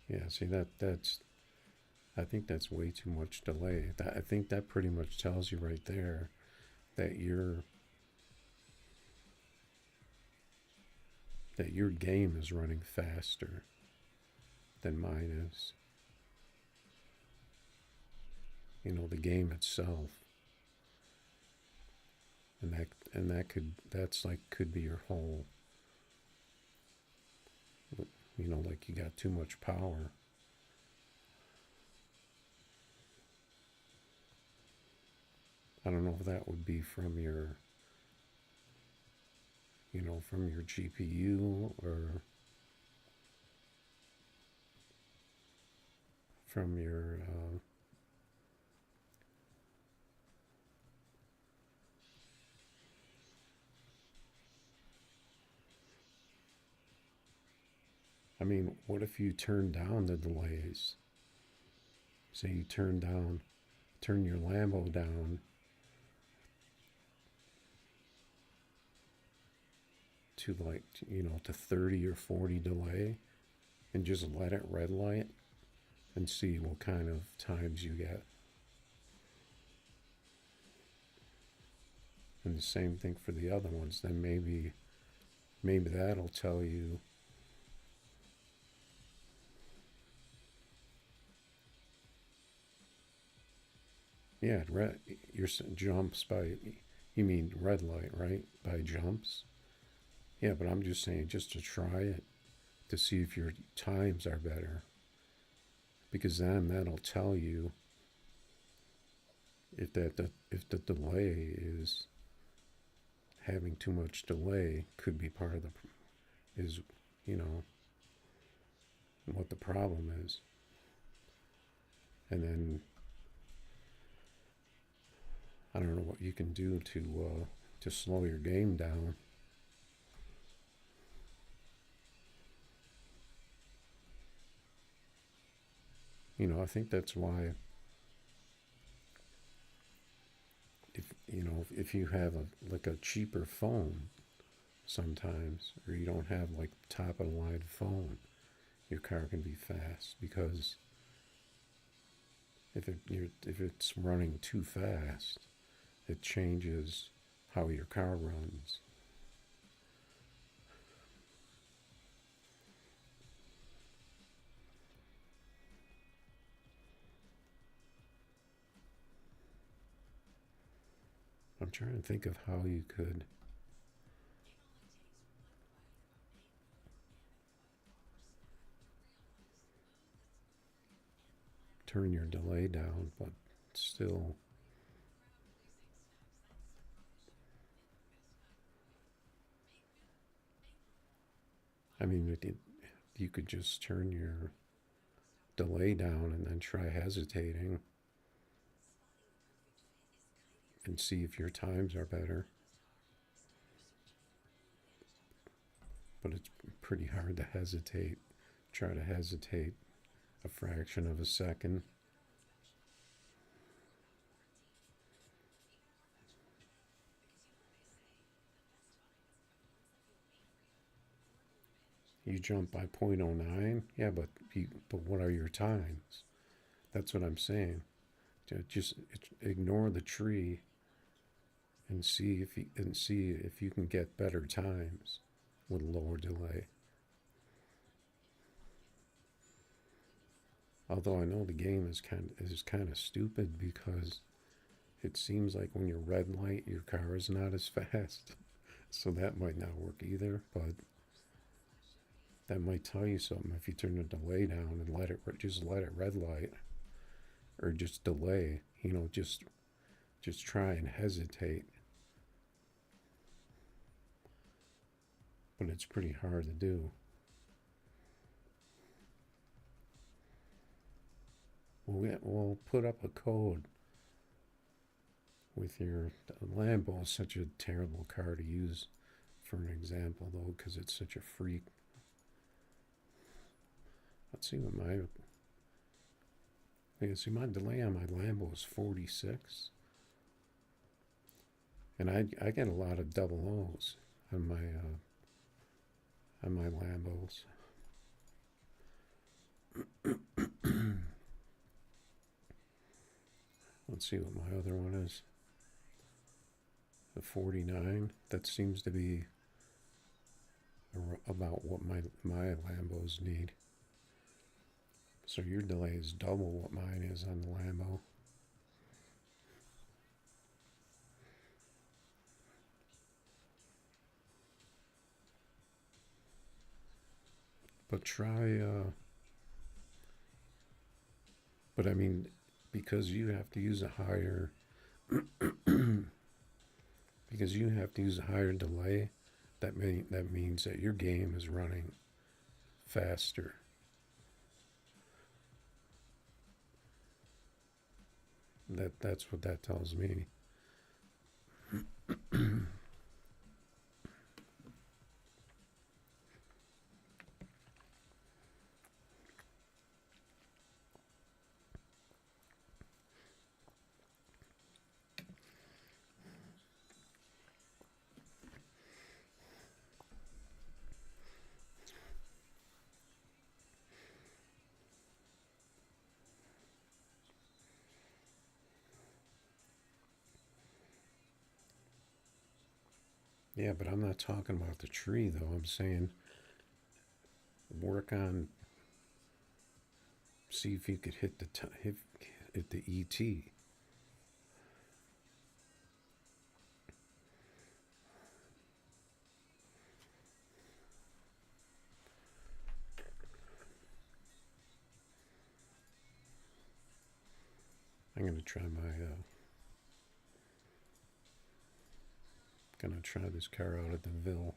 Yeah, see that's I think that's way too much delay. I think that pretty much tells you right there that your game is running faster than mine is. You know, the game itself. And that's like could be your whole, you know, like you got too much power. I don't know if that would be from your, you know, from your GPU or from your I mean, what if you turn down the delays? Say you turn your Lambo down to like, to 30 or 40 delay and just let it red light and see what kind of times you get. And the same thing for the other ones. Then maybe that'll tell you. Yeah, your jumps by, you mean red light, right? By jumps. Yeah, but I'm just saying, just to try it, to see if your times are better. Because then that'll tell you if the delay is having too much delay, could be part of is, you know, what the problem is. And then I don't know what you can do to slow your game down. I think that's why if you have a cheaper phone sometimes, or you don't have like top of the line phone, your car can be fast, because if it's running too fast, it changes how your car runs. I'm trying to think of how you could turn your delay down, but still. I mean, you could just turn your delay down and then try hesitating and see if your times are better. But it's pretty hard to hesitate. Try to hesitate a fraction of a second. You jump by 0.09, yeah, but what are your times? That's what I'm saying. Just ignore the tree and see if you can get better times with lower delay. Although I know the game is kind of stupid, because it seems like when you're red light, your car is not as fast. So that might not work either, but that might tell you something if you turn the delay down and let it red light, or just delay. Just try and hesitate. But it's pretty hard to do. We'll put up a code with your Lambo. Is such a terrible car to use for an example, though, because it's such a freak. Let's see what my delay on my Lambo is 46, and I get a lot of double O's on my Lambos. Let's see what my other one is. The 49. That seems to be about what my Lambos need. So your delay is double what mine is on the Lambo. But but I mean, because you have to use a higher, delay, that means that your game is running faster. That's what that tells me. Yeah, but I'm not talking about the tree though. I'm saying work on, see if you could hit hit the ET. I'm gonna try gonna try this car out at the Ville.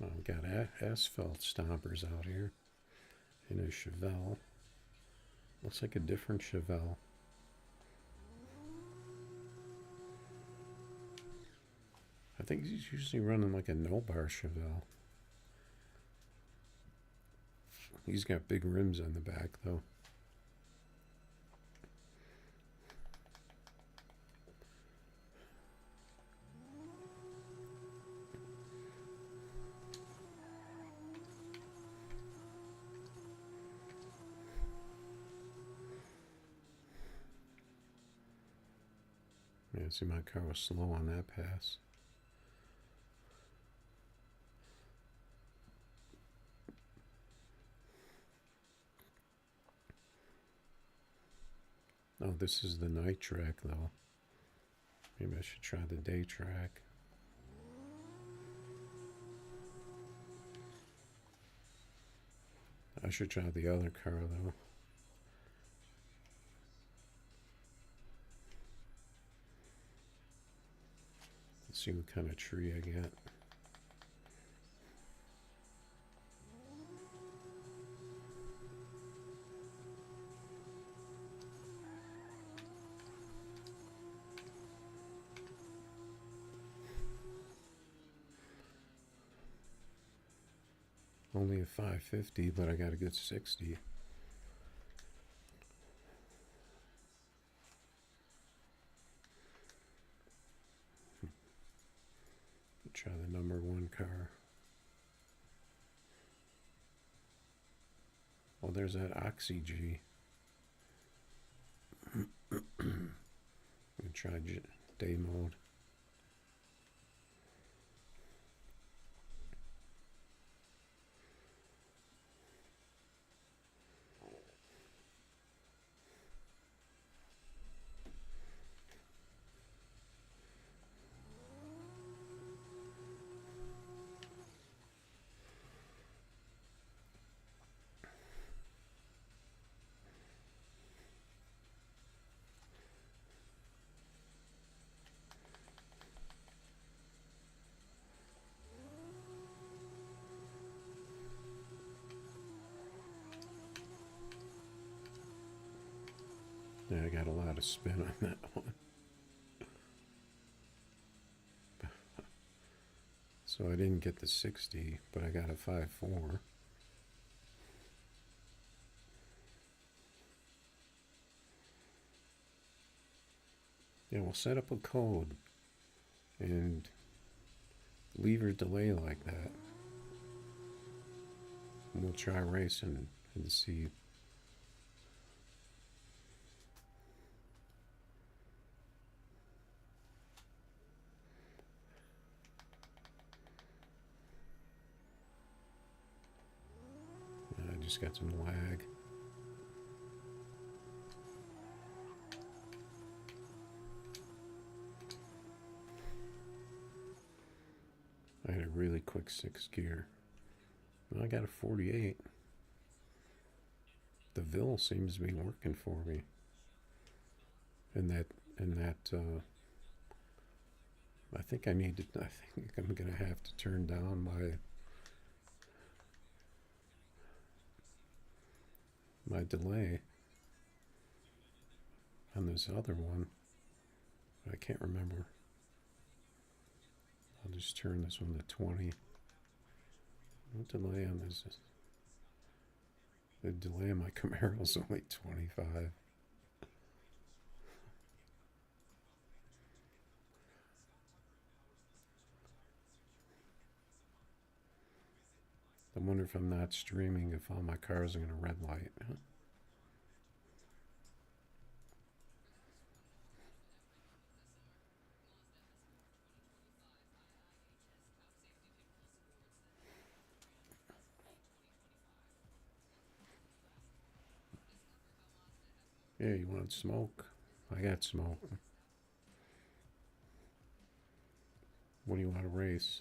I've got asphalt stompers out here in a Chevelle. Looks like a different Chevelle. I think he's usually running like a no-bar Chevelle. He's got big rims on the back though. Yeah, see, my car was slow on that pass. Oh, this is the night track though. Maybe I should try the day track. I should try the other car though. Let's see what kind of tree I get. Only a 550, but I got a good 60. Try the number one car. Oh, there's that Oxy G. I'm gonna try day mode. Yeah, I got a lot of spin on that one. So I didn't get the 60, but I got a 5.4. Yeah, we'll set up a code and leave or delay like that. And we'll try racing and see. I just got some lag. I had a really quick 6th gear. Well, I got a 48. The Ville seems to be working for me. And that I think I think I'm gonna have to turn down my delay on this other one. I can't remember. I'll just turn this one to 20. What delay on this? The delay on my Camaro is only 25. I wonder if I'm not streaming if all my cars are going to red light. Yeah, you want smoke? I got smoke. What do you want to race?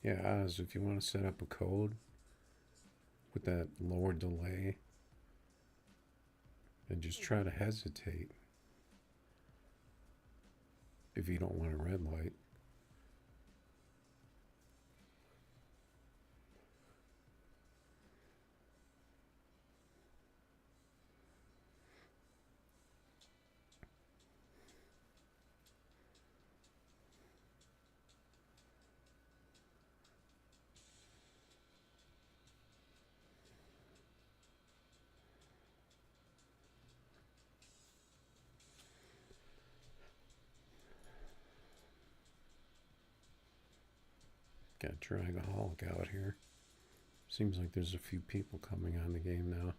Yeah, Oz, if you want to set up a code with that lower delay and just try to hesitate if you don't want a red light. Got Dragaholic out here. Seems like there's a few people coming on the game now.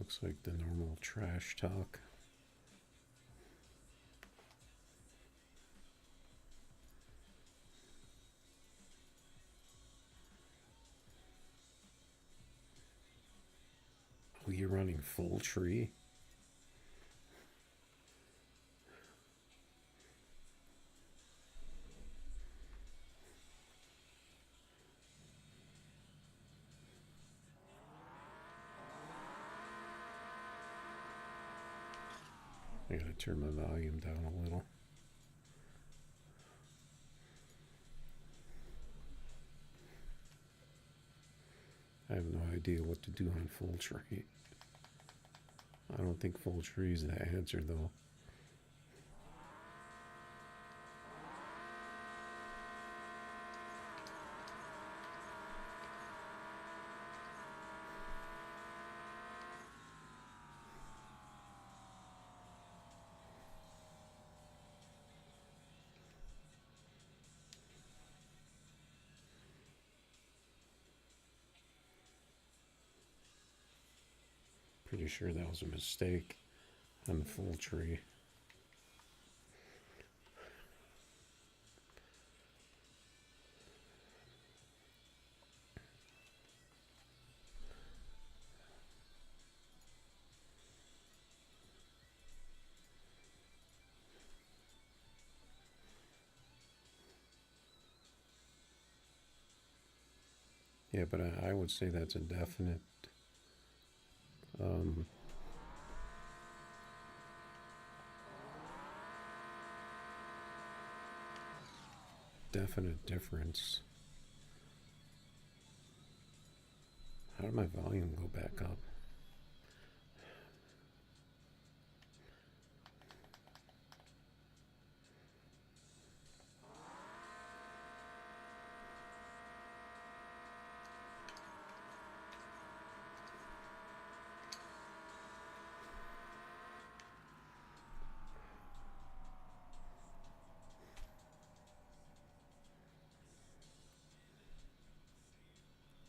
Looks like the normal trash talk. Oh, you're running full tree? I gotta turn my volume down a little. I have no idea what to do on full tree. I don't think full tree is the answer though. Pretty sure that was a mistake on the full tree. Yeah, but I would say that's a definite definite difference. How did my volume go back up?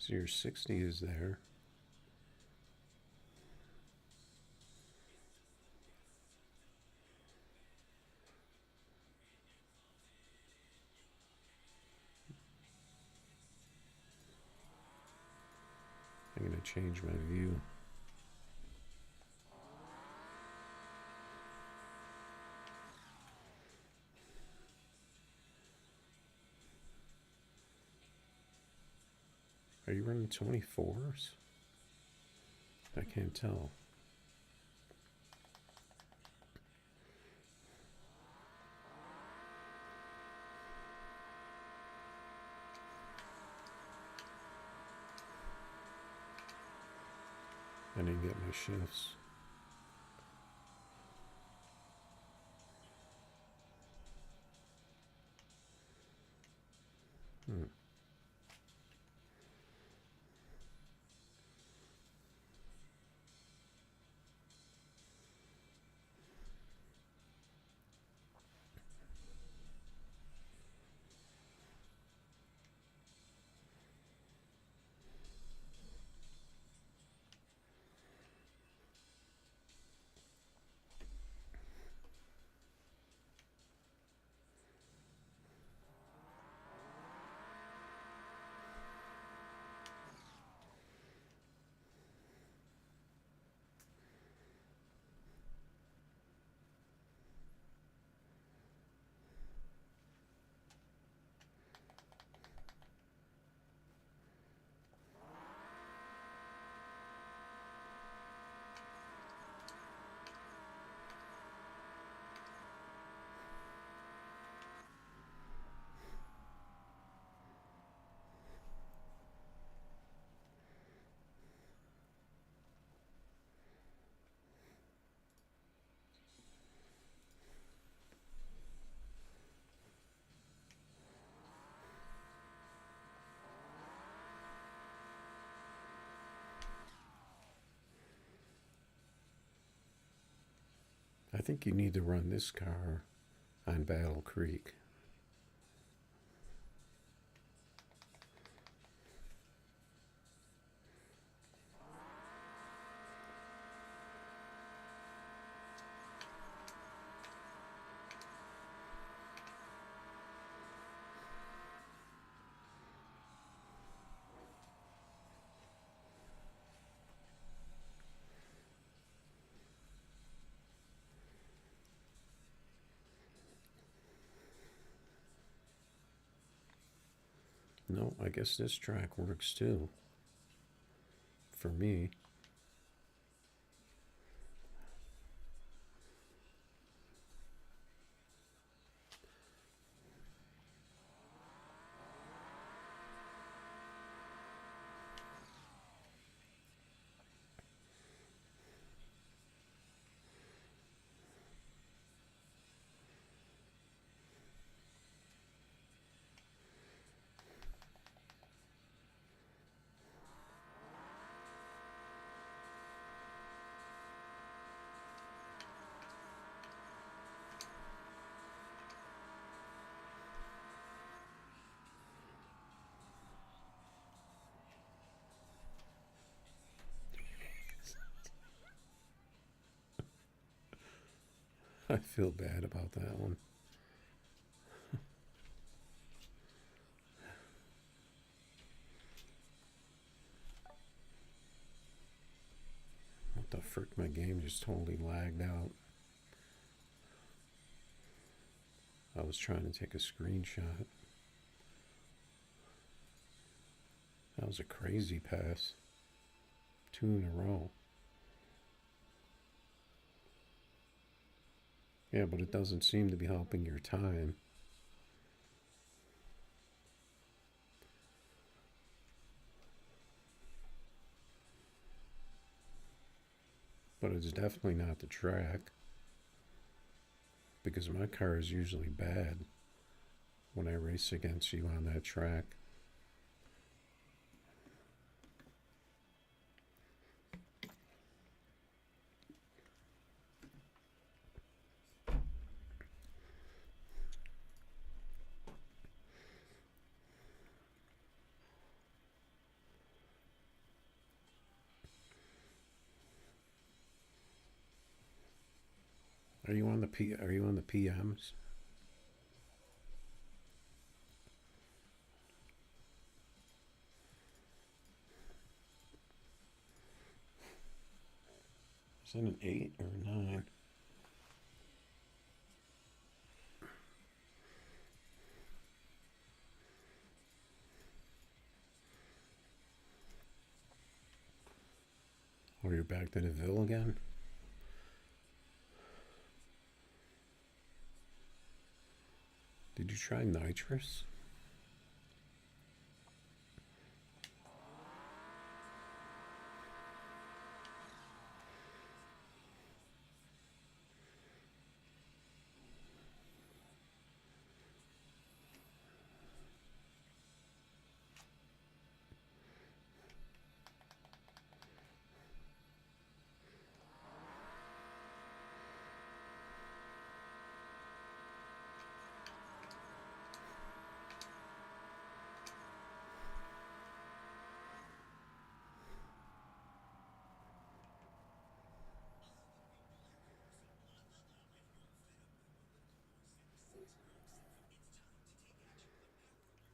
So your 60 is there. I'm going to change my view. Are you running 24s? I can't tell. didn't get my shifts. I think you need to run this car on Battle Creek. No, I guess this track works too. For me. I feel bad about that one. What the frick, my game just totally lagged out. I was trying to take a screenshot. That was a crazy pass. 2 in a row. Yeah, but it doesn't seem to be helping your time. But it's definitely not the track, because my car is usually bad when I race against you on that track. Are you on the PMs? Is that an 8 or a 9? Oh, you're back to the Ville again? Did you try nitrous?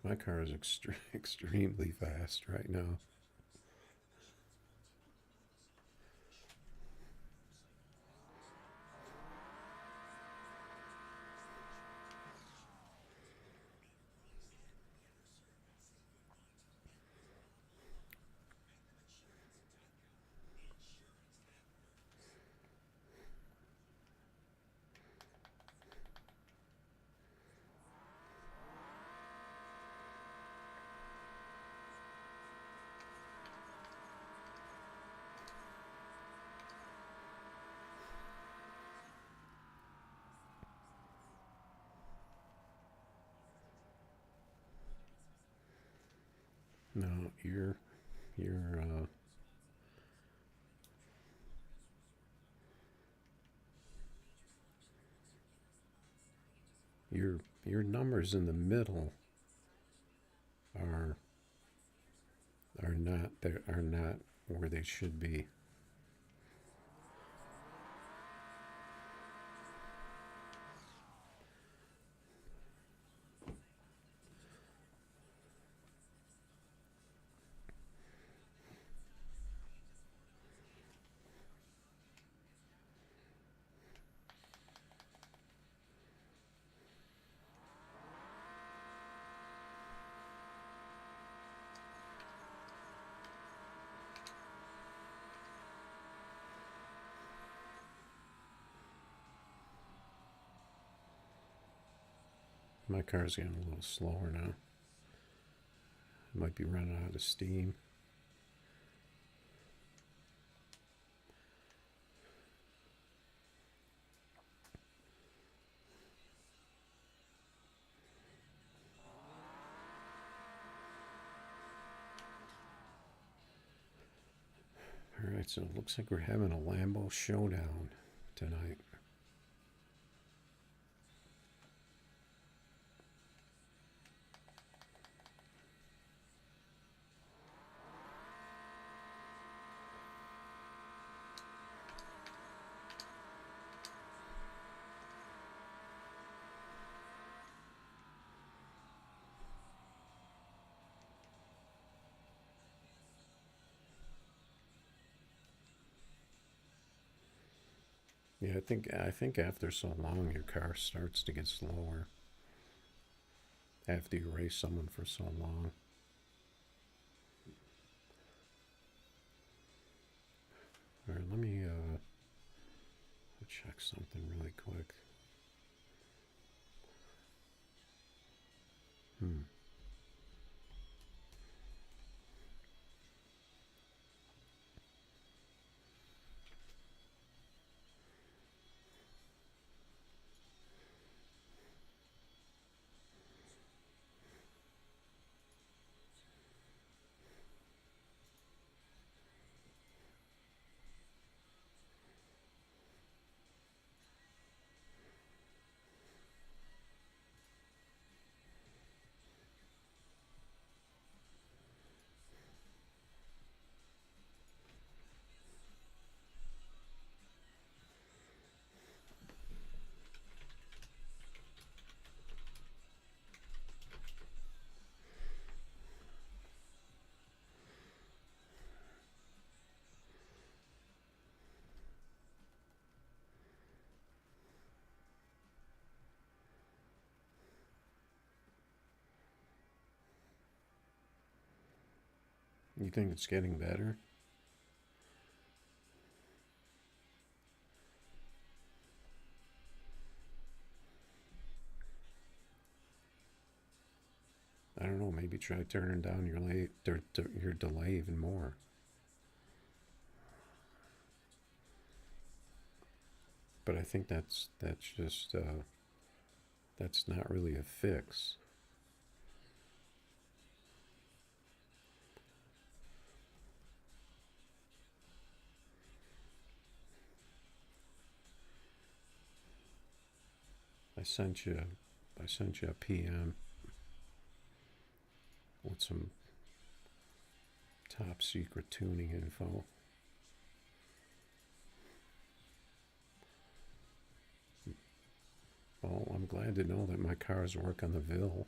My car is extremely fast right now. No, you're your numbers in the middle are are not where they should be. My car's getting a little slower now. It might be running out of steam. Alright, so it looks like we're having a Lambo showdown tonight. Yeah, I think after so long your car starts to get slower. After you race someone for so long. Alright, let me check something really quick. You think it's getting better? I don't know. Maybe try turning down your delay even more. But I think that's just that's not really a fix. I sent you a PM with some top secret tuning info. Well, I'm glad to know that my cars work on the Ville.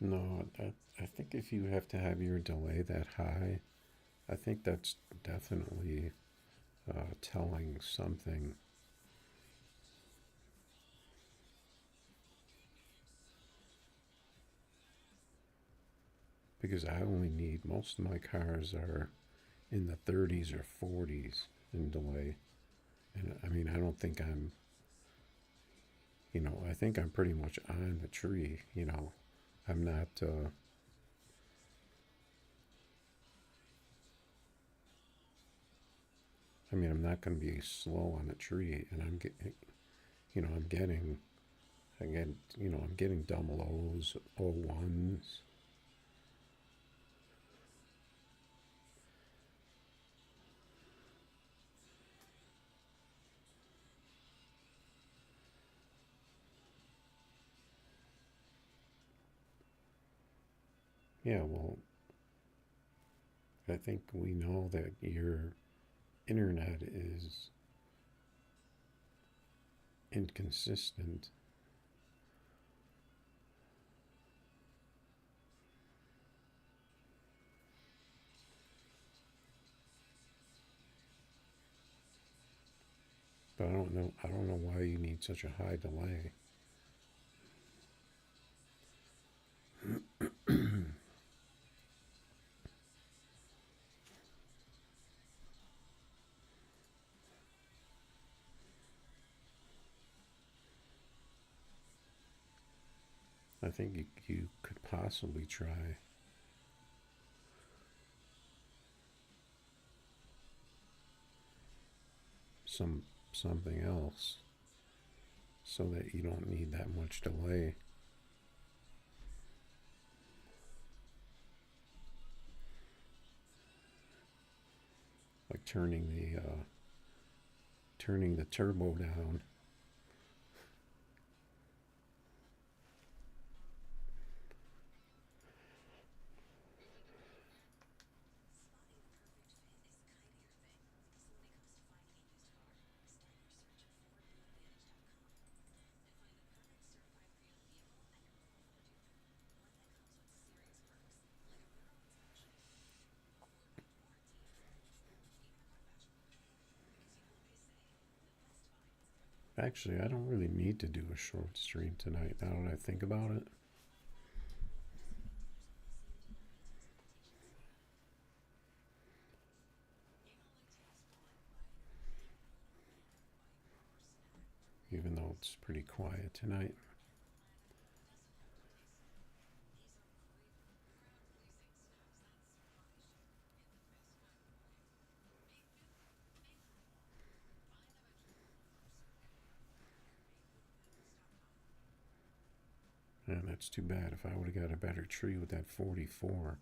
No, I think if you have to have your delay that high, I think that's definitely telling something. Because I only need, most of my cars are in the 30s or 40s in delay. And I mean, I don't think I'm, I think I'm pretty much on the tree. I'm not, I mean, I'm not going to be slow on the tree. And I'm getting, I'm getting, again, I'm getting double O's, O ones. Yeah, well, I think we know that your internet is inconsistent. But I don't know why you need such a high delay. I think you could possibly try something else so that you don't need that much delay. Like turning the turbo down. Actually, I don't really need to do a short stream tonight now that I think about it. Even though it's pretty quiet tonight. And that's too bad. If I would have got a better tree with that 44,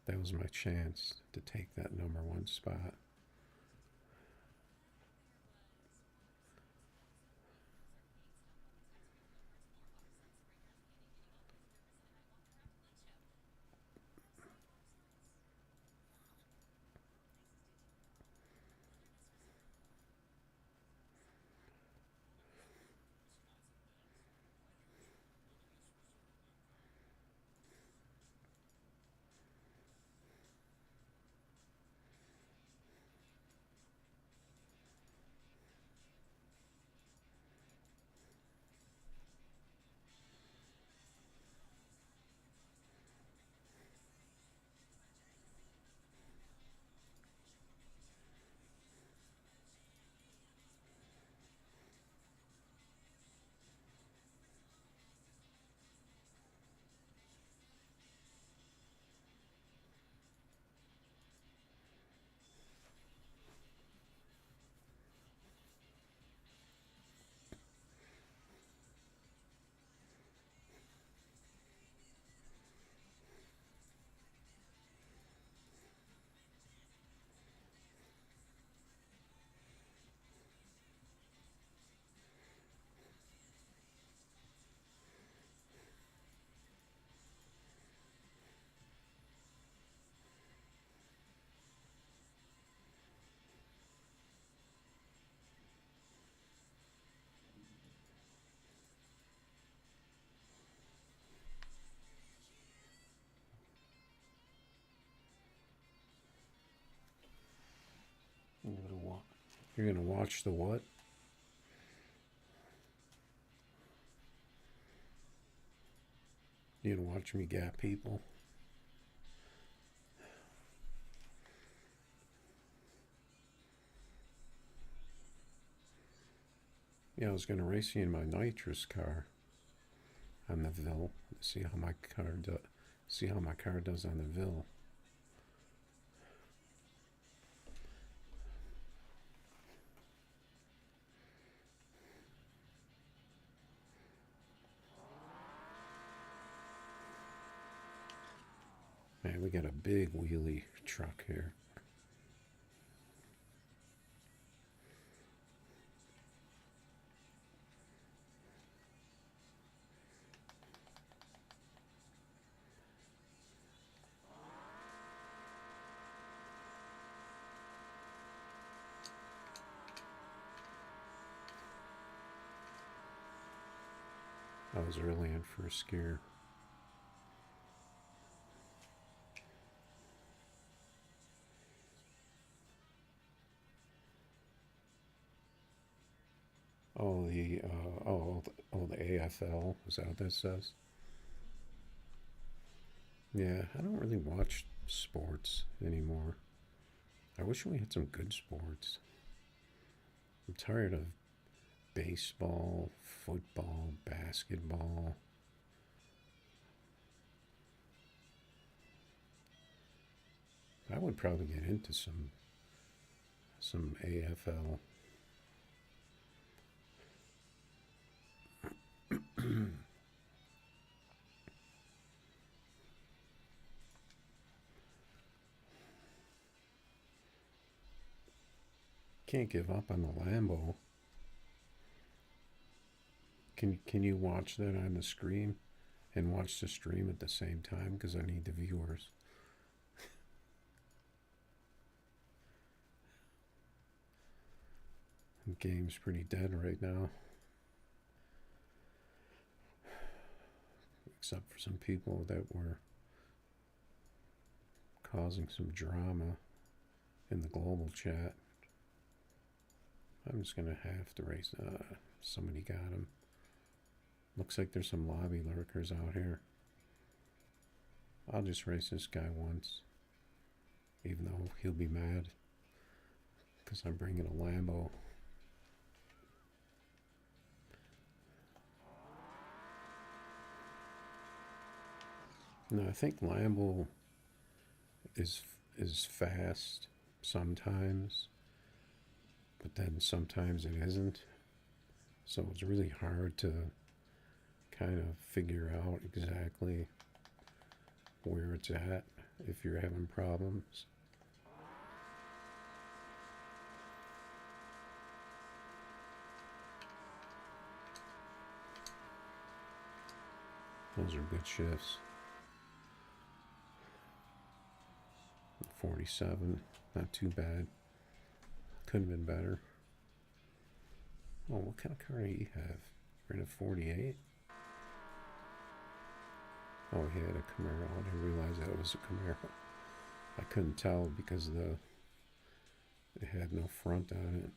that was my chance to take that number one spot. You're gonna watch the what? You're gonna watch me gap people? Yeah, I was gonna race you in my nitrous car on the Ville. See how my car does. See how my car does on the Ville. Man, we got a big wheelie truck here. I was really in for a scare. Oh, the AFL. Is that what that says? Yeah, I don't really watch sports anymore. I wish we had some good sports. I'm tired of baseball, football, basketball. I would probably get into some AFL. Can't give up on the Lambo. Can you watch that on the screen and watch the stream at the same time? Because I need the viewers. The game's pretty dead right now. Except for some people that were causing some drama in the global chat. I'm just gonna have to race. Somebody got him. Looks like there's some lobby lurkers out here. I'll just race this guy once, even though he'll be mad because I'm bringing a Lambo. No, I think Lambo is fast sometimes, but then sometimes it isn't. So it's really hard to kind of figure out exactly where it's at if you're having problems. Those are good shifts. 47, not too bad. Could have been better. Oh, what kind of car do you have? You're in a 48? Oh, he had a Camaro. I didn't realize that it was a Camaro. I couldn't tell because it had no front on it.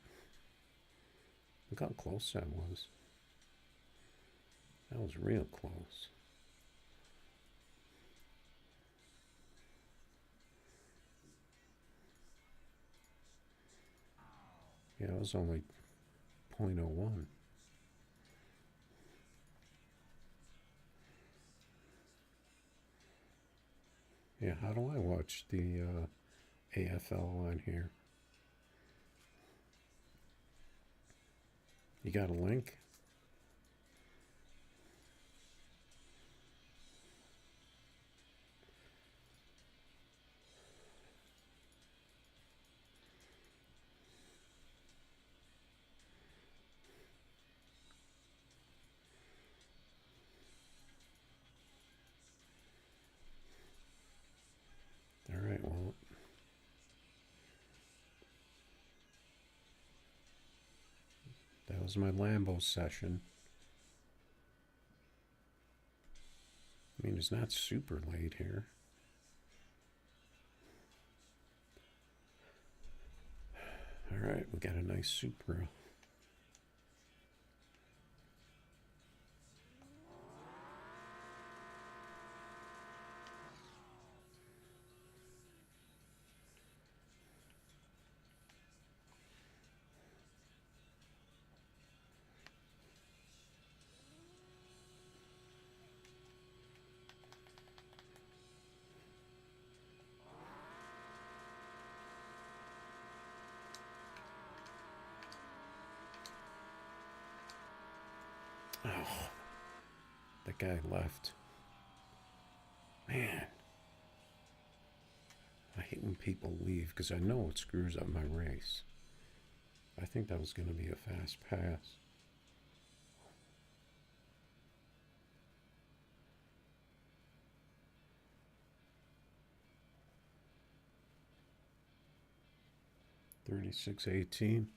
Look how close that was. That was real close. Yeah, it was only 0.01. Yeah, how do I watch the AFL on here? You got a link? All right, well, that was my Lambo session. I mean, it's not super late here. All Alright, we got a nice Supra. Oh, that guy left. Man, I hate when people leave because I know it screws up my race. I think that was going to be a fast pass. $36.18.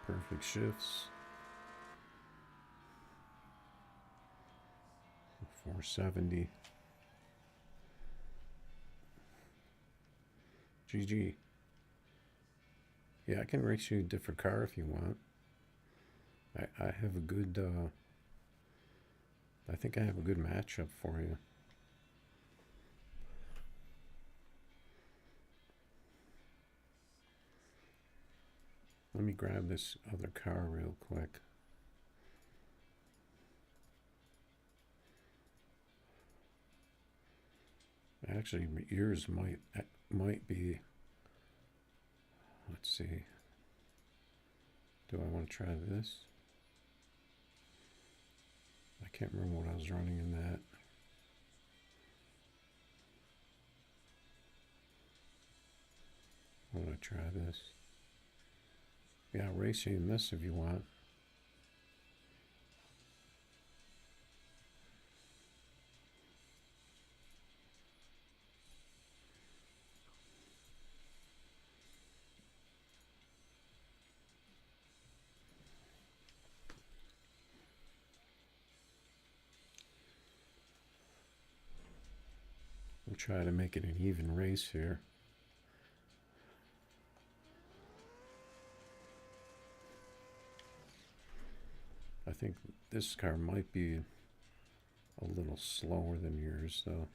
Perfect shifts. 470. GG. Yeah, I can race you a different car if you want. I have a good, I think I have a good matchup for you. Let me grab this other car real quick. Actually, yours might be. Let's see. Do I want to try this? I can't remember what I was running in that. I want to try this. Yeah, racing in this if you want. We'll try to make it an even race here. I think this car might be a little slower than yours, though.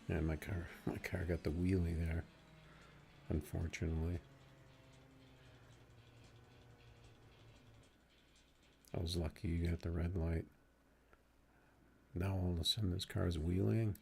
Yeah, my car got the wheelie there, unfortunately. I was lucky you got the red light. Now all of a sudden this car's wheeling.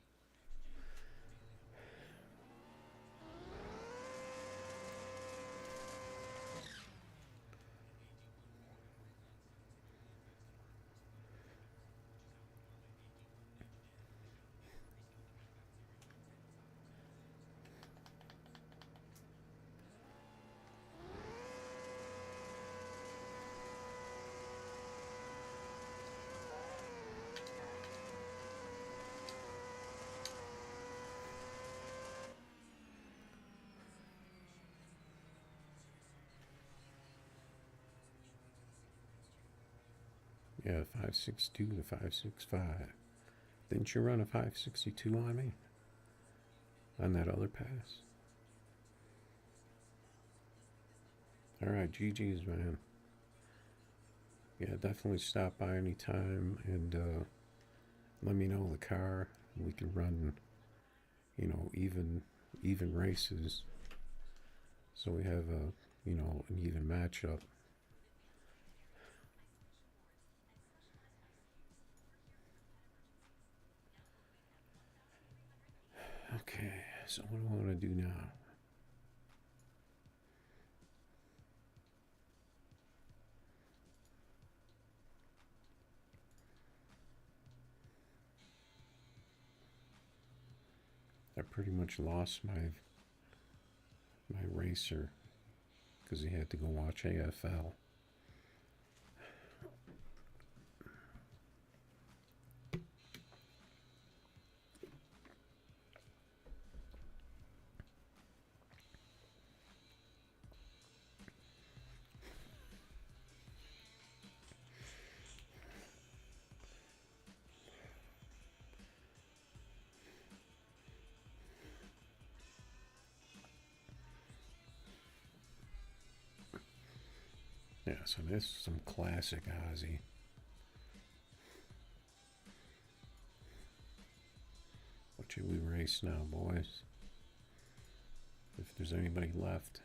Yeah, 562 to 565. Didn't you run a 562 on me? On that other pass? Alright, GG's, man. yeah, definitely stop by anytime and let me know the car. We can run, even races. So we have an even matchup. Okay, so what do I want to do now? I pretty much lost my racer because he had to go watch AFL. Yeah, so this is some classic Ozzy. What should we race now, boys? If there's anybody left.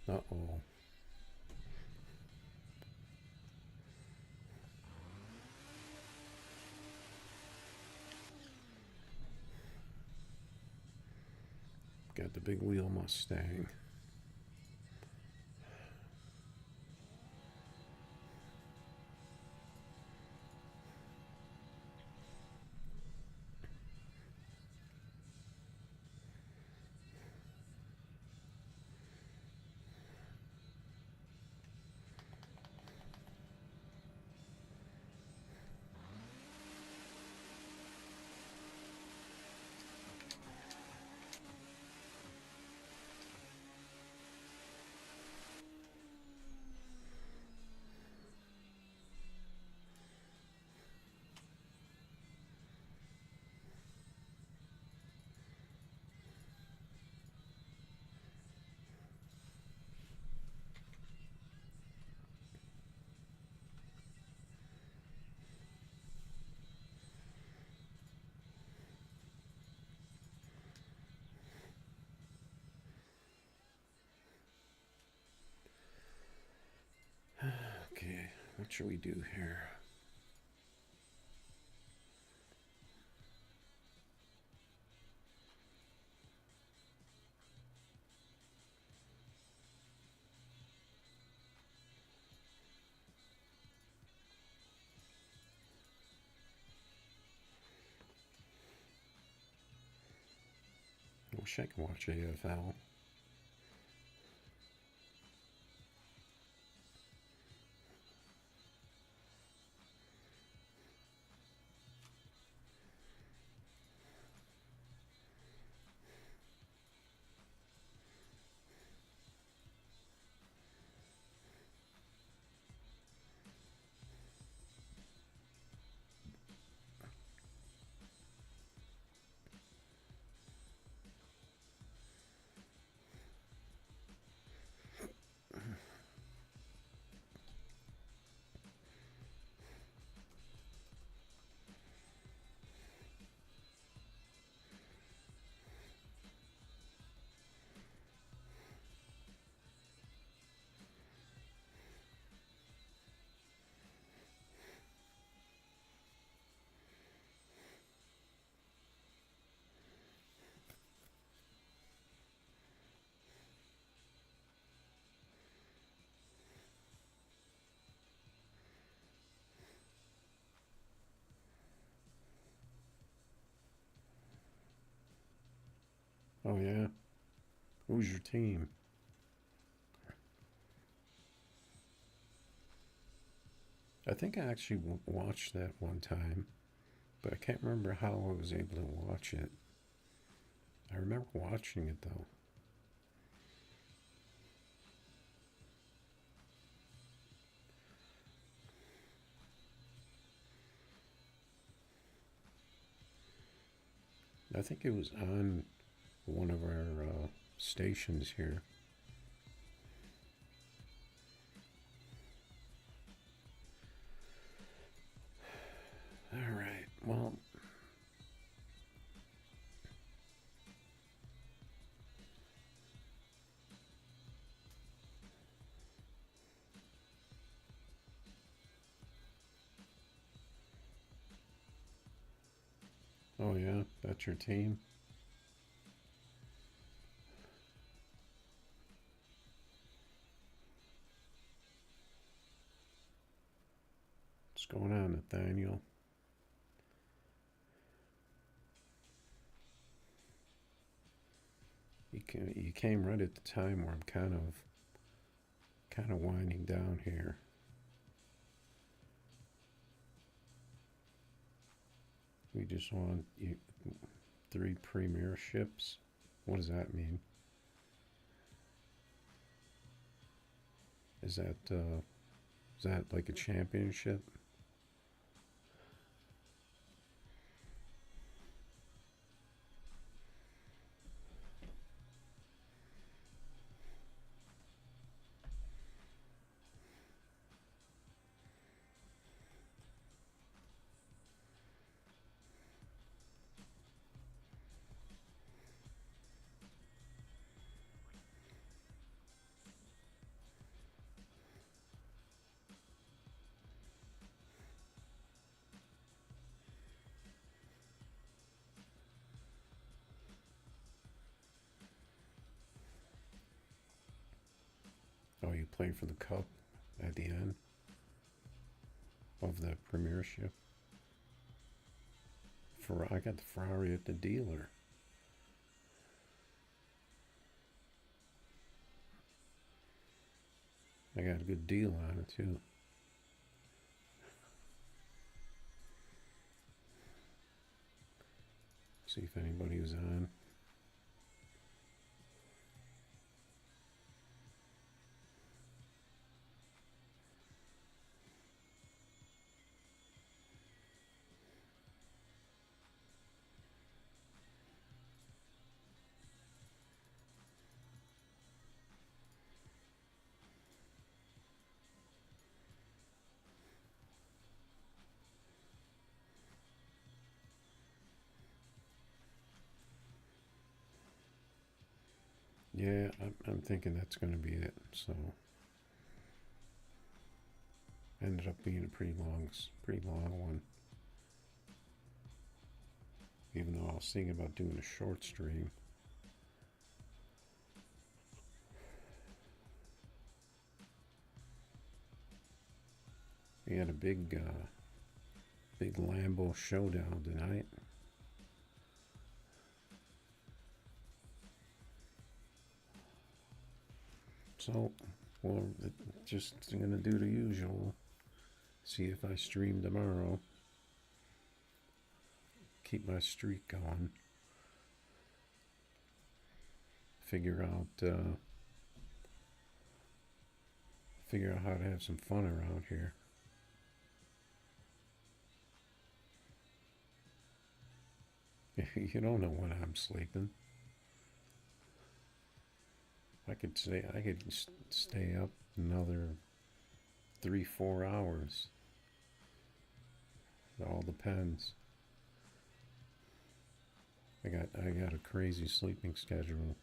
Uh-oh. Got the big wheel Mustang. Okay, what should we do here? I wish I could watch AFL. Oh yeah? Who's your team? I think I actually watched that one time, but I can't remember how I was able to watch it. I remember watching it though. I think it was on one of our stations here. All right. Well, oh yeah, that's your team. What's going on, Nathaniel? You came right at the time where I'm kind of winding down here. We just want you 3 premierships. What does that mean? Is that like a championship? Oh, you play for the cup at the end of the premiership. I got the Ferrari at the dealer. I got a good deal on it too. See if anybody was on. Yeah, I'm thinking that's going to be it. So ended up being a pretty long one. Even though I was thinking about doing a short stream. We had a big Lambo showdown tonight. So, well, just gonna do the usual. See if I stream tomorrow. Keep my streak going. Figure out how to have some fun around here. You don't know when I'm sleeping. I could stay up another 3-4 hours. It all depends. I got a crazy sleeping schedule.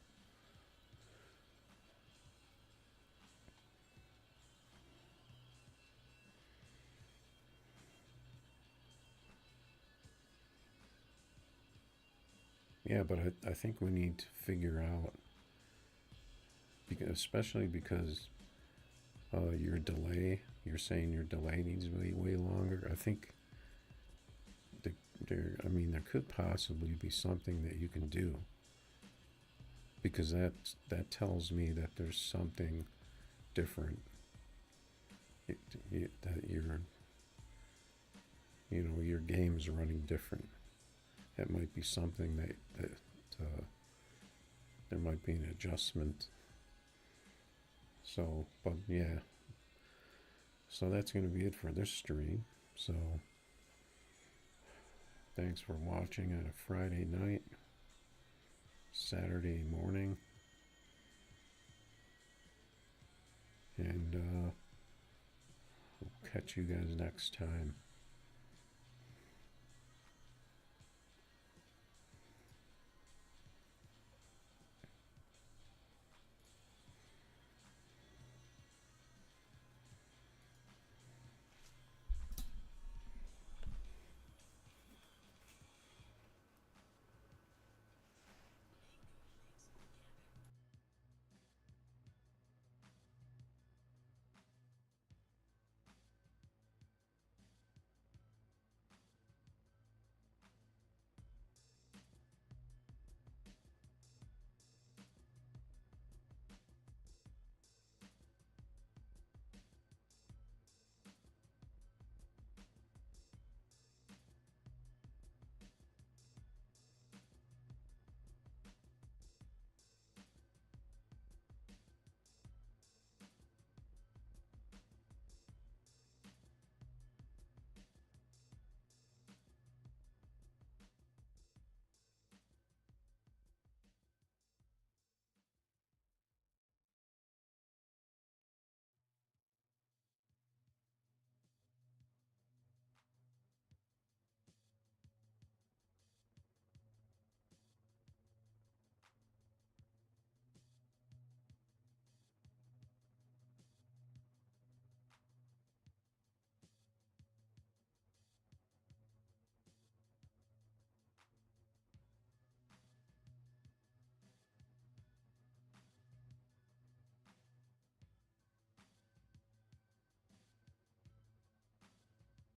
Yeah, but I think we need to figure out, especially because you're saying your delay needs to be way longer. I think there could possibly be something that you can do because that tells me that there's something different, that your game's running different. It might be something that there might be an adjustment. So, but yeah, so that's going to be it for this stream. So thanks for watching on a Friday night, Saturday morning, and we'll catch you guys next time.